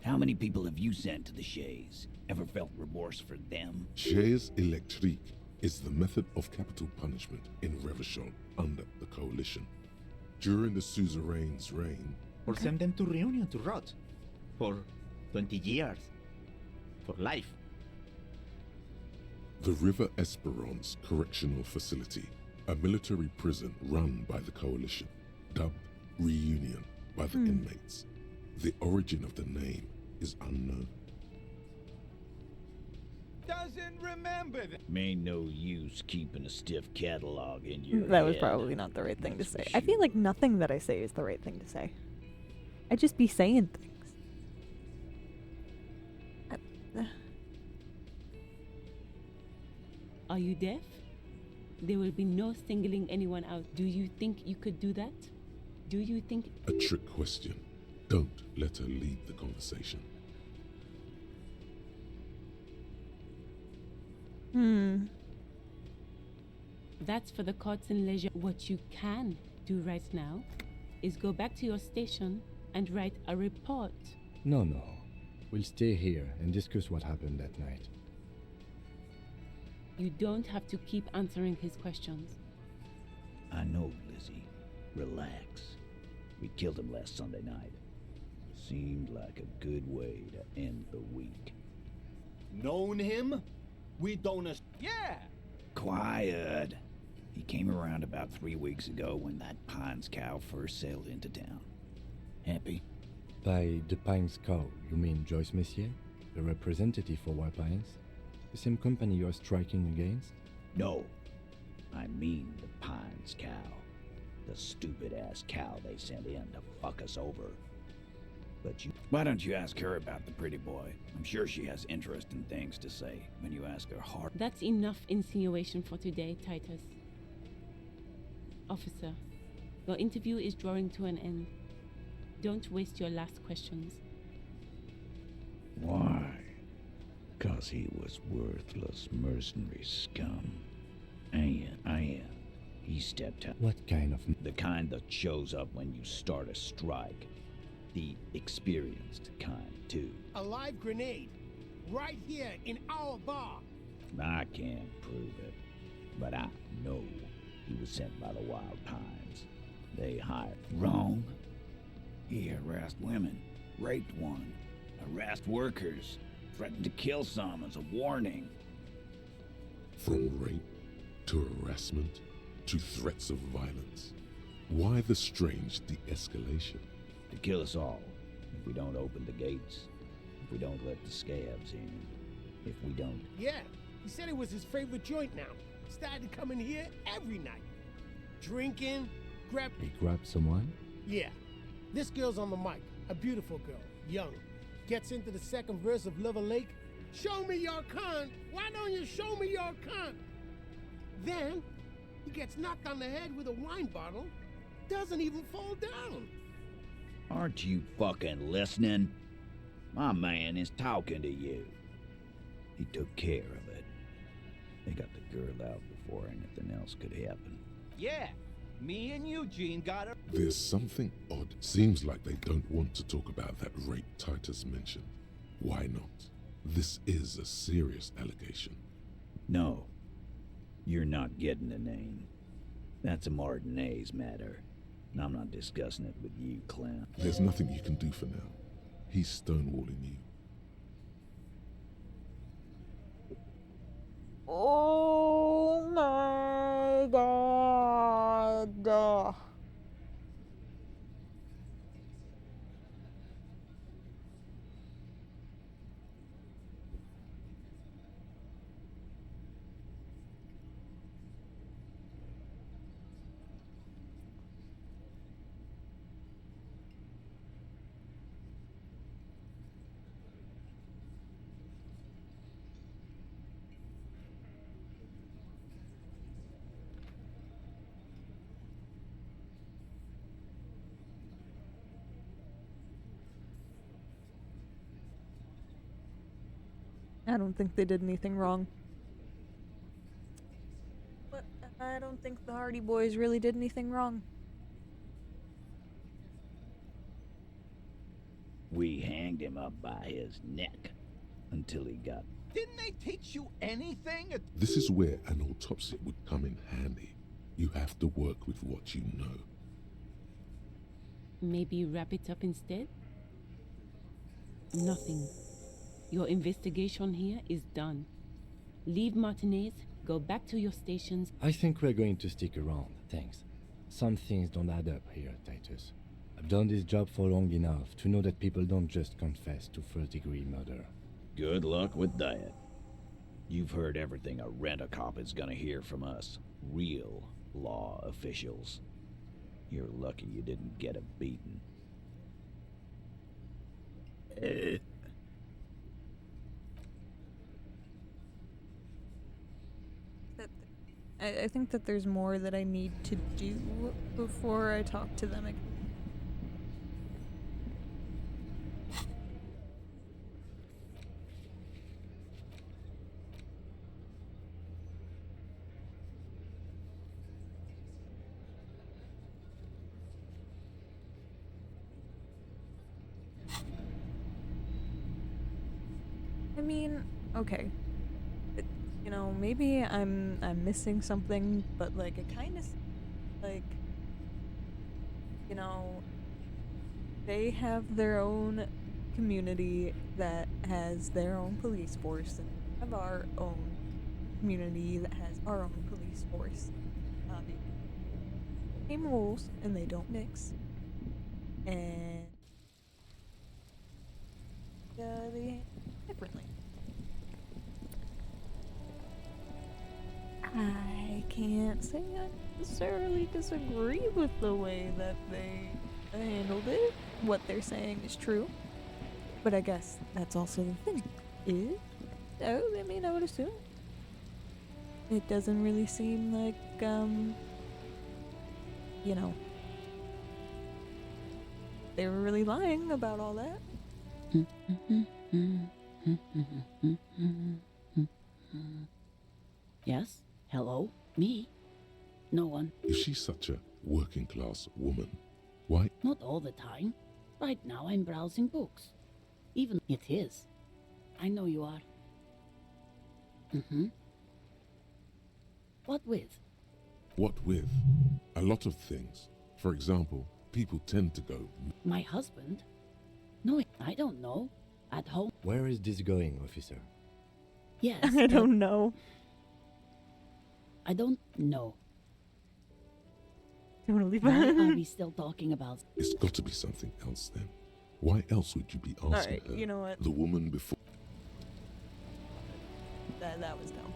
How many people have you sent to the Shays? Ever felt remorse for them? Chaise électrique is the method of capital punishment in Revachol under the Coalition. During the suzerain's reign, Or send them to Reunion to rot. For 20 years. For life. the River Esperance Correctional Facility, a military prison run by the Coalition, dubbed Reunion by the inmates. The origin of the name is unknown. Doesn't remember that. Ain't no use keeping a stiff catalog in your That was head. probably not the right thing to say. I feel like nothing that I say is the right thing to say. I just be saying things. Are you deaf? There will be no singling anyone out. Do you think you could do that? Do you think... A trick question. Don't let her lead the conversation. That's for the courts and leisure. What you can do right now is go back to your station and write a report. No. We'll stay here and discuss what happened that night. You don't have to keep answering his questions. I know, Lizzie. Relax. We killed him last Sunday night. Seemed like a good way to end the week. Known him? We don't... Yeah! Quiet. He came around about 3 weeks ago when that Pines cow first sailed into town. Happy? By the Pines cow, you mean Joyce Messier, the representative for White Pines? The same company you are striking against? No. I mean the Pines cow. The stupid-ass cow they sent in to fuck us over. But you... Why don't you ask her about the pretty boy? I'm sure she has interesting things to say when you ask her hard. That's enough insinuation for today, Titus. Officer, your interview is drawing to an end. Don't waste your last questions. Why? 'Cause he was worthless mercenary scum. And he stepped out. What kind of... The kind that shows up when you start a strike. The experienced kind, too. A live grenade. Right here in our bar. I can't prove it, but I know he was sent by the Wild Pines. They hired... Wrong. He harassed women, raped one, harassed workers, threatened to kill some as a warning. From rape to harassment to threats of violence. Why the strange de-escalation? To kill us all, if we don't open the gates, if we don't let the scabs in, if we don't... Yeah, he said it was his favorite joint now. Started coming here every night. Drinking, He grabbed someone? Yeah. This girl's on the mic. A beautiful girl. Young. Gets into the second verse of Liver Lake. Show me your cunt. Why don't you show me your cunt? Then, he gets knocked on the head with a wine bottle. Doesn't even fall down. Aren't you fucking listening? My man is talking to you. He took care of it. They got the girl out before anything else could happen. Yeah, me and Eugene got her. There's something odd. Seems like they don't want to talk about that rape Titus mentioned. Why not? This is a serious allegation. No. You're not getting the name. That's a Martinez matter. And I'm not discussing it with you, clown. There's nothing you can do for now. He's stonewalling you. Oh my god. I don't think they did anything wrong. But I don't think the Hardy Boys really did anything wrong. We hanged him up by his neck until he got Didn't they teach you anything? This is where an autopsy would come in handy. You have to work with what you know. Maybe wrap it up instead? Nothing. Your investigation here is done. Leave Martinez, go back to your stations. I think we're going to stick around, thanks. Some things don't add up here, Titus. I've done this job for long enough to know that people don't just confess to first-degree murder. Good luck with that. You've heard everything a rent-a-cop is gonna hear from us. Real law officials. You're lucky you didn't get a beating. I think that there's more that I need to do before I talk to them again. I mean, okay. You know, maybe I'm missing something, but like it kind of like, you know, they have their own community that has their own police force, and we have our own community that has our own police force. Same rules, and they don't mix. And they handle differently. I can't say I necessarily disagree with the way that they handled it. What they're saying is true. But I guess that's also the thing. I mean, I would assume. It doesn't really seem like, you know, they were really lying about all that. Yes? Hello? Me? No one. Is she such a working-class woman? Why? Not all the time. Right now I'm browsing books. Even it is. I know you are. What with? What with? A lot of things. For example, people tend to go... My husband? No, I don't know. At home. Where is this going, officer? Yes. I don't know. I don't know. Totally Why fine. are we still talking about? It's got to be something else then. Why else would you be asking Alright, her? you know what? The woman before... That was dumb.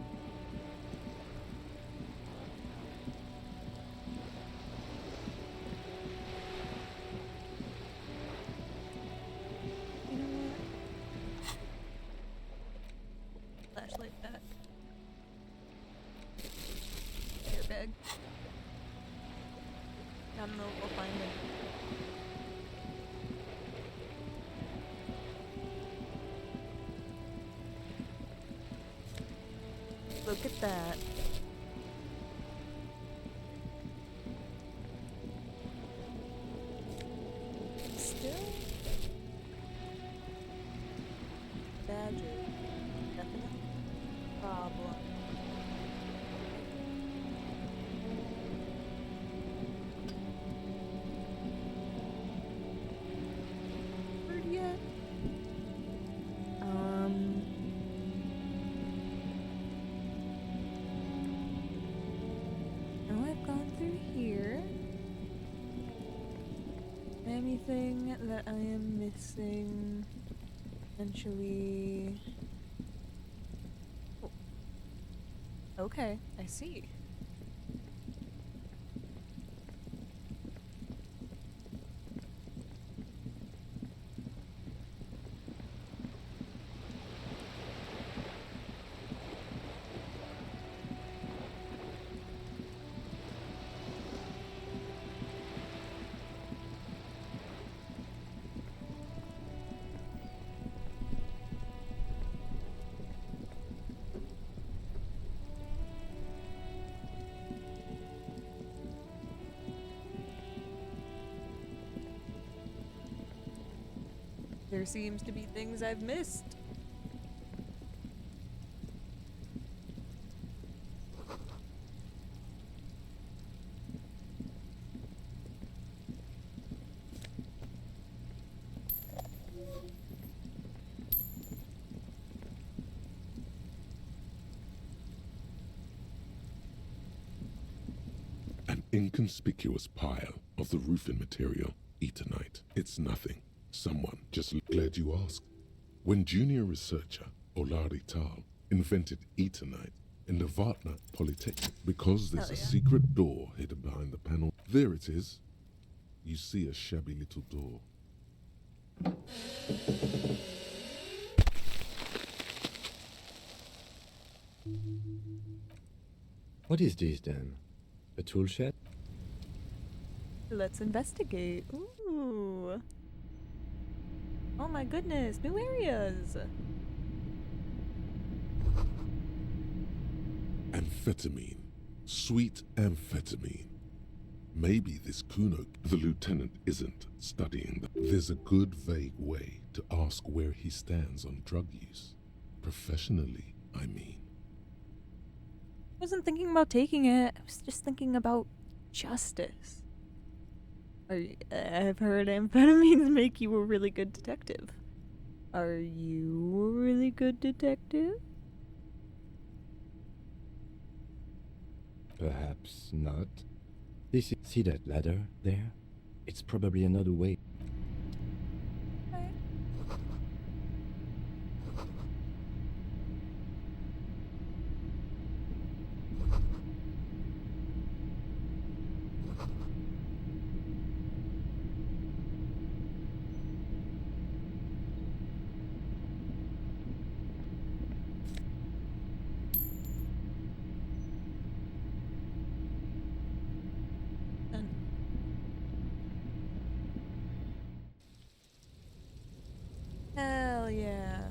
You know what? Flashlight back. Airbag. I don't know if we'll find it. Look at that. Still? Badger. Definite problem. Where'd yet? Now I've gone through here. Anything that I am missing? Essentially. Oh. Okay, I see. There seems to be things I've missed. inconspicuous pile of the roofing material, Eternite. It's nothing. Someone just glad you asked. When junior researcher Olari Tal invented Eternite in the Vatna Polytechnic, because there's a secret door hidden behind the panel. There it is. You see a shabby little door. What is this then? A tool shed? Let's investigate. Ooh. Oh my goodness, new areas. Amphetamine. Sweet amphetamine. Maybe this Kuno, the lieutenant, isn't studying them. There's a good vague way to ask where he stands on drug use. Professionally, I mean. I wasn't thinking about taking it. I was just thinking about justice. I've heard amphetamines make you a really good detective. Are you a really good detective? Perhaps not. See that ladder there? It's probably another way. Hell yeah.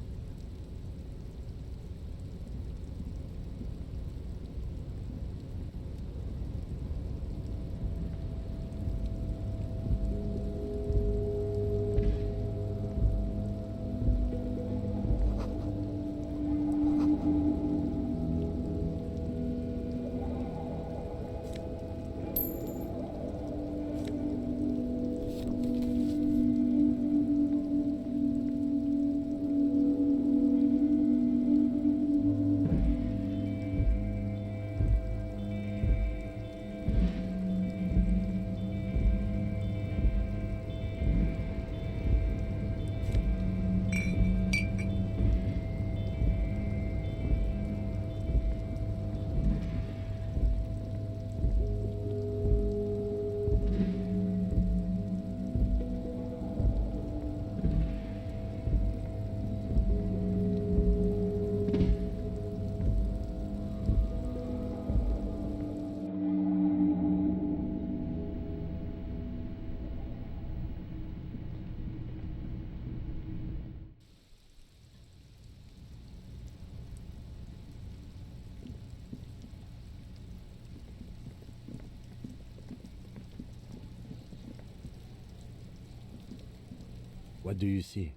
What do you see?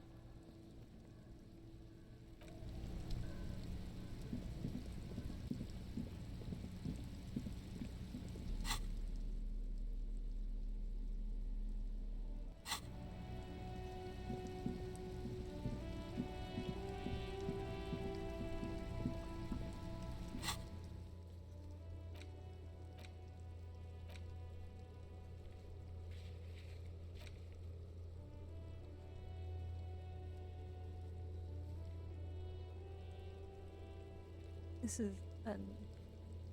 This is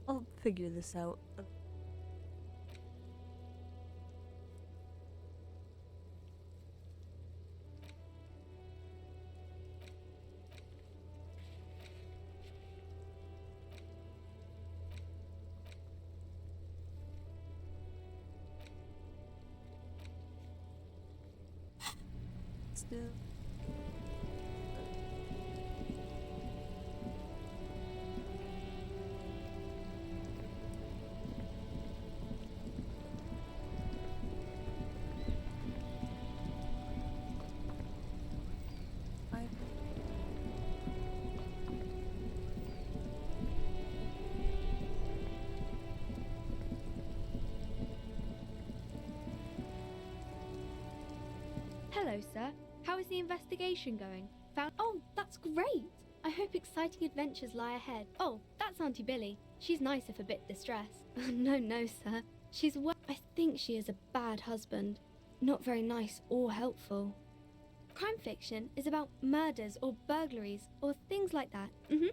I'll figure this out. Still. Hello, sir. How is the investigation going? Oh, that's great! I hope exciting adventures lie ahead. Oh, that's Auntie Billy. She's nice if a bit distressed. No, sir. I think she is a bad husband. Not very nice or helpful. Crime fiction is about murders or burglaries or things like that. And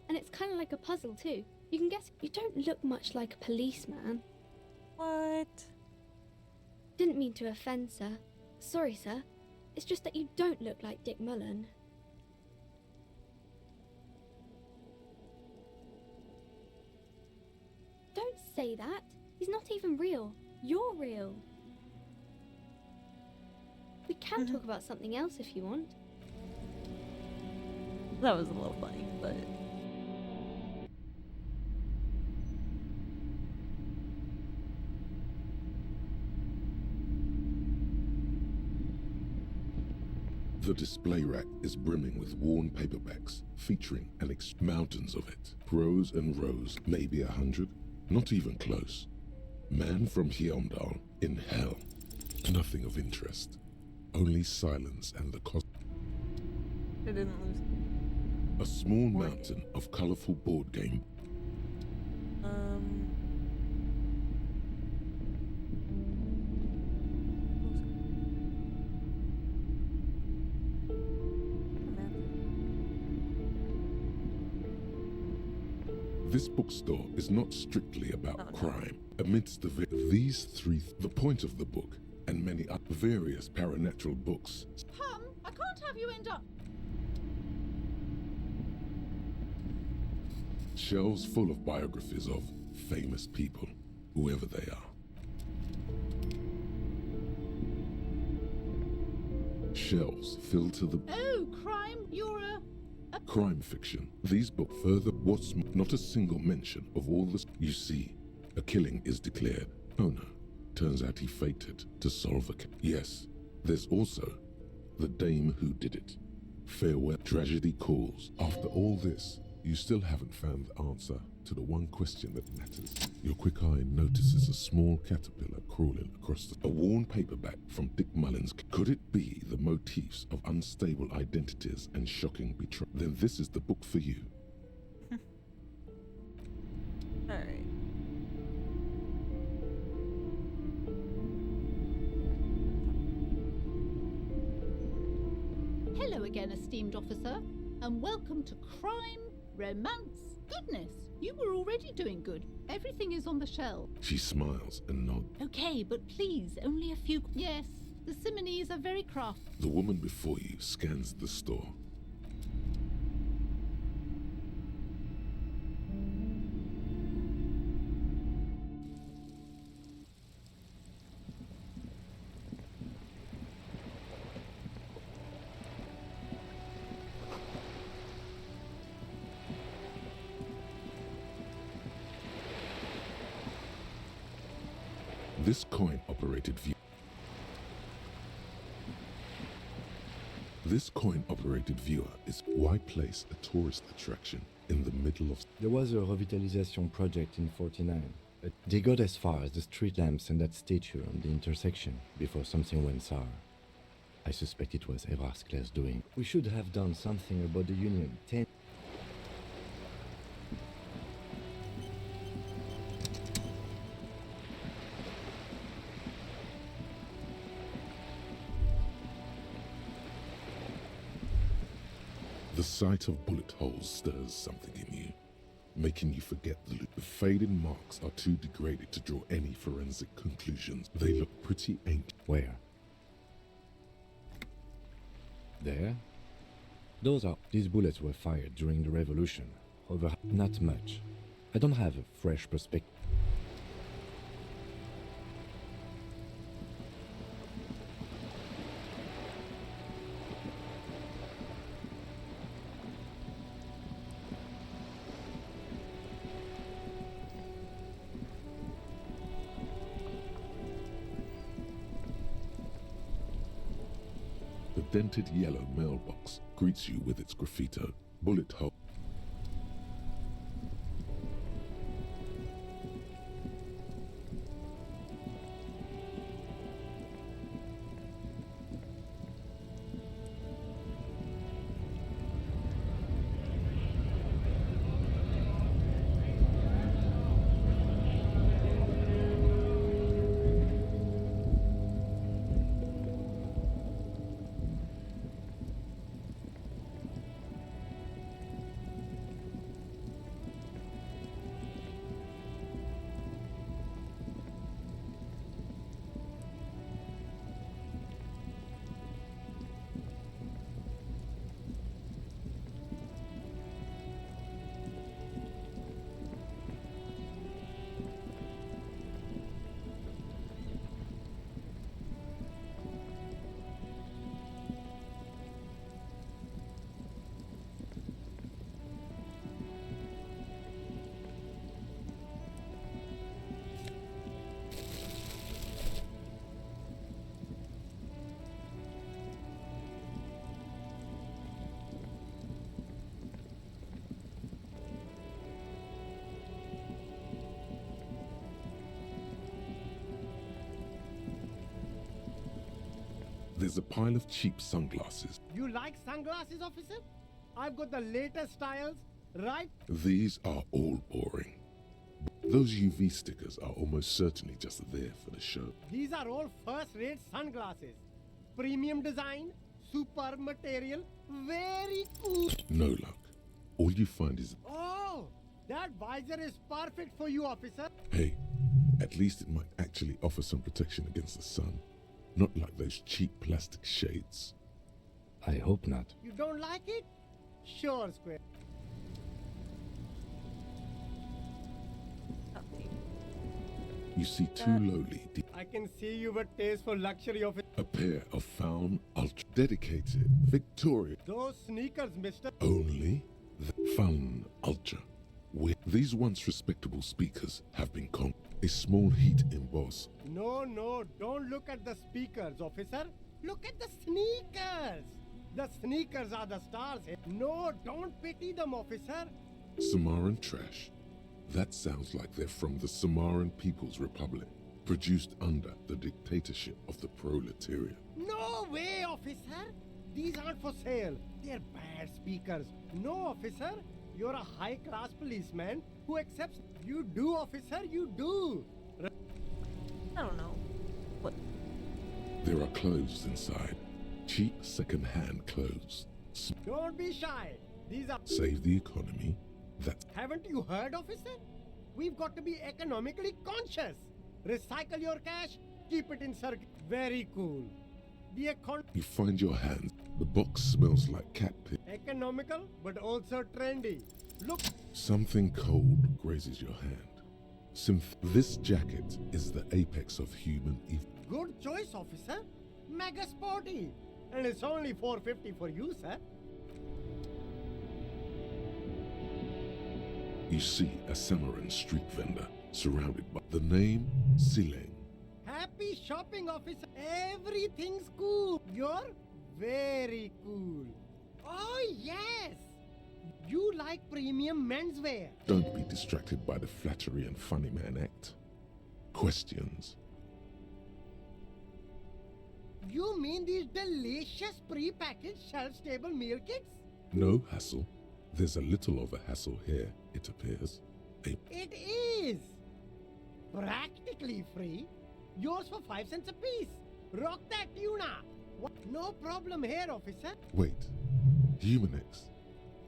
it's kind of like a puzzle too. You can guess. You don't look much like a policeman. What? Didn't mean to offend, sir. Sorry, sir. It's just that you don't look like Dick Mullen. Don't say that. He's not even real. You're real. We can talk about something else if you want. That was a little funny, but... The display rack is brimming with worn paperbacks, featuring mountains of it. Rows and rows, maybe 100, not even close. Man from Hyondal, in hell. Nothing of interest. Only silence and the cost. They didn't lose. A small mountain of colorful board game. This bookstore is not strictly about crime. Amidst these three, the point of the book, and many other various paranatural books. I can't have you end up. Shelves full of biographies of famous people, whoever they are. Shelves filled to the... Oh, crime, you're a crime fiction. These books further not a single mention of all this. You see, a killing is declared. Oh no, turns out he faked it to solve a Yes, there's also the dame who did it. Farewell. Tragedy calls. After all this, you still haven't found the answer to the one question that matters. Your quick eye notices a small caterpillar crawling across a worn paperback from Dick Mullen's. Could it be the motifs of unstable identities and shocking betrayal? Then this is the book for you. Alright. Hello again, esteemed officer, and welcome to Crime, Romance. Goodness, you were already doing good. Everything is on the shelf. She smiles and nods. Okay, but please, only a few... Yes, the Simonees are very crafty. The woman before you scans the store. This coin-operated viewer is why place a tourist attraction in the middle of... There was a revitalization project in 49. They got as far as the street lamps and that statue on the intersection before something went sour. I suspect it was Evrard's class doing. We should have done something about the union 10... The sight of bullet holes stirs something in you, making you forget the loot. The faded marks are too degraded to draw any forensic conclusions. They look pretty ancient. Where? There? These bullets were fired during the revolution. Over not much. I don't have a fresh perspective. The dented yellow mailbox greets you with its graffito, bullet hole. There's a pile of cheap sunglasses. You like sunglasses, officer? I've got the latest styles, right? These are all boring. Those UV stickers are almost certainly just there for the show. These are all first-rate sunglasses. Premium design, super material, very cool. No luck. All you find is, Oh, that visor is perfect for you, officer. hey, at least it might actually offer some protection against the sun. Not like those cheap plastic shades. I hope not. You don't like it? Sure, Square. You see two lowly, I can see you with taste for luxury, officer. a pair of found, ultra dedicated, Victoria, Those sneakers, mister. only the Fun Ultra. With these once respectable speakers have been a small heat emboss. No, don't look at the speakers, officer. Look at the sneakers. The sneakers are the stars. No, don't pity them, officer. Samaran trash. That sounds like they're from the Samaran People's Republic, produced under the dictatorship of the proletariat. No way, officer. These aren't for sale. They're bad speakers. No, officer. You're a high-class policeman who accepts. You do, officer, you do. I don't know. What? There are clothes inside. Cheap second-hand clothes. Don't be shy. These are... Save the economy. That's... Haven't you heard, officer? We've got to be economically conscious. Recycle your cash, keep it in circuit. Very cool. The You find your hands. The box smells like cat piss. economical, but also trendy. Look, Something cold grazes your hand. This jacket is the apex of human evil. good choice, officer. Mega sporty. And it's only $4.50 for you, sir. You see a Samaran street vendor surrounded by the name Sileng. Happy shopping, officer. Everything's cool. You're very cool. Oh, yes. You like premium menswear. Don't be distracted by the flattery and funny man act. Questions? You mean these delicious pre-packaged shelf-stable meal kits? No hassle. There's a little of a hassle here, it appears. It is. Practically free. Yours for 5 cents a piece. Rock that tuna. What? No problem here, officer. Wait. Humanex.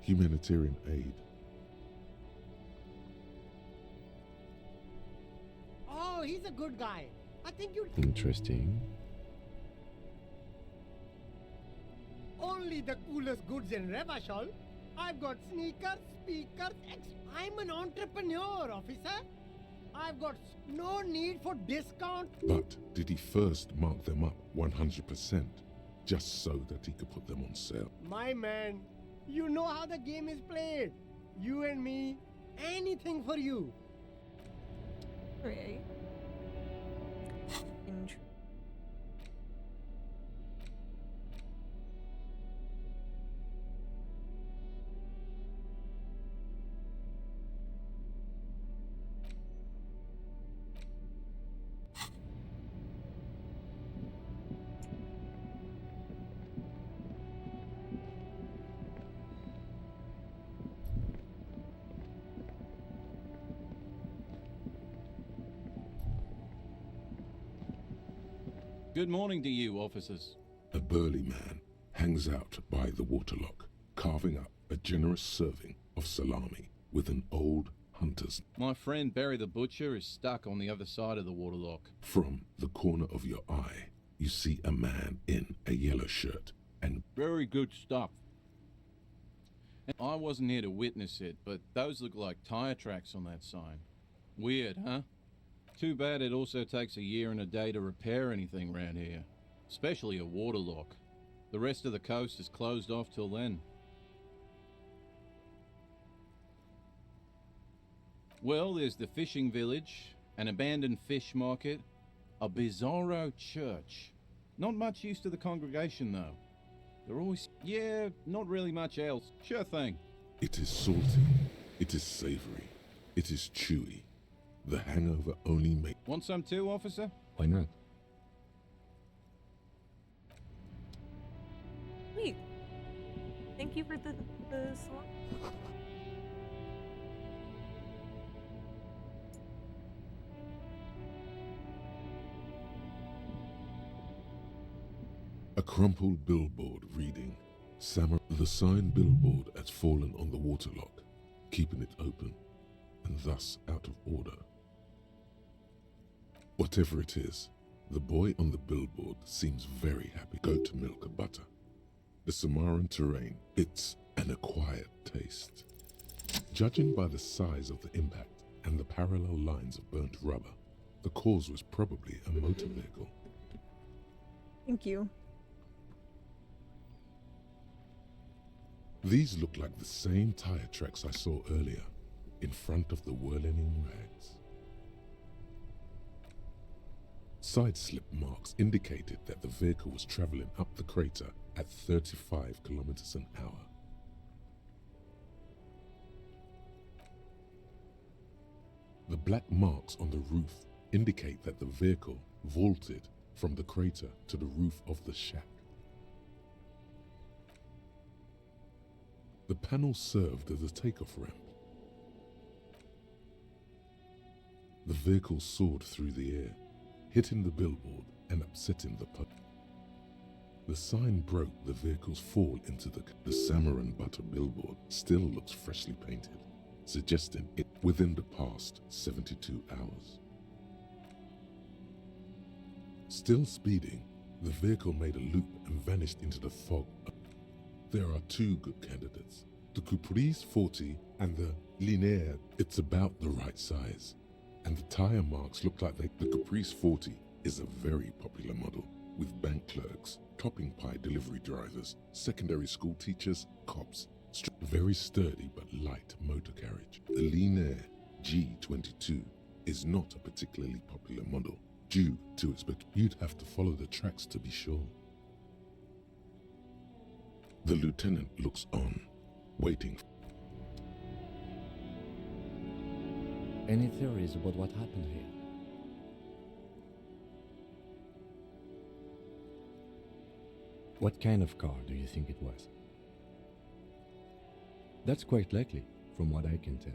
Humanitarian aid. Oh, he's a good guy. I think you... Interesting. Only the coolest goods in Revachol. I've got sneakers, speakers, I'm an entrepreneur, officer. I've got no need for discount. But did he first mark them up 100%, just so that he could put them on sale? My man, you know how the game is played. You and me, anything for you. Right. Good morning to you, officers. A burly man hangs out by the waterlock, carving up a generous serving of salami with an old hunter's. My friend Barry the Butcher is stuck on the other side of the waterlock. From the corner of your eye, you see a man in a yellow shirt and Very good stuff. And I wasn't here to witness it, but those look like tire tracks on that sign. Weird, huh? Too bad it also takes a year and a day to repair anything around here, especially a waterlock. The rest of the coast is closed off till then. Well, there's the fishing village, an abandoned fish market, a bizarro church. Not much use to the congregation, though. They're always... Yeah, not really much else. Sure thing. it is salty, it is savory, it is chewy. The hangover only makes... Want some too, officer? Why not? Sweet. Thank you for the salon. A crumpled billboard reading, The sign billboard has fallen on the waterlock, keeping it open, and thus out of order. Whatever it is, the boy on the billboard seems very happy. Goat milk or butter. The Samaran terrain, it's an acquired taste. Judging by the size of the impact and the parallel lines of burnt rubber, the cause was probably a motor vehicle. Thank you. These look like the same tire tracks I saw earlier, in front of the whirling rags. Side slip marks indicated that the vehicle was traveling up the crater at 35 kilometers an hour. The black marks on the roof indicate that the vehicle vaulted from the crater to the roof of the shack. The panel served as a takeoff ramp. The vehicle soared through the air, hitting the billboard and upsetting the public. The sign broke the vehicle's fall into the Samaran butter billboard still looks freshly painted, suggesting it within the past 72 hours. Still speeding, the vehicle made a loop and vanished into the fog. There are two good candidates, the Caprice 40 and the Linéaire. It's about the right size, and the tire marks look like the Caprice 40 is a very popular model, with bank clerks, topping pie delivery drivers, secondary school teachers, cops. Very sturdy but light motor carriage. The Linéaire G22 is not a particularly popular model, due to its you'd have to follow the tracks to be sure. The lieutenant looks on, waiting. Any theories about what happened here? What kind of car do you think it was? That's quite likely, from what I can tell.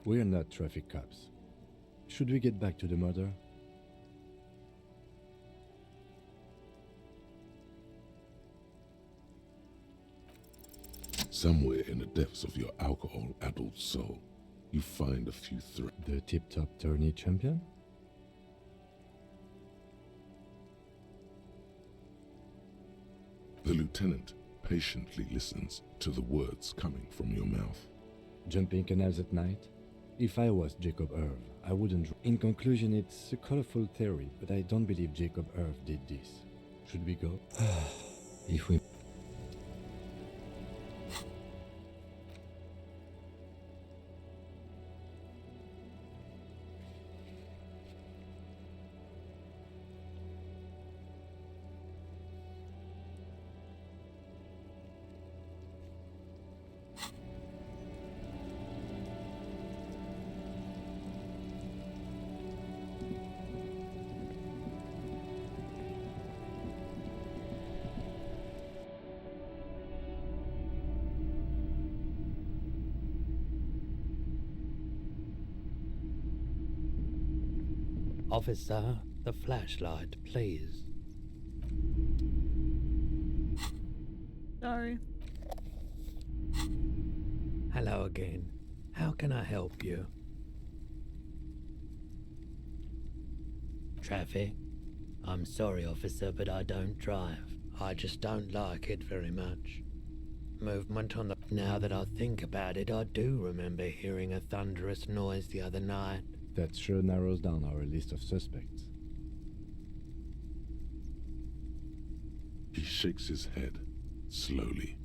We're not traffic cops. Should we get back to the murder? Somewhere in the depths of your alcohol-addled soul, you find a few threads. The tip-top tourney champion? The lieutenant patiently listens to the words coming from your mouth. Jumping canals at night? If I was Jacob Irv, I wouldn't. In conclusion, it's a colorful theory, but I don't believe Jacob Irv did this. Should we go? If we... Officer, the flashlight, please. Sorry. Hello again. How can I help you? Traffic? I'm sorry, officer, but I don't drive. I just don't like it very much. Movement on the... Now that I think about it, I do remember hearing a thunderous noise the other night. That sure narrows down our list of suspects. He shakes his head, slowly.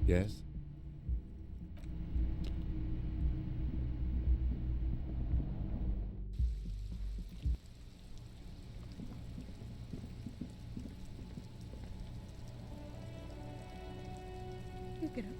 Yes? Pick it up.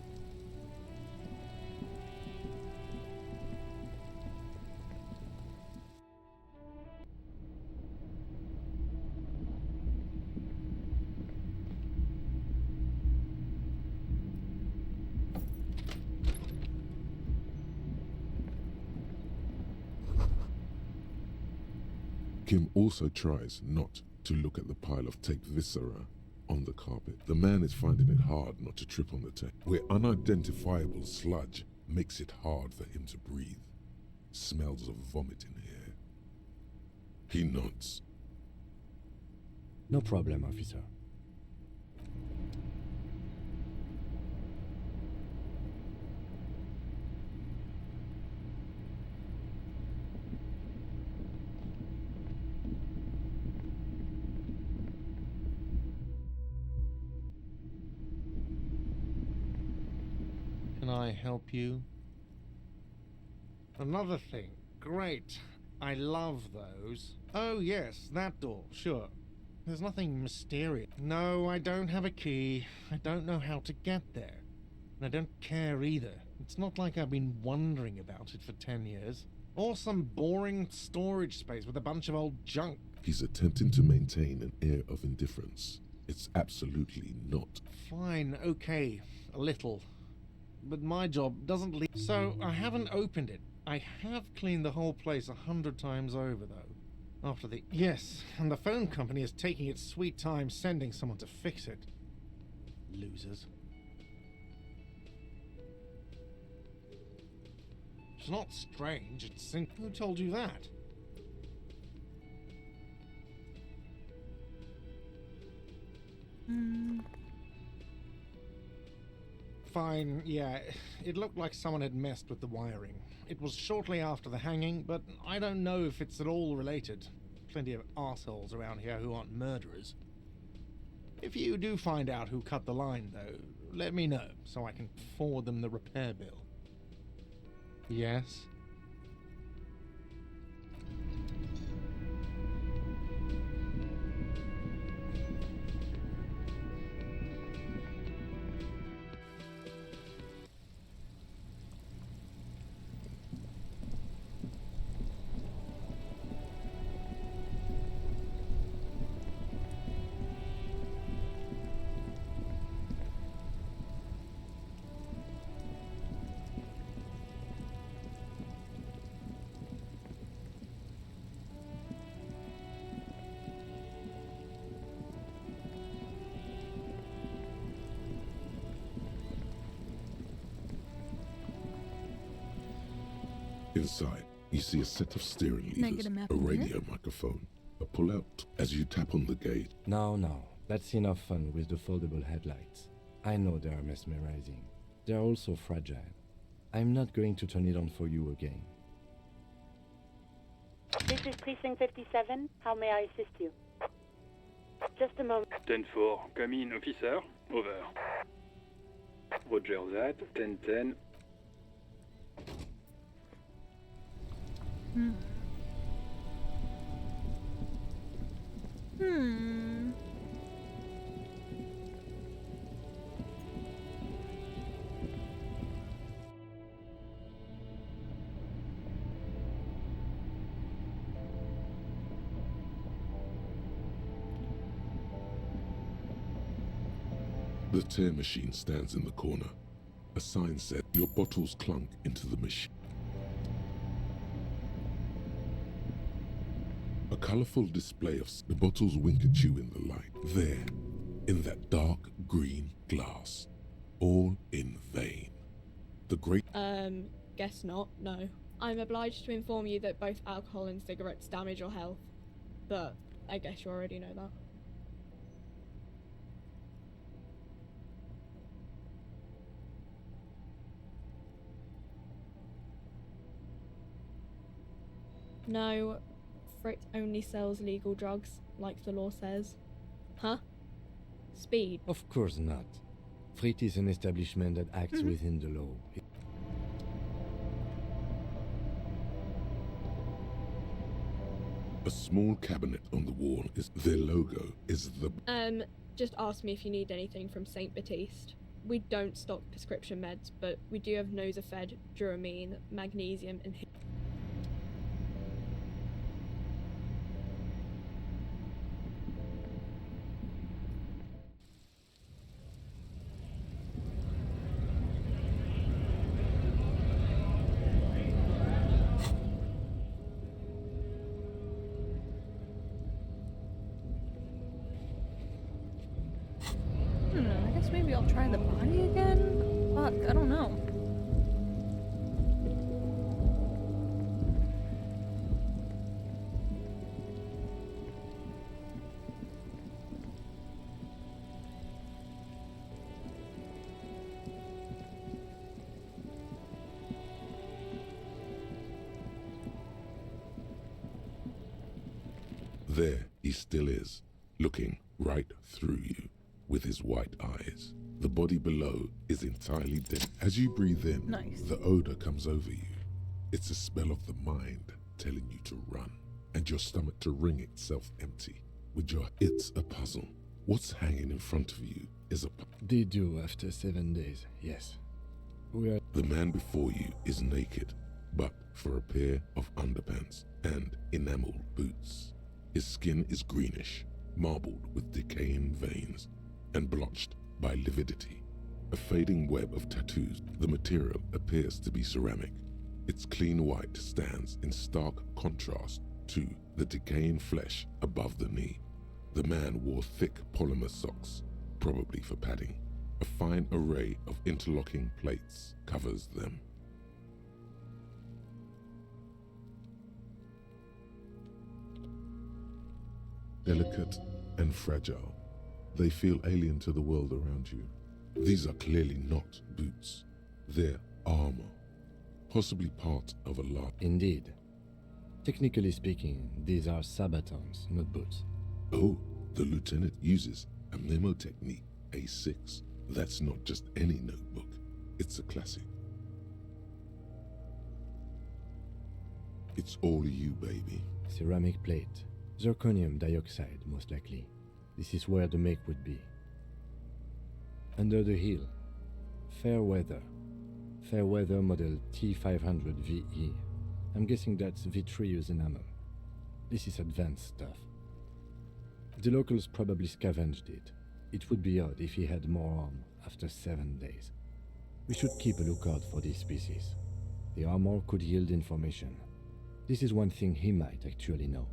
Kim also tries not to look at the pile of tape viscera on the carpet. The man is finding it hard not to trip on the tape, where unidentifiable sludge makes it hard for him to breathe. Smells of vomit in here. He nods. No problem, officer. Can I help you? Another thing. Great. I love those. Oh, yes, that door. Sure. There's nothing mysterious. No, I don't have a key. I don't know how to get there. And I don't care either. It's not like I've been wondering about it for 10 years. Or some boring storage space with a bunch of old junk. He's attempting to maintain an air of indifference. It's absolutely not. Fine, okay. A little. But my job doesn't leave. So I haven't opened it. I have cleaned the whole place 100 times over, though. After the... Yes, and the phone company is taking its sweet time sending someone to fix it. Losers. It's not strange, it's... Who told you that? Fine, yeah. It looked like someone had messed with the wiring. It was shortly after the hanging, but I don't know if it's at all related. Plenty of assholes around here who aren't murderers. If you do find out who cut the line, though, let me know, so I can forward them the repair bill. Yes? Inside, you see a set of steering levers, a radio microphone, a pull-out as you tap on the gate. No, that's enough fun with the foldable headlights. I know they are mesmerizing. They are also fragile. I'm not going to turn it on for you again. This is Precinct 57. How may I assist you? Just a moment. 10-4, come in, officer. Over. Roger that. 10-10. The tear machine stands in the corner. A sign said, "Your bottles clunk into the machine." A colorful display of the bottles wink at you in the light. There, in that dark green glass. All in vain. The great... Guess not, no. I'm obliged to inform you that both alcohol and cigarettes damage your health. But I guess you already know that. No, Frit only sells legal drugs, like the law says. Huh? Speed. Of course not. Frit is an establishment that acts within the law. A small cabinet on the wall is their logo is the Just ask me if you need anything from St. Baptiste. We don't stock prescription meds, but we do have Nosafed, Duramine, magnesium, and I guess maybe I'll try the body again? Fuck, I don't know. There he still is, looking right through you with his white eyes. The body below is entirely dead. As you breathe in, the odor comes over you. It's a smell of the mind telling you to run, and your stomach to wring itself empty. It's a puzzle. What's hanging in front of you is a They do after 7 days, yes. The man before you is naked, but for a pair of underpants and enameled boots. His skin is greenish, marbled with decaying veins, and blotched by lividity. A fading web of tattoos. The material appears to be ceramic. Its clean white stands in stark contrast to the decaying flesh above the knee. The man wore thick polymer socks, probably for padding. A fine array of interlocking plates covers them. Delicate and fragile, they feel alien to the world around you. These are clearly not boots. They're armor, possibly part of a lot. Indeed. Technically speaking, these are sabatons, not boots. Oh, the lieutenant uses a memo technique, A6. That's not just any notebook. It's a classic. It's all you, baby. Ceramic plate. Zirconium dioxide, most likely. This is where the make would be. Under the heel. Fair weather. Fair weather model T500VE. I'm guessing that's vitreous enamel. This is advanced stuff. The locals probably scavenged it. It would be odd if he had more arm after 7 days. We should keep a lookout for this species. The armor could yield information. This is one thing he might actually know.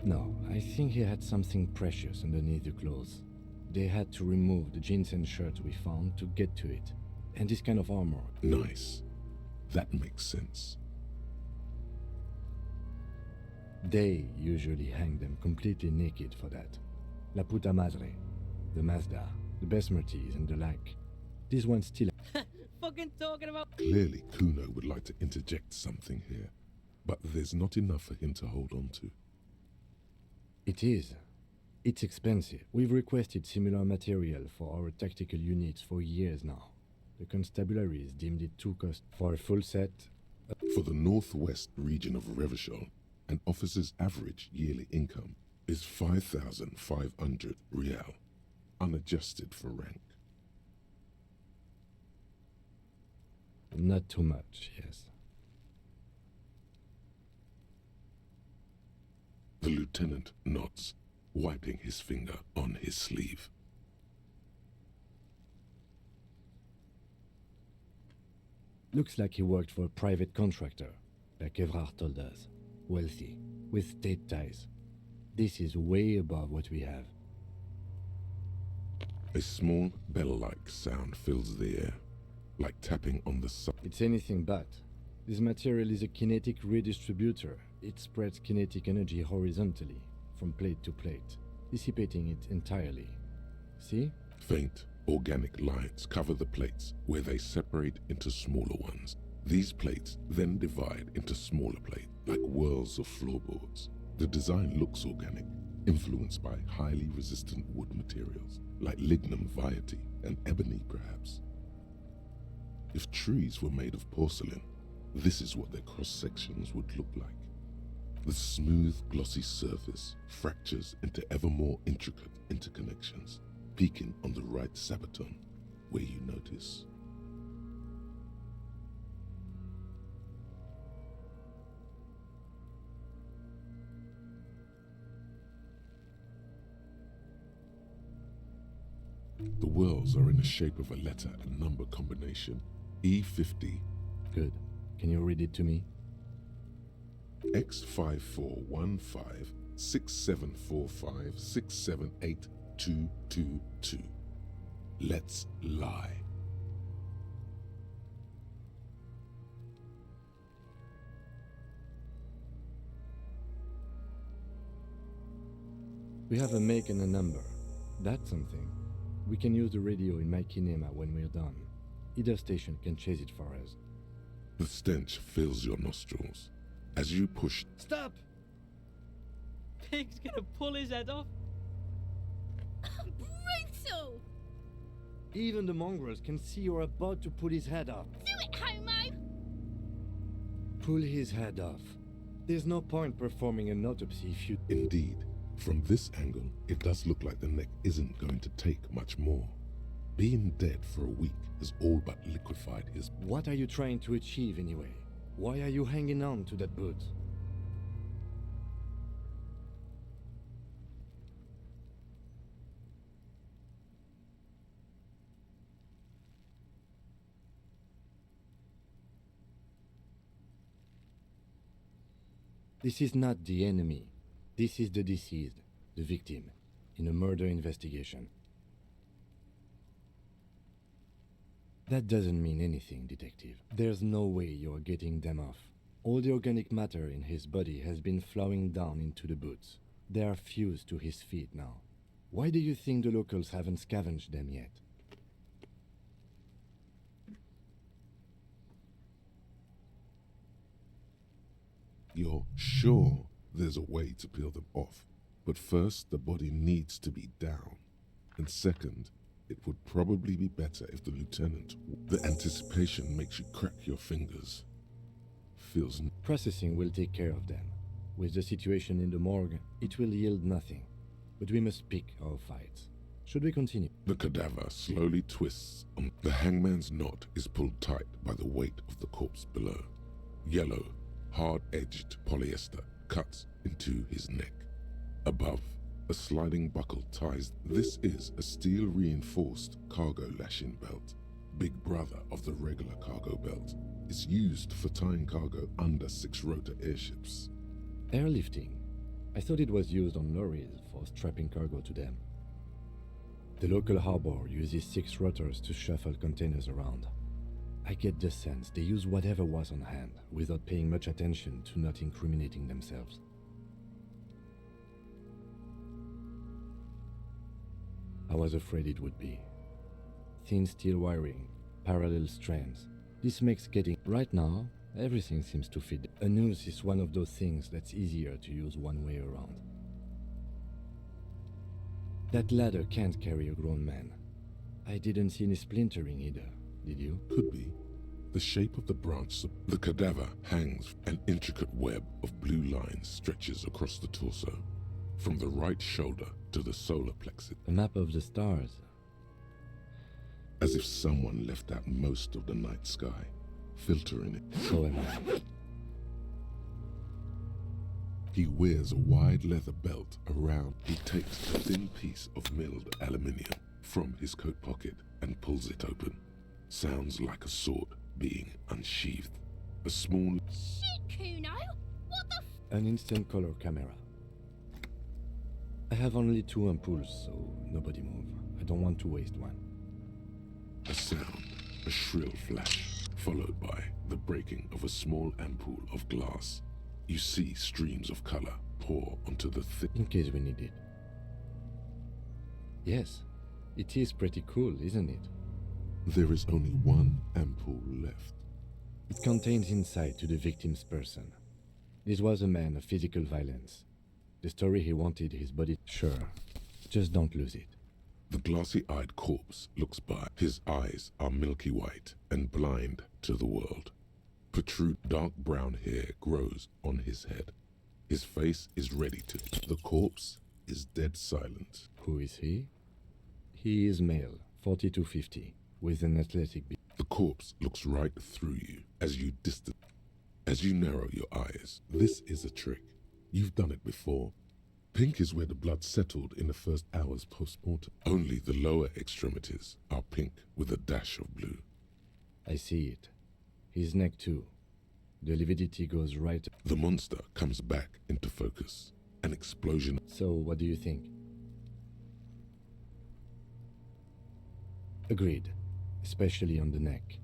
No, I think he had something precious underneath the clothes. They had to remove the jeans and shirt we found to get to it. And this kind of armor. Nice. That makes sense. They usually hang them completely naked for that. La puta madre, the Mazda, the Besmerties and the like. This one still... Fucking talking about... Clearly Kuno would like to interject something here, but there's not enough for him to hold on to. It is. It's expensive. We've requested similar material for our tactical units for years now. The constabularies deemed it too costly. For a full set... For the northwest region of Revachol, an officer's average yearly income is 5,500 rial, unadjusted for rank. Not too much, yes. The lieutenant nods, wiping his finger on his sleeve. Looks like he worked for a private contractor, like Evrard told us. Wealthy, with state ties. This is way above what we have. A small bell-like sound fills the air, like tapping on the sun. It's anything but. This material is a kinetic redistributor. It spreads kinetic energy horizontally, from plate to plate, dissipating it entirely. See? Faint, organic lines cover the plates where they separate into smaller ones. These plates then divide into smaller plates, like whirls of floorboards. The design looks organic, influenced by highly resistant wood materials, like lignum vitae and ebony, perhaps. If trees were made of porcelain, this is what their cross-sections would look like. The smooth, glossy surface fractures into ever more intricate interconnections, peaking on the right sabaton, where you notice. The whorls are in the shape of a letter and number combination, E50. Good. Can you read it to me? X54156745678222. Let's lie. We have a make and a number. That's something. We can use the radio in my kinema when we're done. Either station can chase it for us. The stench fills your nostrils as you push. Stop! Pig's gonna pull his head off. Brutal! Even the mongrels can see you're about to pull his head off. Do it, homo! Pull his head off. There's no point performing an autopsy if you... Indeed, from this angle, it does look like the neck isn't going to take much more. Being dead for a week has all but liquefied his... What are you trying to achieve anyway? Why are you hanging on to that boot? This is not the enemy. This is the deceased, the victim, in a murder investigation. That doesn't mean anything, detective. There's no way you're getting them off. All the organic matter in his body has been flowing down into the boots. They are fused to his feet now. Why do you think the locals haven't scavenged them yet? You're sure there's a way to peel them off, but first the body needs to be down, and second, it would probably be better if the lieutenant... The anticipation makes you crack your fingers. Feels... Processing will take care of them. With the situation in the morgue, it will yield nothing. But we must pick our fights. Should we continue? The cadaver slowly twists. The hangman's knot is pulled tight by the weight of the corpse below. Yellow, hard-edged polyester cuts into his neck. Above, a sliding buckle ties. This is a steel-reinforced cargo lashing belt. Big brother of the regular cargo belt. It's used for tying cargo under 6-rotor airships. Airlifting. I thought it was used on lorries for strapping cargo to them. The local harbor uses 6 rotors to shuffle containers around. I get the sense they use whatever was on hand without paying much attention to not incriminating themselves. I was afraid it would be. Thin steel wiring, parallel strands. This makes getting... Right now, everything seems to fit. A noose is one of those things that's easier to use one way around. That ladder can't carry a grown man. I didn't see any splintering either, did you? Could be. The shape of the branch, the cadaver hangs. An intricate web of blue lines stretches across the torso, from the right shoulder to the solar plexus. A map of the stars. As if someone left out most of the night sky, filtering it. So am I. He wears a wide leather belt around. He takes a thin piece of milled aluminium from his coat pocket and pulls it open. Sounds like a sword being unsheathed. A small... Shit, Kuno! What the An instant color camera. I have only 2 ampoules, so nobody move. I don't want to waste one. A sound, a shrill flash, followed by the breaking of a small ampoule of glass. You see streams of color pour onto the thick... In case we need it. Yes, it is pretty cool, isn't it? There is only one ampoule left. It contains insight to the victim's person. This was a man of physical violence. The story he wanted his body... Sure, just don't lose it. The glassy-eyed corpse looks by. His eyes are milky white and blind to the world. Protrude dark brown hair grows on his head. His face is ready to... The corpse is dead silent. Who is he? He is male, 40 to 50, with an athletic build. The corpse looks right through you as you distance. As you narrow your eyes, this is a trick. You've done it before. Pink is where the blood settled in the first hours post-mortem. Only the lower extremities are pink with a dash of blue. I see it. His neck too. The lividity goes right... The monster comes back into focus. An explosion... So, what do you think? Agreed. Especially on the neck.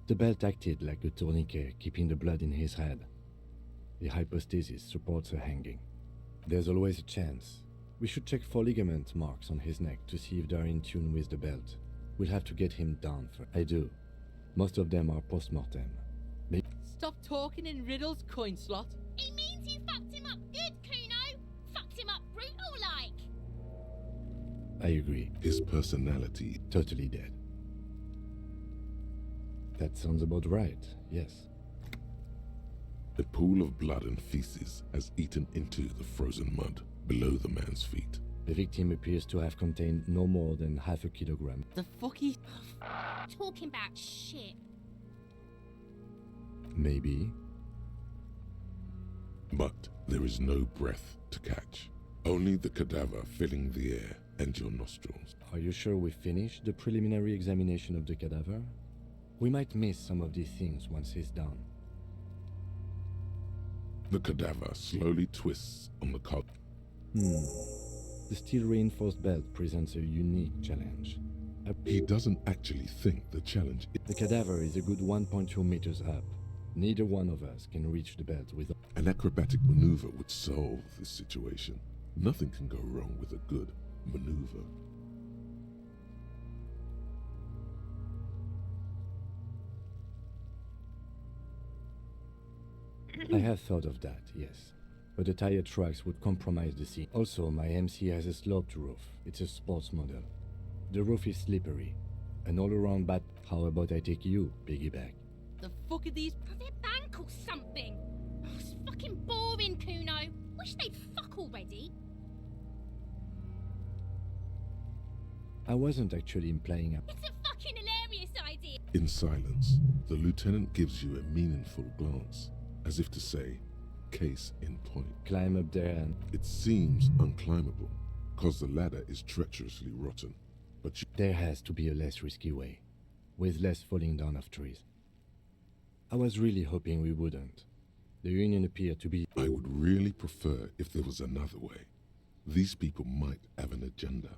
The belt acted like a tourniquet, keeping the blood in his head. The hypostasis supports a hanging. There's always a chance. We should check for ligament marks on his neck to see if they're in tune with the belt. We'll have to get him down for... I do. Most of them are post-mortem. Stop talking in riddles, coin slot. He means you fucked him up good, Kuno. Fucked him up brutal like. I agree. His personality... Totally dead. That sounds about right, yes. A pool of blood and feces has eaten into the frozen mud below the man's feet. The victim appears to have contained no more than half a kilogram. The fucky... Talking about shit. Maybe. But there is no breath to catch. Only the cadaver filling the air and your nostrils. Are you sure we finished the preliminary examination of the cadaver? We might miss some of these things once he's done. The cadaver slowly twists on the cog. The steel-reinforced belt presents a unique challenge. He doesn't actually think the challenge is... The cadaver is a good 1.2 meters up. Neither one of us can reach the belt with... An acrobatic maneuver would solve this situation. Nothing can go wrong with a good maneuver. I have thought of that, yes. But the tire tracks would compromise the scene. Also, my MC has a sloped roof. It's a sports model. The roof is slippery. An all-around bat... How about I take you, piggyback? The fuck are these... Are their bank or something? Oh, it's fucking boring, Kuno. Wish they'd fuck already. I wasn't actually implying a... It's a fucking hilarious idea. In silence, the lieutenant gives you a meaningful glance, as if to say, case in point. Climb up there and... It seems unclimbable, cause the ladder is treacherously rotten, but you... There has to be a less risky way, with less falling down of trees. I was really hoping we wouldn't. The Union appeared to be... I would really prefer if there was another way. These people might have an agenda.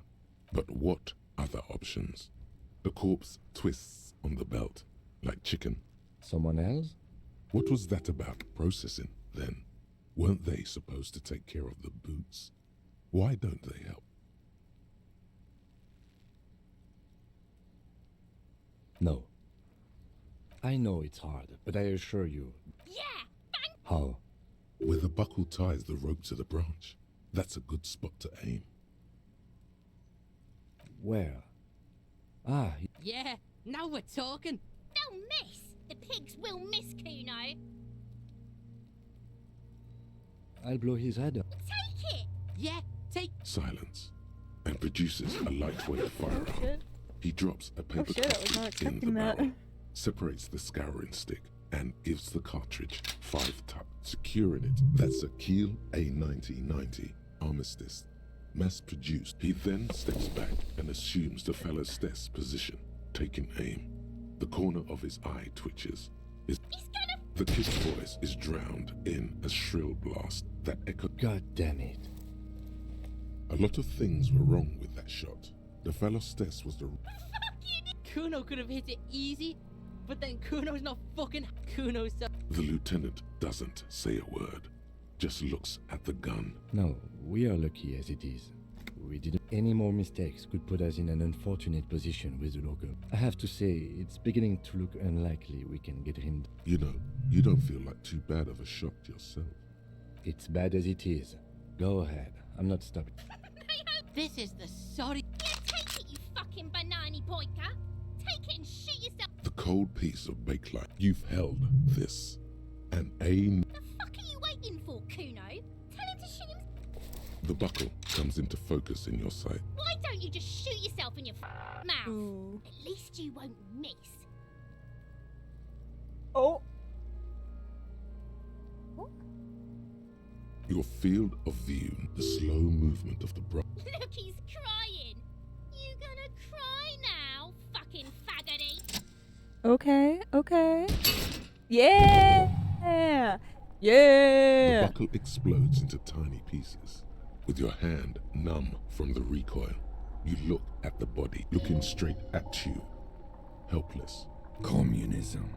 But what other options? The corpse twists on the belt, like chicken. Someone else? What was that about processing, then? Weren't they supposed to take care of the boots? Why don't they help? No. I know it's hard, but I assure you... Yeah! Bang! How? Where the buckle ties the rope to the branch. That's a good spot to aim. Where? Ah... Yeah, now we're talking. They'll miss! The pigs will miss, Kuno. I'll blow his head up. Take it! Yeah, take... Silence. And produces a lightweight firearm. Shit. He drops a paper shit, I was not cartridge in the expecting that. barrel, separates the scouring stick, and gives the cartridge 5 taps, securing it. That's a Kiel A9090 armistice, mass-produced. He then steps back and assumes the fellow's desk position, taking aim. The corner of his eye twitches. He's gonna... The kid's voice is drowned in a shrill blast that echoes. God damn it. A lot of things were wrong with that shot. The fellow's desk was the... Kuno could have hit it easy, but then Kuno's not fucking Kuno, so... The lieutenant doesn't say a word, just looks at the gun. No, we are lucky as it is. We didn't... Any more mistakes could put us in an unfortunate position with the local. I have to say, it's beginning to look unlikely we can get him... You know, you don't feel like too bad of a shot yourself. It's bad as it is. Go ahead. I'm not stopping. This is the sorry... Yeah, take fucking banana boyka. Take it and shoot yourself. The cold piece of bakelite. You've held this. And The fuck are you waiting for, Kuno? Tell him to shoot him. the buckle comes into focus in your sight. Why don't you just shoot yourself in your mouth? Ooh. At least you won't miss. Oh. Your field of view, the slow movement of the Look, he's crying. You gonna cry now, fucking faggoty? Okay, okay. Yeah! Yeah! The buckle explodes into tiny pieces. With your hand numb from the recoil, you look at the body, looking straight at you, helpless. Communism.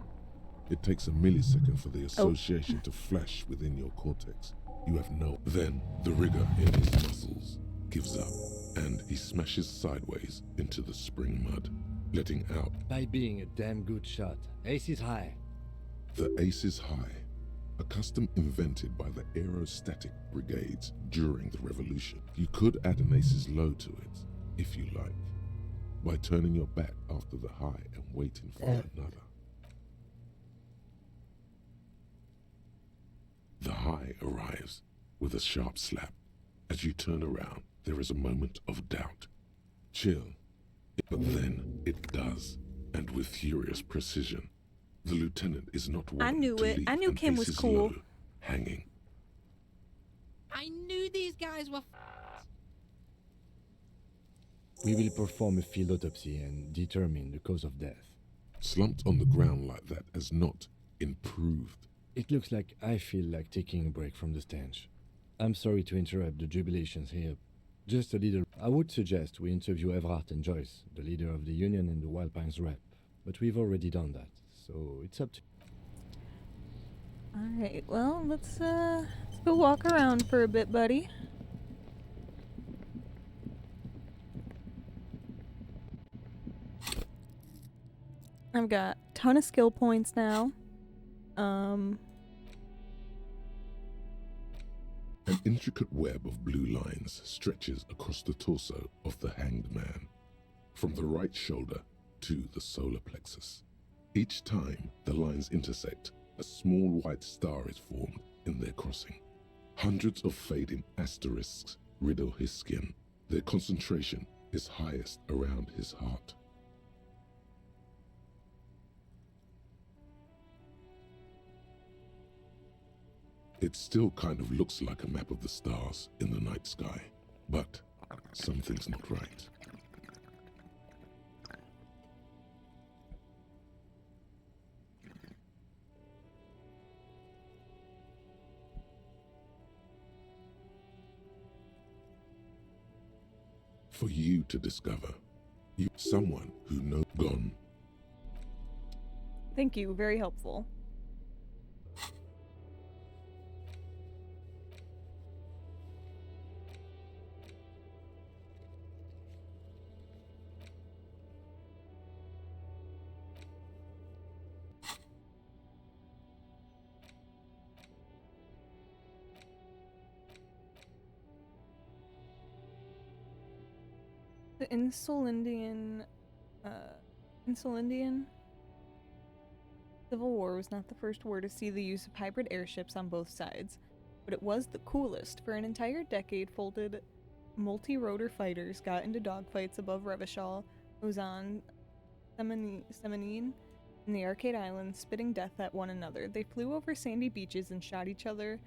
It takes a millisecond for the association to flash within your cortex. You have no. Then the rigor in his muscles gives up, and he smashes sideways into the spring mud, letting out. By being a damn good shot. Ace is high. The ace is high, a custom invented by the aerostatic brigades during the revolution. You could add an aces low to it, if you like, by turning your back after the high and waiting for another. The high arrives with a sharp slap. As you turn around, there is a moment of doubt. Chill. But then it does, and with furious precision. The lieutenant is not one I knew to it. leave I knew an Kim was aces cool. low, hanging. I knew these guys were We will perform a field autopsy and determine the cause of death. Slumped on the ground like that has not improved. It looks like I feel like taking a break from the stench. I'm sorry to interrupt the jubilations here. Just a little. I would suggest we interview Everhart and Joyce, the leader of the union and the Wild Pines rep. But we've already done that, so it's up to. Alright, well, let's go walk around for a bit, buddy. I've got a ton of skill points now. An intricate web of blue lines stretches across the torso of the hanged man, from the right shoulder to the solar plexus. Each time the lines intersect, a small white star is formed in their crossing. Hundreds of fading asterisks riddle his skin. Their concentration is highest around his heart. It still kind of looks like a map of the stars in the night sky, but something's not right. For you to discover, someone who knows gone. Thank you, very helpful. The Insulindian Civil War was not the first war to see the use of hybrid airships on both sides, but it was the coolest. For an entire decade, folded multi-rotor fighters got into dogfights above Revachol, Ozan, Semenine, and the Arcade Islands, spitting death at one another. They flew over sandy beaches and shot each other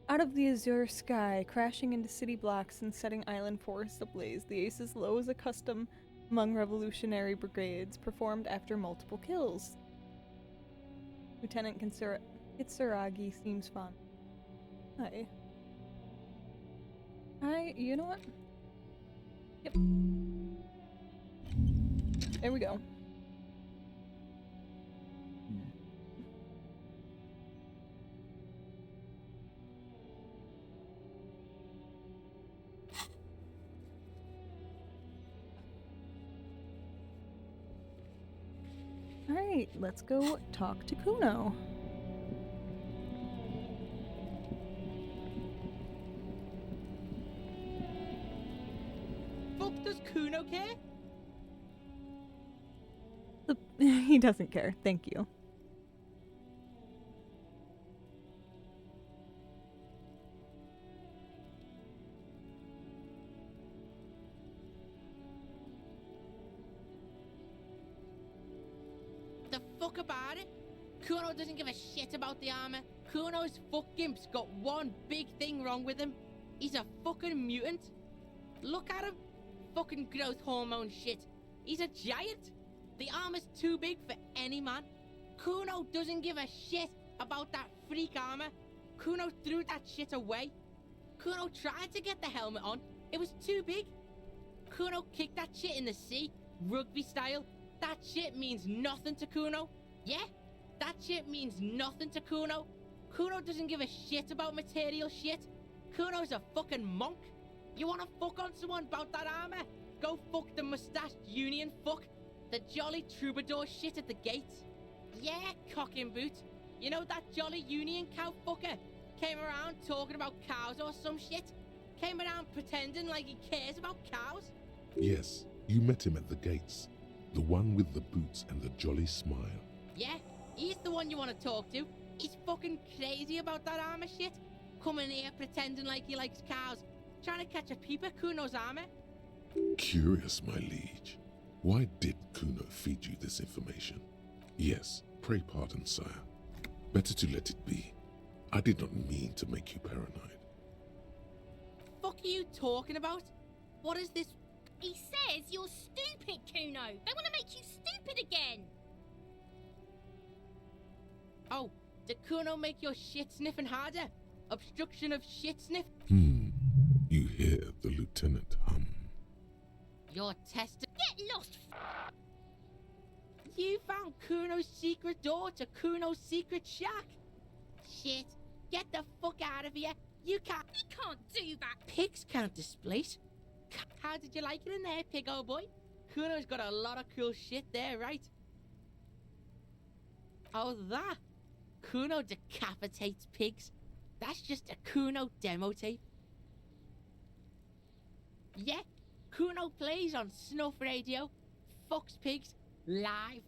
out of the azure sky, crashing into city blocks and setting island forests ablaze. The aces low as a custom among revolutionary brigades, performed after multiple kills. Lieutenant Kitsuragi seems fun. Hi. You know what? Yep. There we go. Alright, let's go talk to Kuno. fuck does Kuno care? He doesn't care. Thank you. The fuck about it? Kuno doesn't give a shit about the armor. Kuno's fuckgimp's got one big thing wrong with him. He's a fucking mutant. Look at him. Fucking growth hormone shit. He's a giant. The armor's too big for any man. Kuno doesn't give a shit about that freak armor. Kuno threw that shit away. Kuno tried to get the helmet on. It was too big. Kuno kicked that shit in the sea, rugby style. That shit means nothing to Kuno. Yeah? That shit means nothing to Kuno. Kuno doesn't give a shit about material shit. Kuno's a fucking monk. You wanna fuck on someone about that armor? Go fuck the mustached union fuck. The jolly troubadour shit at the gates. Yeah, cocking boot. You know that jolly union cow fucker? Came around talking about cows or some shit? Came around pretending like he cares about cows? Yes, you met him at the gates. The one with the boots and the jolly smile. Yeah, he's the one you want to talk to. He's fucking crazy about that armor shit. Coming here pretending like he likes cows. Trying to catch a peep at Kuno's armor. Curious, my liege. Why did Kuno feed you this information? Yes, pray pardon, sire. Better to let it be. I did not mean to make you paranoid. Fuck are you talking about? What is this? He says you're stupid, Kuno. They want to make you stupid again. Oh, did Kuno make your shit sniffing harder? Obstruction of shit sniff? You hear the lieutenant hum. Your test. Get lost. You found Kuno's secret door to Kuno's secret shack. Shit, get the fuck out of here. You can't. You can't do that. Pigs can't displace. How did you like it in there, pig old boy? Kuno's got a lot of cool shit there, right? Oh, that. Kuno decapitates pigs. That's just a Kuno demo tape. Yeah, Kuno plays on snuff radio, fucks pigs, live,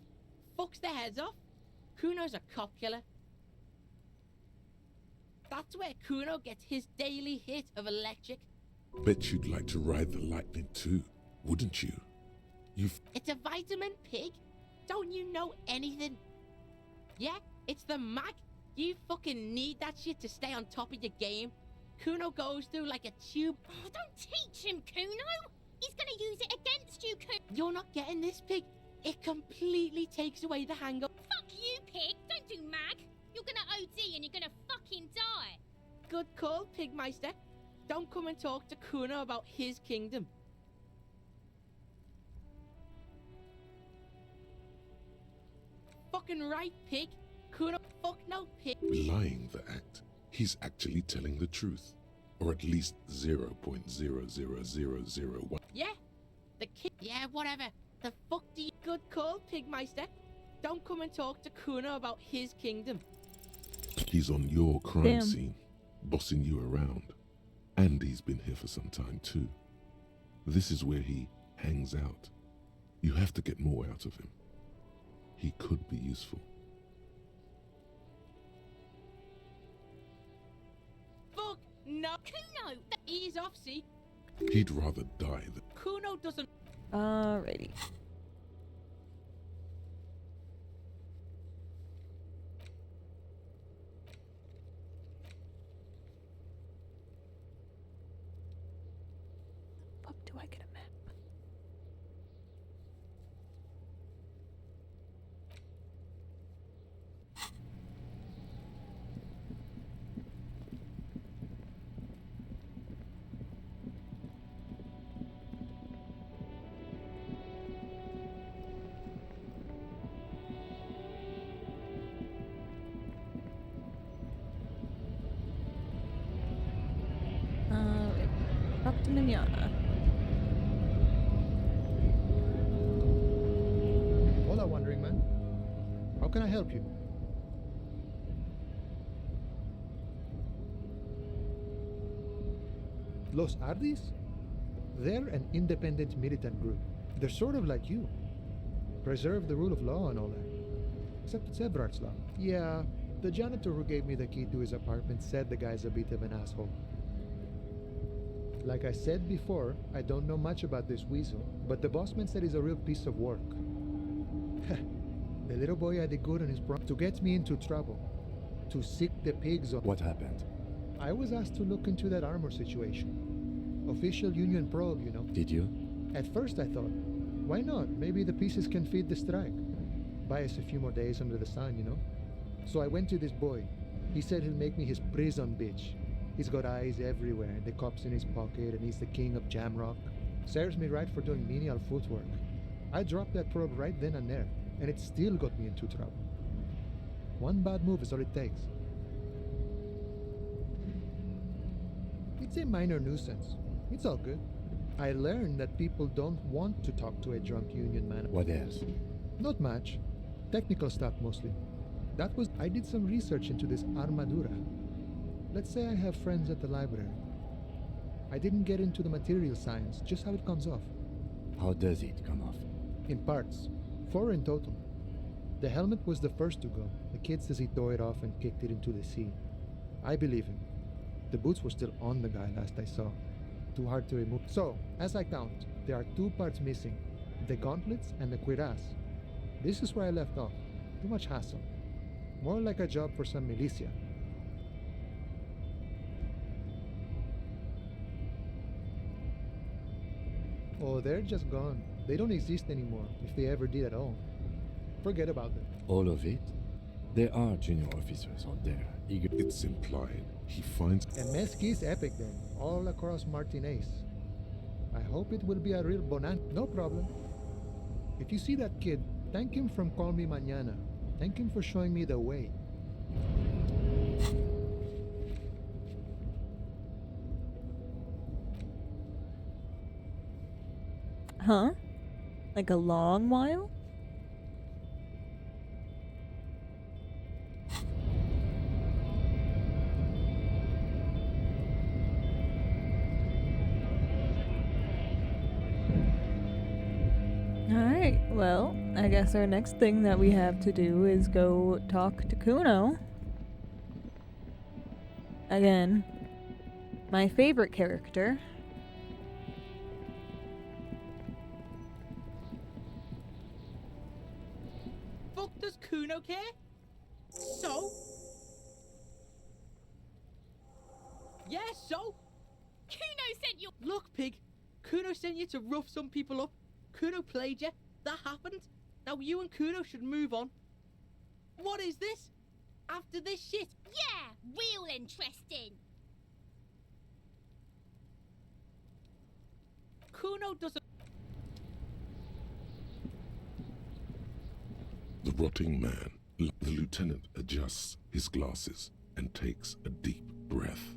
fucks their heads off. Kuno's a cop killer. That's where Kuno gets his daily hit of electric. Bet you'd like to ride the lightning too, wouldn't you? It's a vitamin pig. Don't you know anything? Yeah, it's the mag. You fucking need that shit to stay on top of your game. Kuno goes through like a tube. Oh, don't teach him, Kuno. He's gonna use it against you, Kuno. You're not getting this, pig. It completely takes away the hangover. Fuck you, pig. Don't do mag. You're gonna OD and you're gonna fucking die. Good call, Pigmeister. Don't come and talk to Kuno about his kingdom. Fucking right, pig. Kuno, fuck no, pig. Belying the act, he's actually telling the truth. Or at least 0.00001. Yeah, the kid. Yeah, whatever. The fuck do you... Good call, Pigmeister. Don't come and talk to Kuno about his kingdom. He's on your crime scene, bossing you around. And he's been here for some time too. This is where he hangs out. You have to get more out of him. He could be useful. Fuck no. Kuno, ease off, see? He'd rather die than... Kuno doesn't... Alrighty. Fuck, do I get a map? Up to Mignana. Hola, Wandering Man. How can I help you? Los Ardis? They're an independent militant group. They're sort of like you. preserve the rule of law and all that. Except it's Everard's law. Yeah, the janitor who gave me the key to his apartment said the guy's a bit of an asshole. Like I said before, I don't know much about this weasel, but the bossman said he's a real piece of work. The little boy had it good on his prom to get me into trouble. To sick the pigs on. What happened? I was asked to look into that armor situation. Official union probe, you know. Did you? At first I thought, why not? Maybe the pieces can feed the strike. Buy us a few more days under the sun, you know? So I went to this boy. He said he'll make me his prison bitch. He's got eyes everywhere, the cops in his pocket, and he's the king of Jamrock. Serves me right for doing menial footwork. I dropped that probe right then and there, and it still got me into trouble. One bad move is all it takes. It's a minor nuisance. It's all good. I learned that people don't want to talk to a drunk union man. What else? Not much. Technical stuff mostly. I did some research into this armadura. Let's say I have friends at the library. I didn't get into the material science, just how it comes off. How does it come off? In parts. 4 in total. The helmet was the first to go. The kid says he tore it off and kicked it into the sea. I believe him. The boots were still on the guy last I saw. Too hard to remove. So, as I count, there are 2 parts missing. The gauntlets and the cuirass. This is where I left off. Too much hassle. More like a job for some militia. Oh, they're just gone. They don't exist anymore, if they ever did at all. Forget about them. All of it? There are junior officers out there, eager. It's implied he finds. And Mesqui's epic then, all across Martinez. I hope it will be a real bonanza. No problem. If you see that kid, thank him from Call Me Mañana. Thank him for showing me the way. Huh? Like a long while? Alright, well, I guess our next thing that we have to do is go talk to Kuno. Again, my favorite character. Fuck does Kuno care? So? Yeah, so? Kuno sent you. Look, pig. Kuno sent you to rough some people up. Kuno played you. That happened. Now you and Kuno should move on. What is this? After this shit? Yeah, real interesting. Kuno doesn't. The rotting man. The lieutenant adjusts his glasses and takes a deep breath.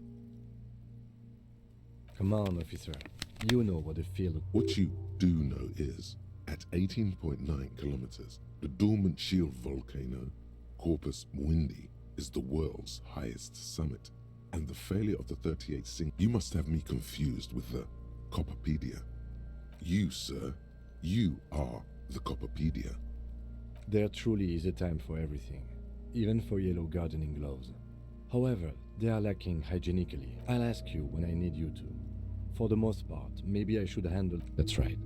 Come on, officer. You know what the field. What you do know is, at 18.9 kilometers, the dormant shield volcano, Corpus Mundi, is the world's highest summit. And the failure of the 38 sing. You must have me confused with the Copperpedia. You, sir, you are the Copperpedia. There truly is a time for everything, even for yellow gardening gloves. However, they are lacking hygienically. I'll ask you when I need you to. For the most part, maybe I should handle. That's right.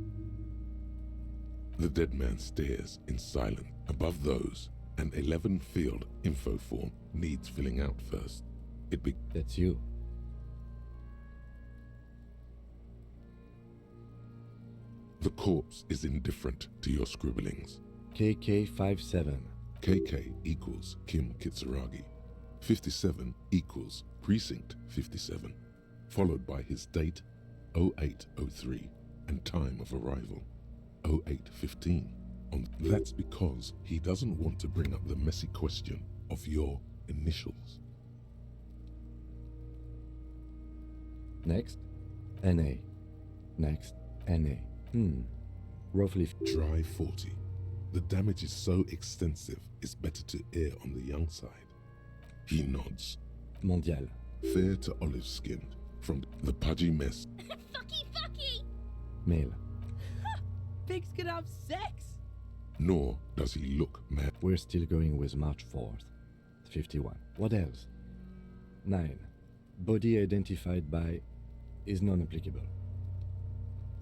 The dead man stares in silence. Above those, an 11 field info form needs filling out first. That's you. The corpse is indifferent to your scribblings. KK57. KK equals Kim Kitsuragi. 57 equals Precinct 57, followed by his date 0803 and time of arrival 0815. That's because he doesn't want to bring up the messy question of your initials. Next, NA. Next, NA. Roughly. Dry 40. The damage is so extensive, it's better to err on the young side. He nods. Mondial. Fair to olive-skinned, from the pudgy mess. Fucky fucky! Male. Pigs can have sex! nor does he look mad. We're still going with March 4th. 51. What else? 9. Body identified by is non-applicable.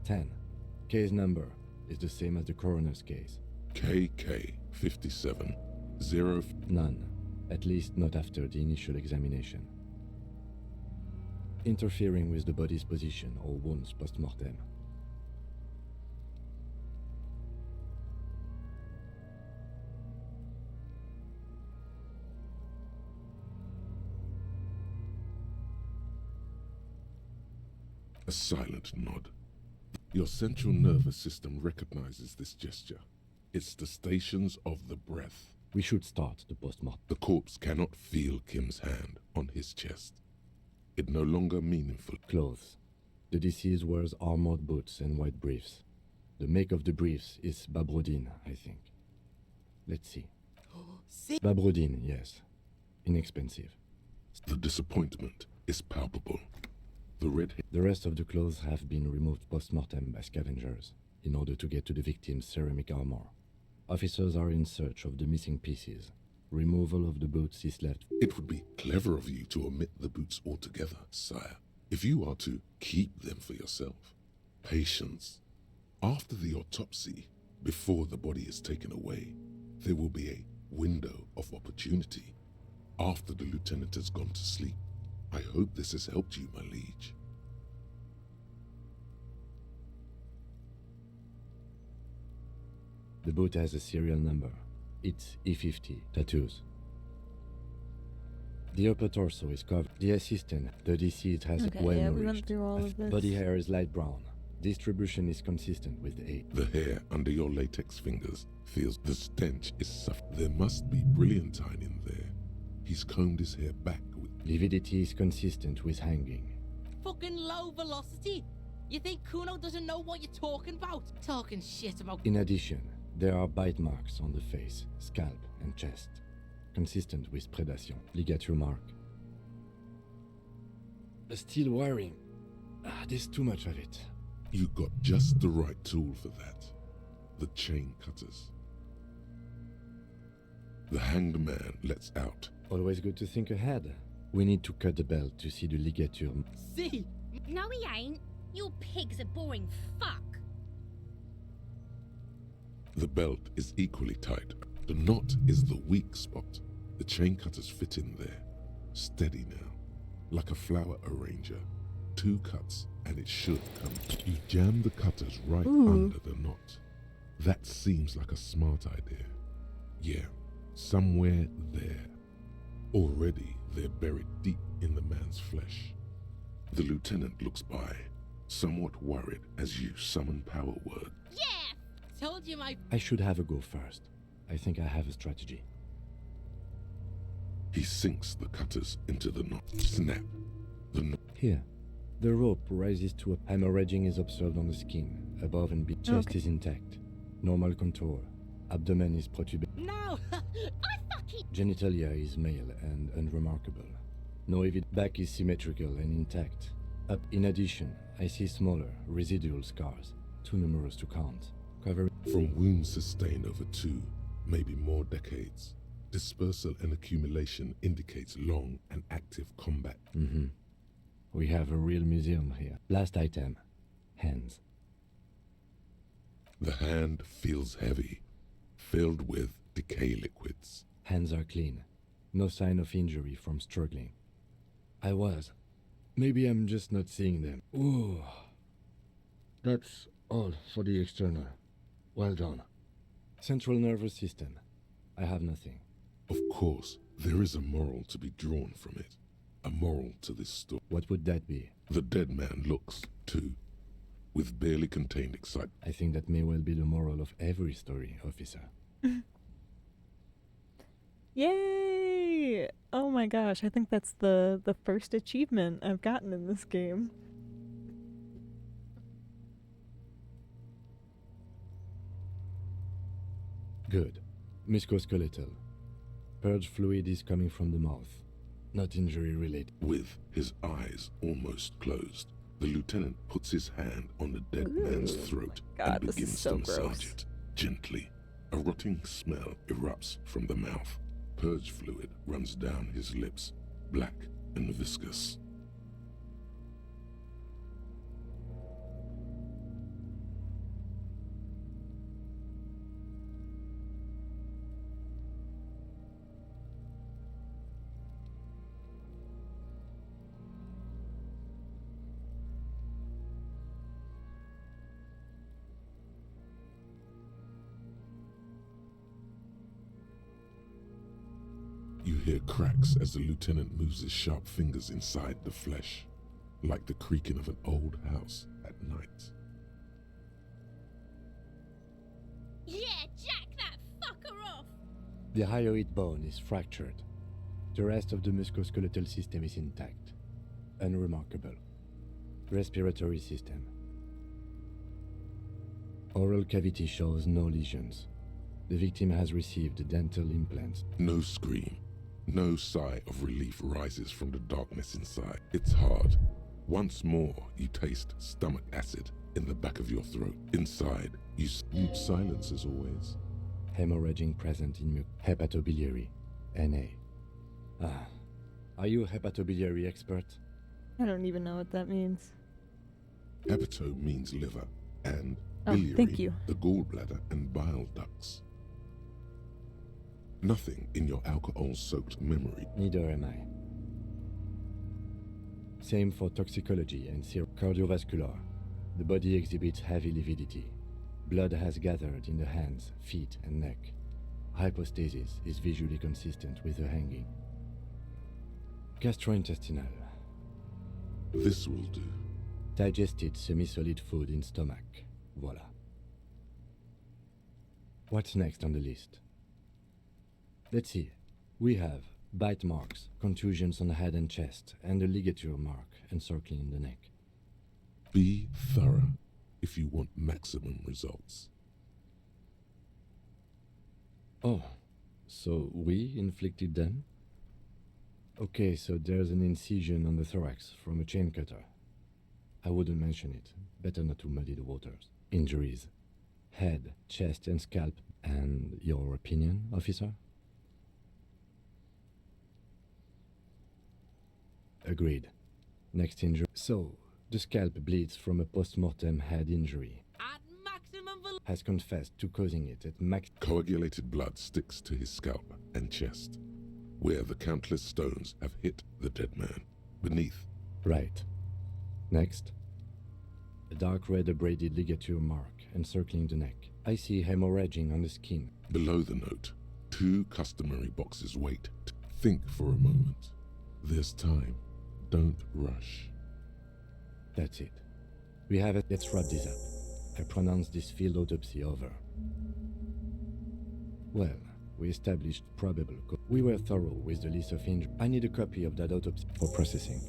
10. Case number is the same as the coroner's case. KK 57 0. None. At least not after the initial examination. Interfering with the body's position or wounds post-mortem. A silent nod. Your central nervous system recognizes this gesture. It's the stations of the breath. We should start the post-mortem. The corpse cannot feel Kim's hand on his chest. It no longer meaningful. Clothes. The deceased wears armored boots and white briefs. The make of the briefs is Babrodine, I think. Let's see. Babrodine, yes. Inexpensive. The disappointment is palpable. The rest of the clothes have been removed post-mortem by scavengers in order to get to the victim's ceramic armor. Officers are in search of the missing pieces. Removal of the boots is left. It would be clever of you to omit the boots altogether, sire, if you are to keep them for yourself. Patience. After the autopsy, before the body is taken away, there will be a window of opportunity. After the lieutenant has gone to sleep. I hope this has helped you, my liege. The boot has a serial number. It's E50. Tattoos. The upper torso is covered. The assistant, the deceased, has Okay, well yeah, we nourished. went through all of this. Body hair is light brown. Distribution is consistent with age. The hair under your latex fingers feels the stench is There must be brilliantine in there. He's combed his hair back with... Lividity is consistent with hanging. Fucking low velocity. You think Kuno doesn't know what you're talking about? Talking shit about... In addition, there are bite marks on the face, scalp, and chest. Consistent with predation. Ligature mark. Steel wiring. There's too much of it. You got just the right tool for that. The chain cutters. The hanged man lets out. Always good to think ahead. We need to cut the belt to see the ligature. See? No, he ain't. Your pig's a boring fuck. The belt is equally tight. The knot is the weak spot. The chain cutters fit in there. Steady now. Like a flower arranger. 2 cuts and it should come. You jam the cutters right under the knot. That seems like a smart idea. Yeah, somewhere there. Already they're buried deep in the man's flesh. The lieutenant looks by, somewhat worried as you summon power word. Yeah! Told you my... I should have a go first. I think I have a strategy. He sinks the cutters into the knot. Snap. The knot. Here. The rope rises to a hemorrhaging is observed on the skin, above and beneath. Chest is intact. Normal contour. Abdomen is protuberant. No! I fucking... Genitalia is male and unremarkable. No back is symmetrical and intact. Up. In addition, I see smaller, residual scars, too numerous to count. Covering from wounds sustained over 2, maybe more decades. Dispersal and accumulation indicates long and active combat. We have a real museum here. Last item. Hands. The hand feels heavy, filled with decay liquids. Hands are clean. No sign of injury from struggling. I was. Maybe I'm just not seeing them. Ooh. That's all for the external. Well done. Central nervous system. I have nothing. Of course, there is a moral to be drawn from it. A moral to this story. What would that be? The dead man looks, too, with barely contained excitement. I think that may well be the moral of every story, officer. Yay! Oh my gosh, I think that's the first achievement I've gotten in this game. Good. Musculoskeletal. Purge fluid is coming from the mouth. Not injury related. With his eyes almost closed, the lieutenant puts his hand on the dead man's throat and begins to massage it gently. A rotting smell erupts from the mouth. Purge fluid runs down his lips, black and viscous. You hear cracks as the lieutenant moves his sharp fingers inside the flesh, like the creaking of an old house at night. Yeah, jack that fucker off! The hyoid bone is fractured. The rest of the musculoskeletal system is intact. Unremarkable. Respiratory system. Oral cavity shows no lesions. The victim has received dental implants. No scream. No sigh of relief rises from the darkness inside. It's hard. Once more, you taste stomach acid in the back of your throat. Inside, you mute silence as always. Hemorrhaging present in hepatobiliary. NA. Ah. Are you a hepatobiliary expert? I don't even know what that means. Hepato means liver, and Oh, biliary, thank you. the gallbladder and bile ducts. Nothing in your alcohol-soaked memory. Neither am I. Same for toxicology and cardiovascular. The body exhibits heavy lividity. Blood has gathered in the hands, feet, and neck. Hypostasis is visually consistent with the hanging. Gastrointestinal. This will do. Digested semi-solid food in stomach. Voila. What's next on the list? Let's see. We have bite marks, contusions on the head and chest, and a ligature mark encircling the neck. Be thorough if you want maximum results. Oh, so we inflicted them? Okay, so there's an incision on the thorax from a chain cutter. I wouldn't mention it. Better not to muddy the waters. Injuries. Head, chest, and scalp. And your opinion, officer? Agreed. Next injury. So, the scalp bleeds from a post-mortem head injury. At maximum Has confessed to causing it at max. Coagulated blood sticks to his scalp and chest, where the countless stones have hit the dead man. Beneath. Right. Next. A dark red abraded ligature mark encircling the neck. I see hemorrhaging on the skin. Below the note, 2 customary boxes wait. Think for a moment. There's time. Don't rush. That's it. We have it. Let's wrap this up. I pronounce this field autopsy over. Well, we established probable cause. We were thorough with the list of injuries. I need a copy of that autopsy for processing.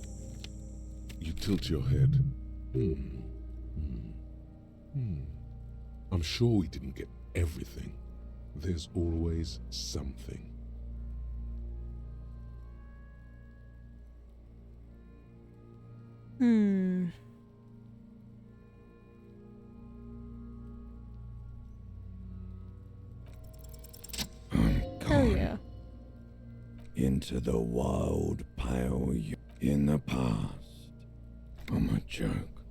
You tilt your head. I'm sure we didn't get everything. There's always something. Hell yeah. Into the wild pale in the past. I'm a joke.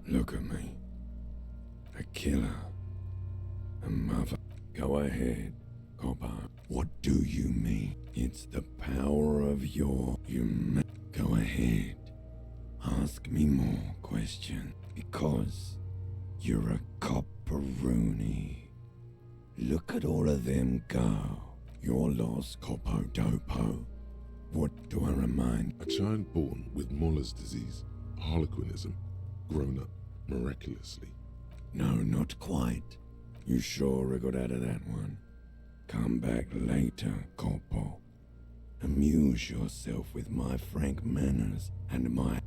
Look at me. A killer. A mother. Go ahead, copper. What do you mean? It's the power of your... Go ahead. Ask me more questions. Because you're a copperoonie. Look at all of them go. You're lost, Copodopo. What do I remind? A child born with Muller's disease, harlequinism, grown up miraculously. No, not quite. You sure I got out of that one. Come back later, Corpo. Amuse yourself with my frank manners and my...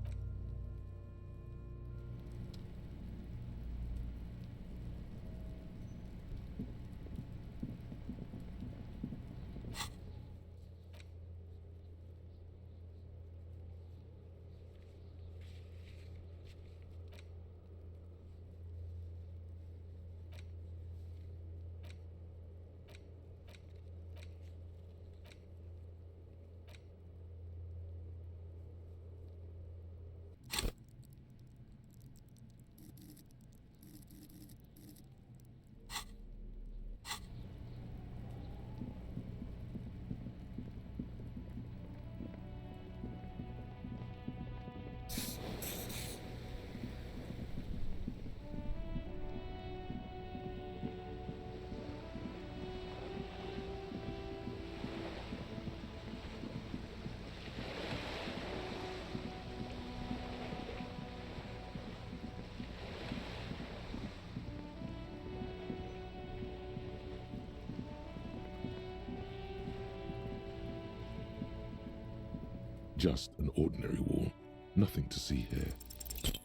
Just an ordinary wall. Nothing to see here.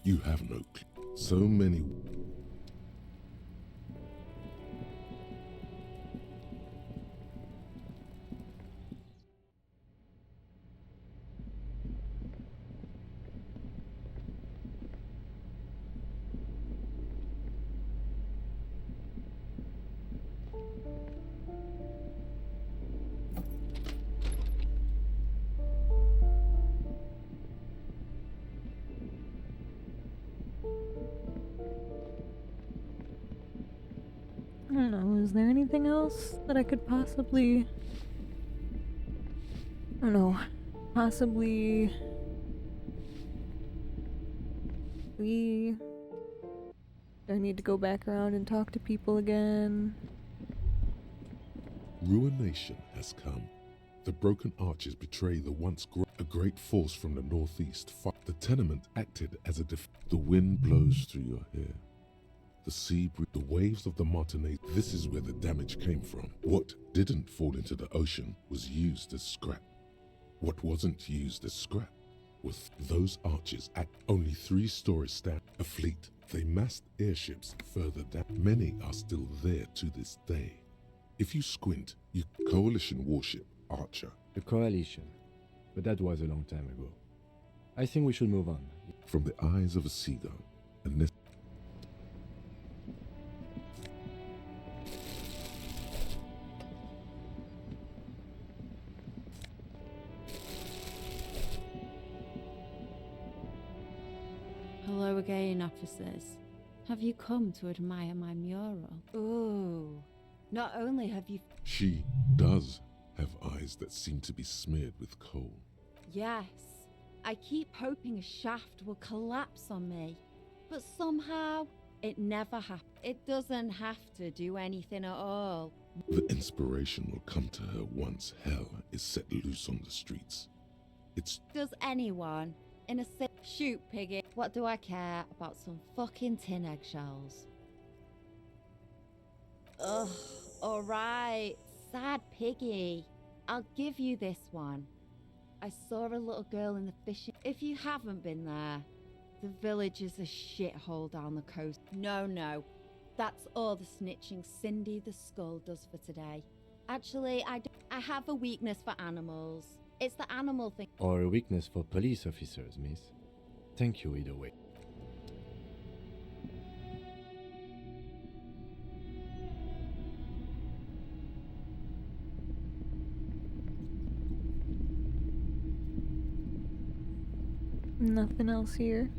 You have no clue. So many. I don't know, is there anything else that I could possibly... I don't know, possibly... Do I need to go back around and talk to people again? Ruination has come. The broken arches betray the once a great force from the northeast. The tenement acted as a the wind blows through your hair. The sea, the waves of the Martinez. This is where the damage came from. What didn't fall into the ocean was used as scrap. What wasn't used as scrap was those arches at only 3 stories stand. A fleet. They massed airships further down. Many are still there to this day. If you squint, you coalition warship Archer. The coalition. But that was a long time ago. I think we should move on. From the eyes of a seagull, and this. Hello again, officers. Have you come to admire my mural? Ooh. Not only have you... She does have eyes that seem to be smeared with coal. Yes. I keep hoping a shaft will collapse on me. But somehow, it never happens. It doesn't have to do anything at all. The inspiration will come to her once hell is set loose on the streets. It's... Does anyone in a city... Shoot, Piggy. What do I care about some fucking tin eggshells? Ugh, alright. Sad Piggy. I'll give you this one. I saw a little girl in the fishing... If you haven't been there, the village is a shithole down the coast. No. That's all the snitching Cindy the Skull does for today. Actually, I have a weakness for animals. It's the animal thing. Or a weakness for police officers, miss. Thank you either way. Nothing else here.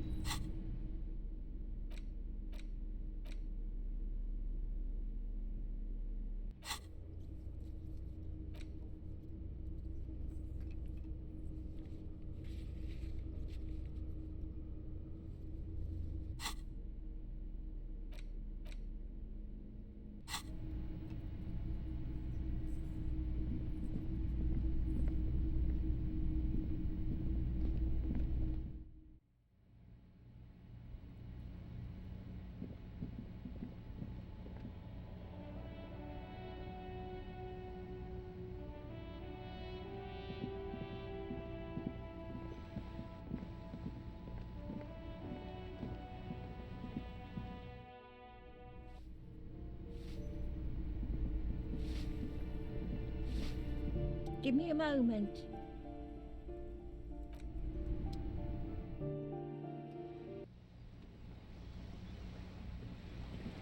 Give me a moment.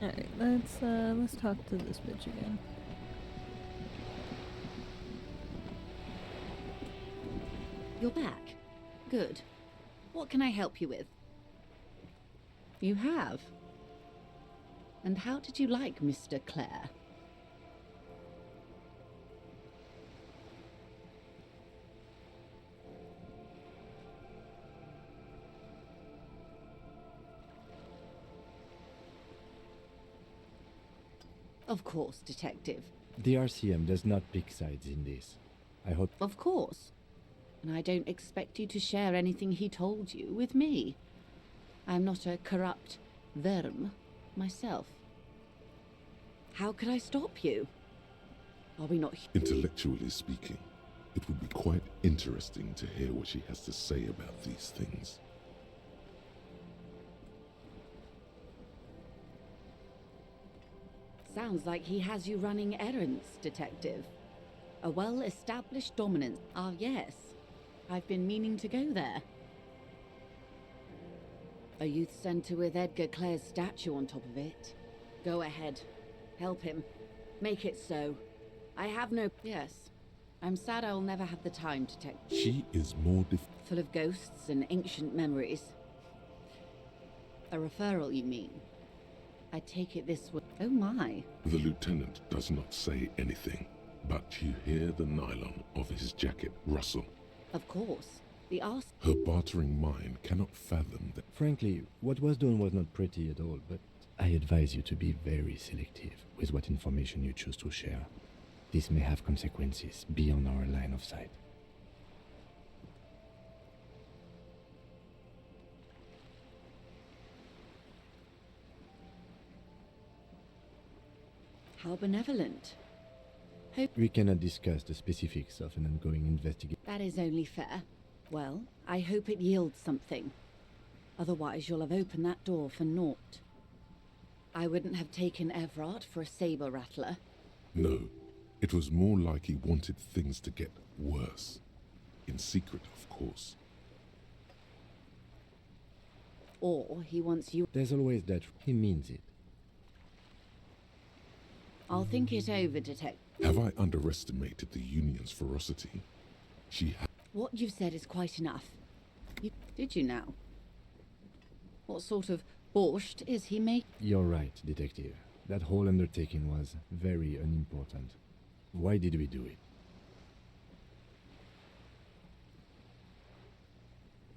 Alright, let's talk to this bitch again. You're back. Good. What can I help you with? You have? And how did you like Mr. Clare? Of course, Detective. The RCM does not pick sides in this. I hope... Of course. And I don't expect you to share anything he told you with me. I'm not a corrupt verm myself. How could I stop you? Are we not... Intellectually speaking, It would be quite interesting to hear what she has to say about these things. Sounds like he has you running errands, Detective. A well-established dominance. Ah, yes. I've been meaning to go there. A youth centre with Edgar Clare's statue on top of it. Go ahead. Help him. Make it so. I have no... Yes. I'm sad I'll never have the time to take... She is more Full of ghosts and ancient memories. A referral, you mean? I take it this way. Oh my. The lieutenant does not say anything, but you hear the nylon of his jacket rustle. Of course. The arse... Her bartering mind cannot fathom that. Frankly, what was done was not pretty at all, but I advise you to be very selective with what information you choose to share. This may have consequences beyond our line of sight. How benevolent. We cannot discuss the specifics of an ongoing investigation. That is only fair. Well, I hope it yields something. Otherwise, you'll have opened that door for naught. I wouldn't have taken Everard for a saber rattler. No, it was more like he wanted things to get worse. In secret, of course. Or he wants you... There's always that. He means it. I'll think it over, Detective. Have I underestimated the Union's ferocity? What you've said is quite enough. Did you now? What sort of borscht is he making? You're right, Detective. That whole undertaking was very unimportant. Why did we do it?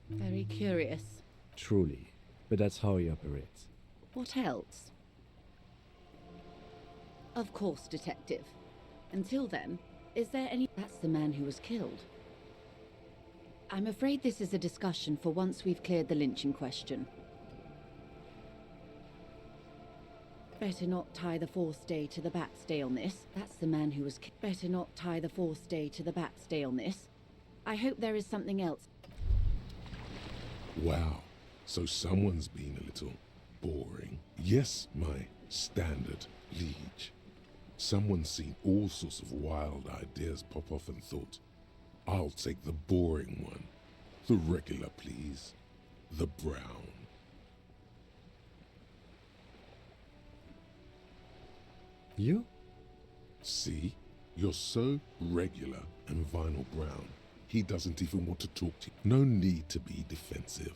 Very curious. Truly. But that's how he operates. What else? Of course, Detective. Until then, is there any... That's the man who was killed. I'm afraid this is a discussion for once we've cleared the lynching question. Better not tie the forestay to the batstay on this. That's the man who was killed. Better not tie the forestay to the batstay on this. I hope there is something else. Wow, so someone's been a little boring. Yes, my standard liege. Someone's seen all sorts of wild ideas pop off and thought, I'll take the boring one. The regular, please. The brown. You? See? You're so regular and vinyl brown. He doesn't even want to talk to you. No need to be defensive.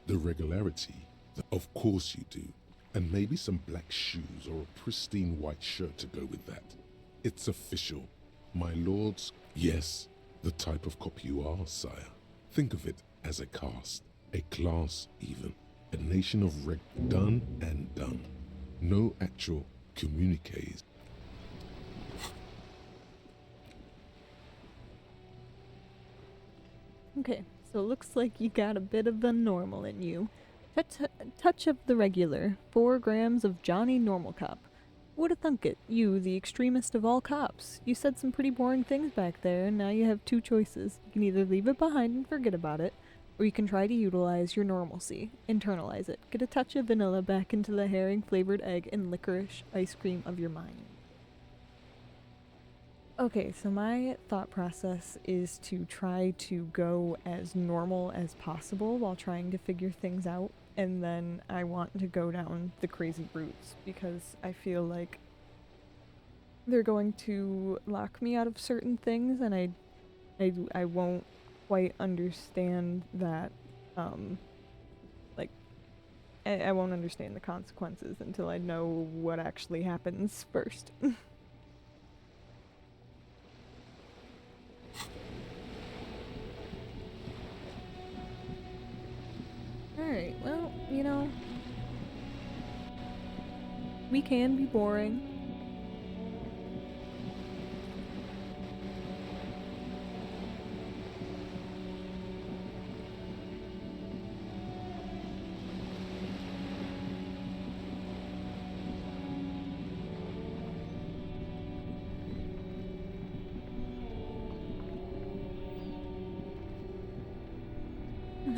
The regularity, of course you do. And maybe some black shoes or a pristine white shirt to go with that. It's official. My lords, yes, the type of cop you are, sire. Think of it as a caste, a class even, a nation of done and done. No actual communiques. Okay, so it looks like you got a bit of the normal in you. Touch of the regular. 4 grams of Johnny Normal Cop. Woulda thunk it, you, the extremist of all cops. You said some pretty boring things back there, and now you have 2 choices. You can either leave it behind and forget about it, or you can try to utilize your normalcy. Internalize it. Get a touch of vanilla back into the herring-flavored egg and licorice ice cream of your mind. Okay, so my thought process is to try to go as normal as possible while trying to figure things out, and then I want to go down the crazy routes because I feel like they're going to lock me out of certain things, and I won't quite understand that, I won't understand the consequences until I know what actually happens first. Alright, well, you know, we can be boring.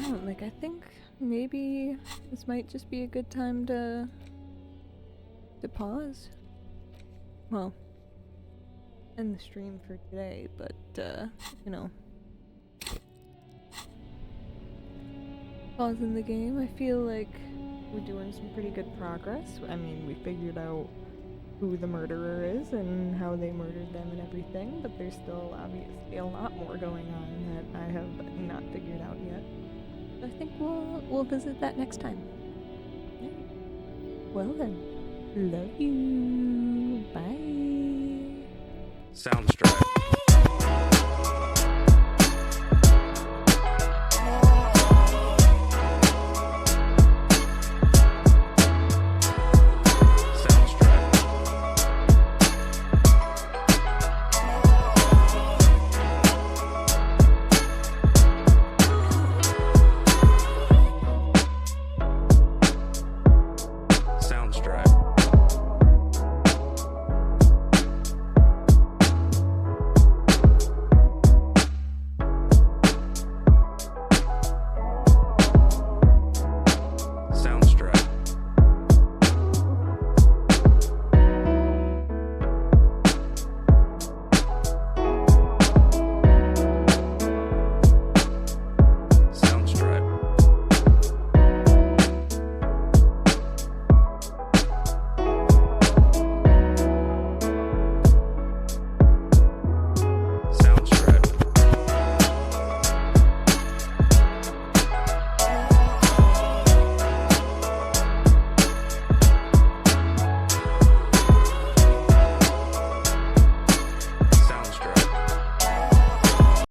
know, like, I think maybe this might just be a good time to pause. Well, end the stream for today, but, you know, pausing the game. I feel like we're doing some pretty good progress. I mean, we figured out who the murderer is and how they murdered them and everything, but there's still obviously a lot more going on that I have not figured out yet. I think we'll visit that next time. Yeah. Well then, love you. Bye. Soundstripe.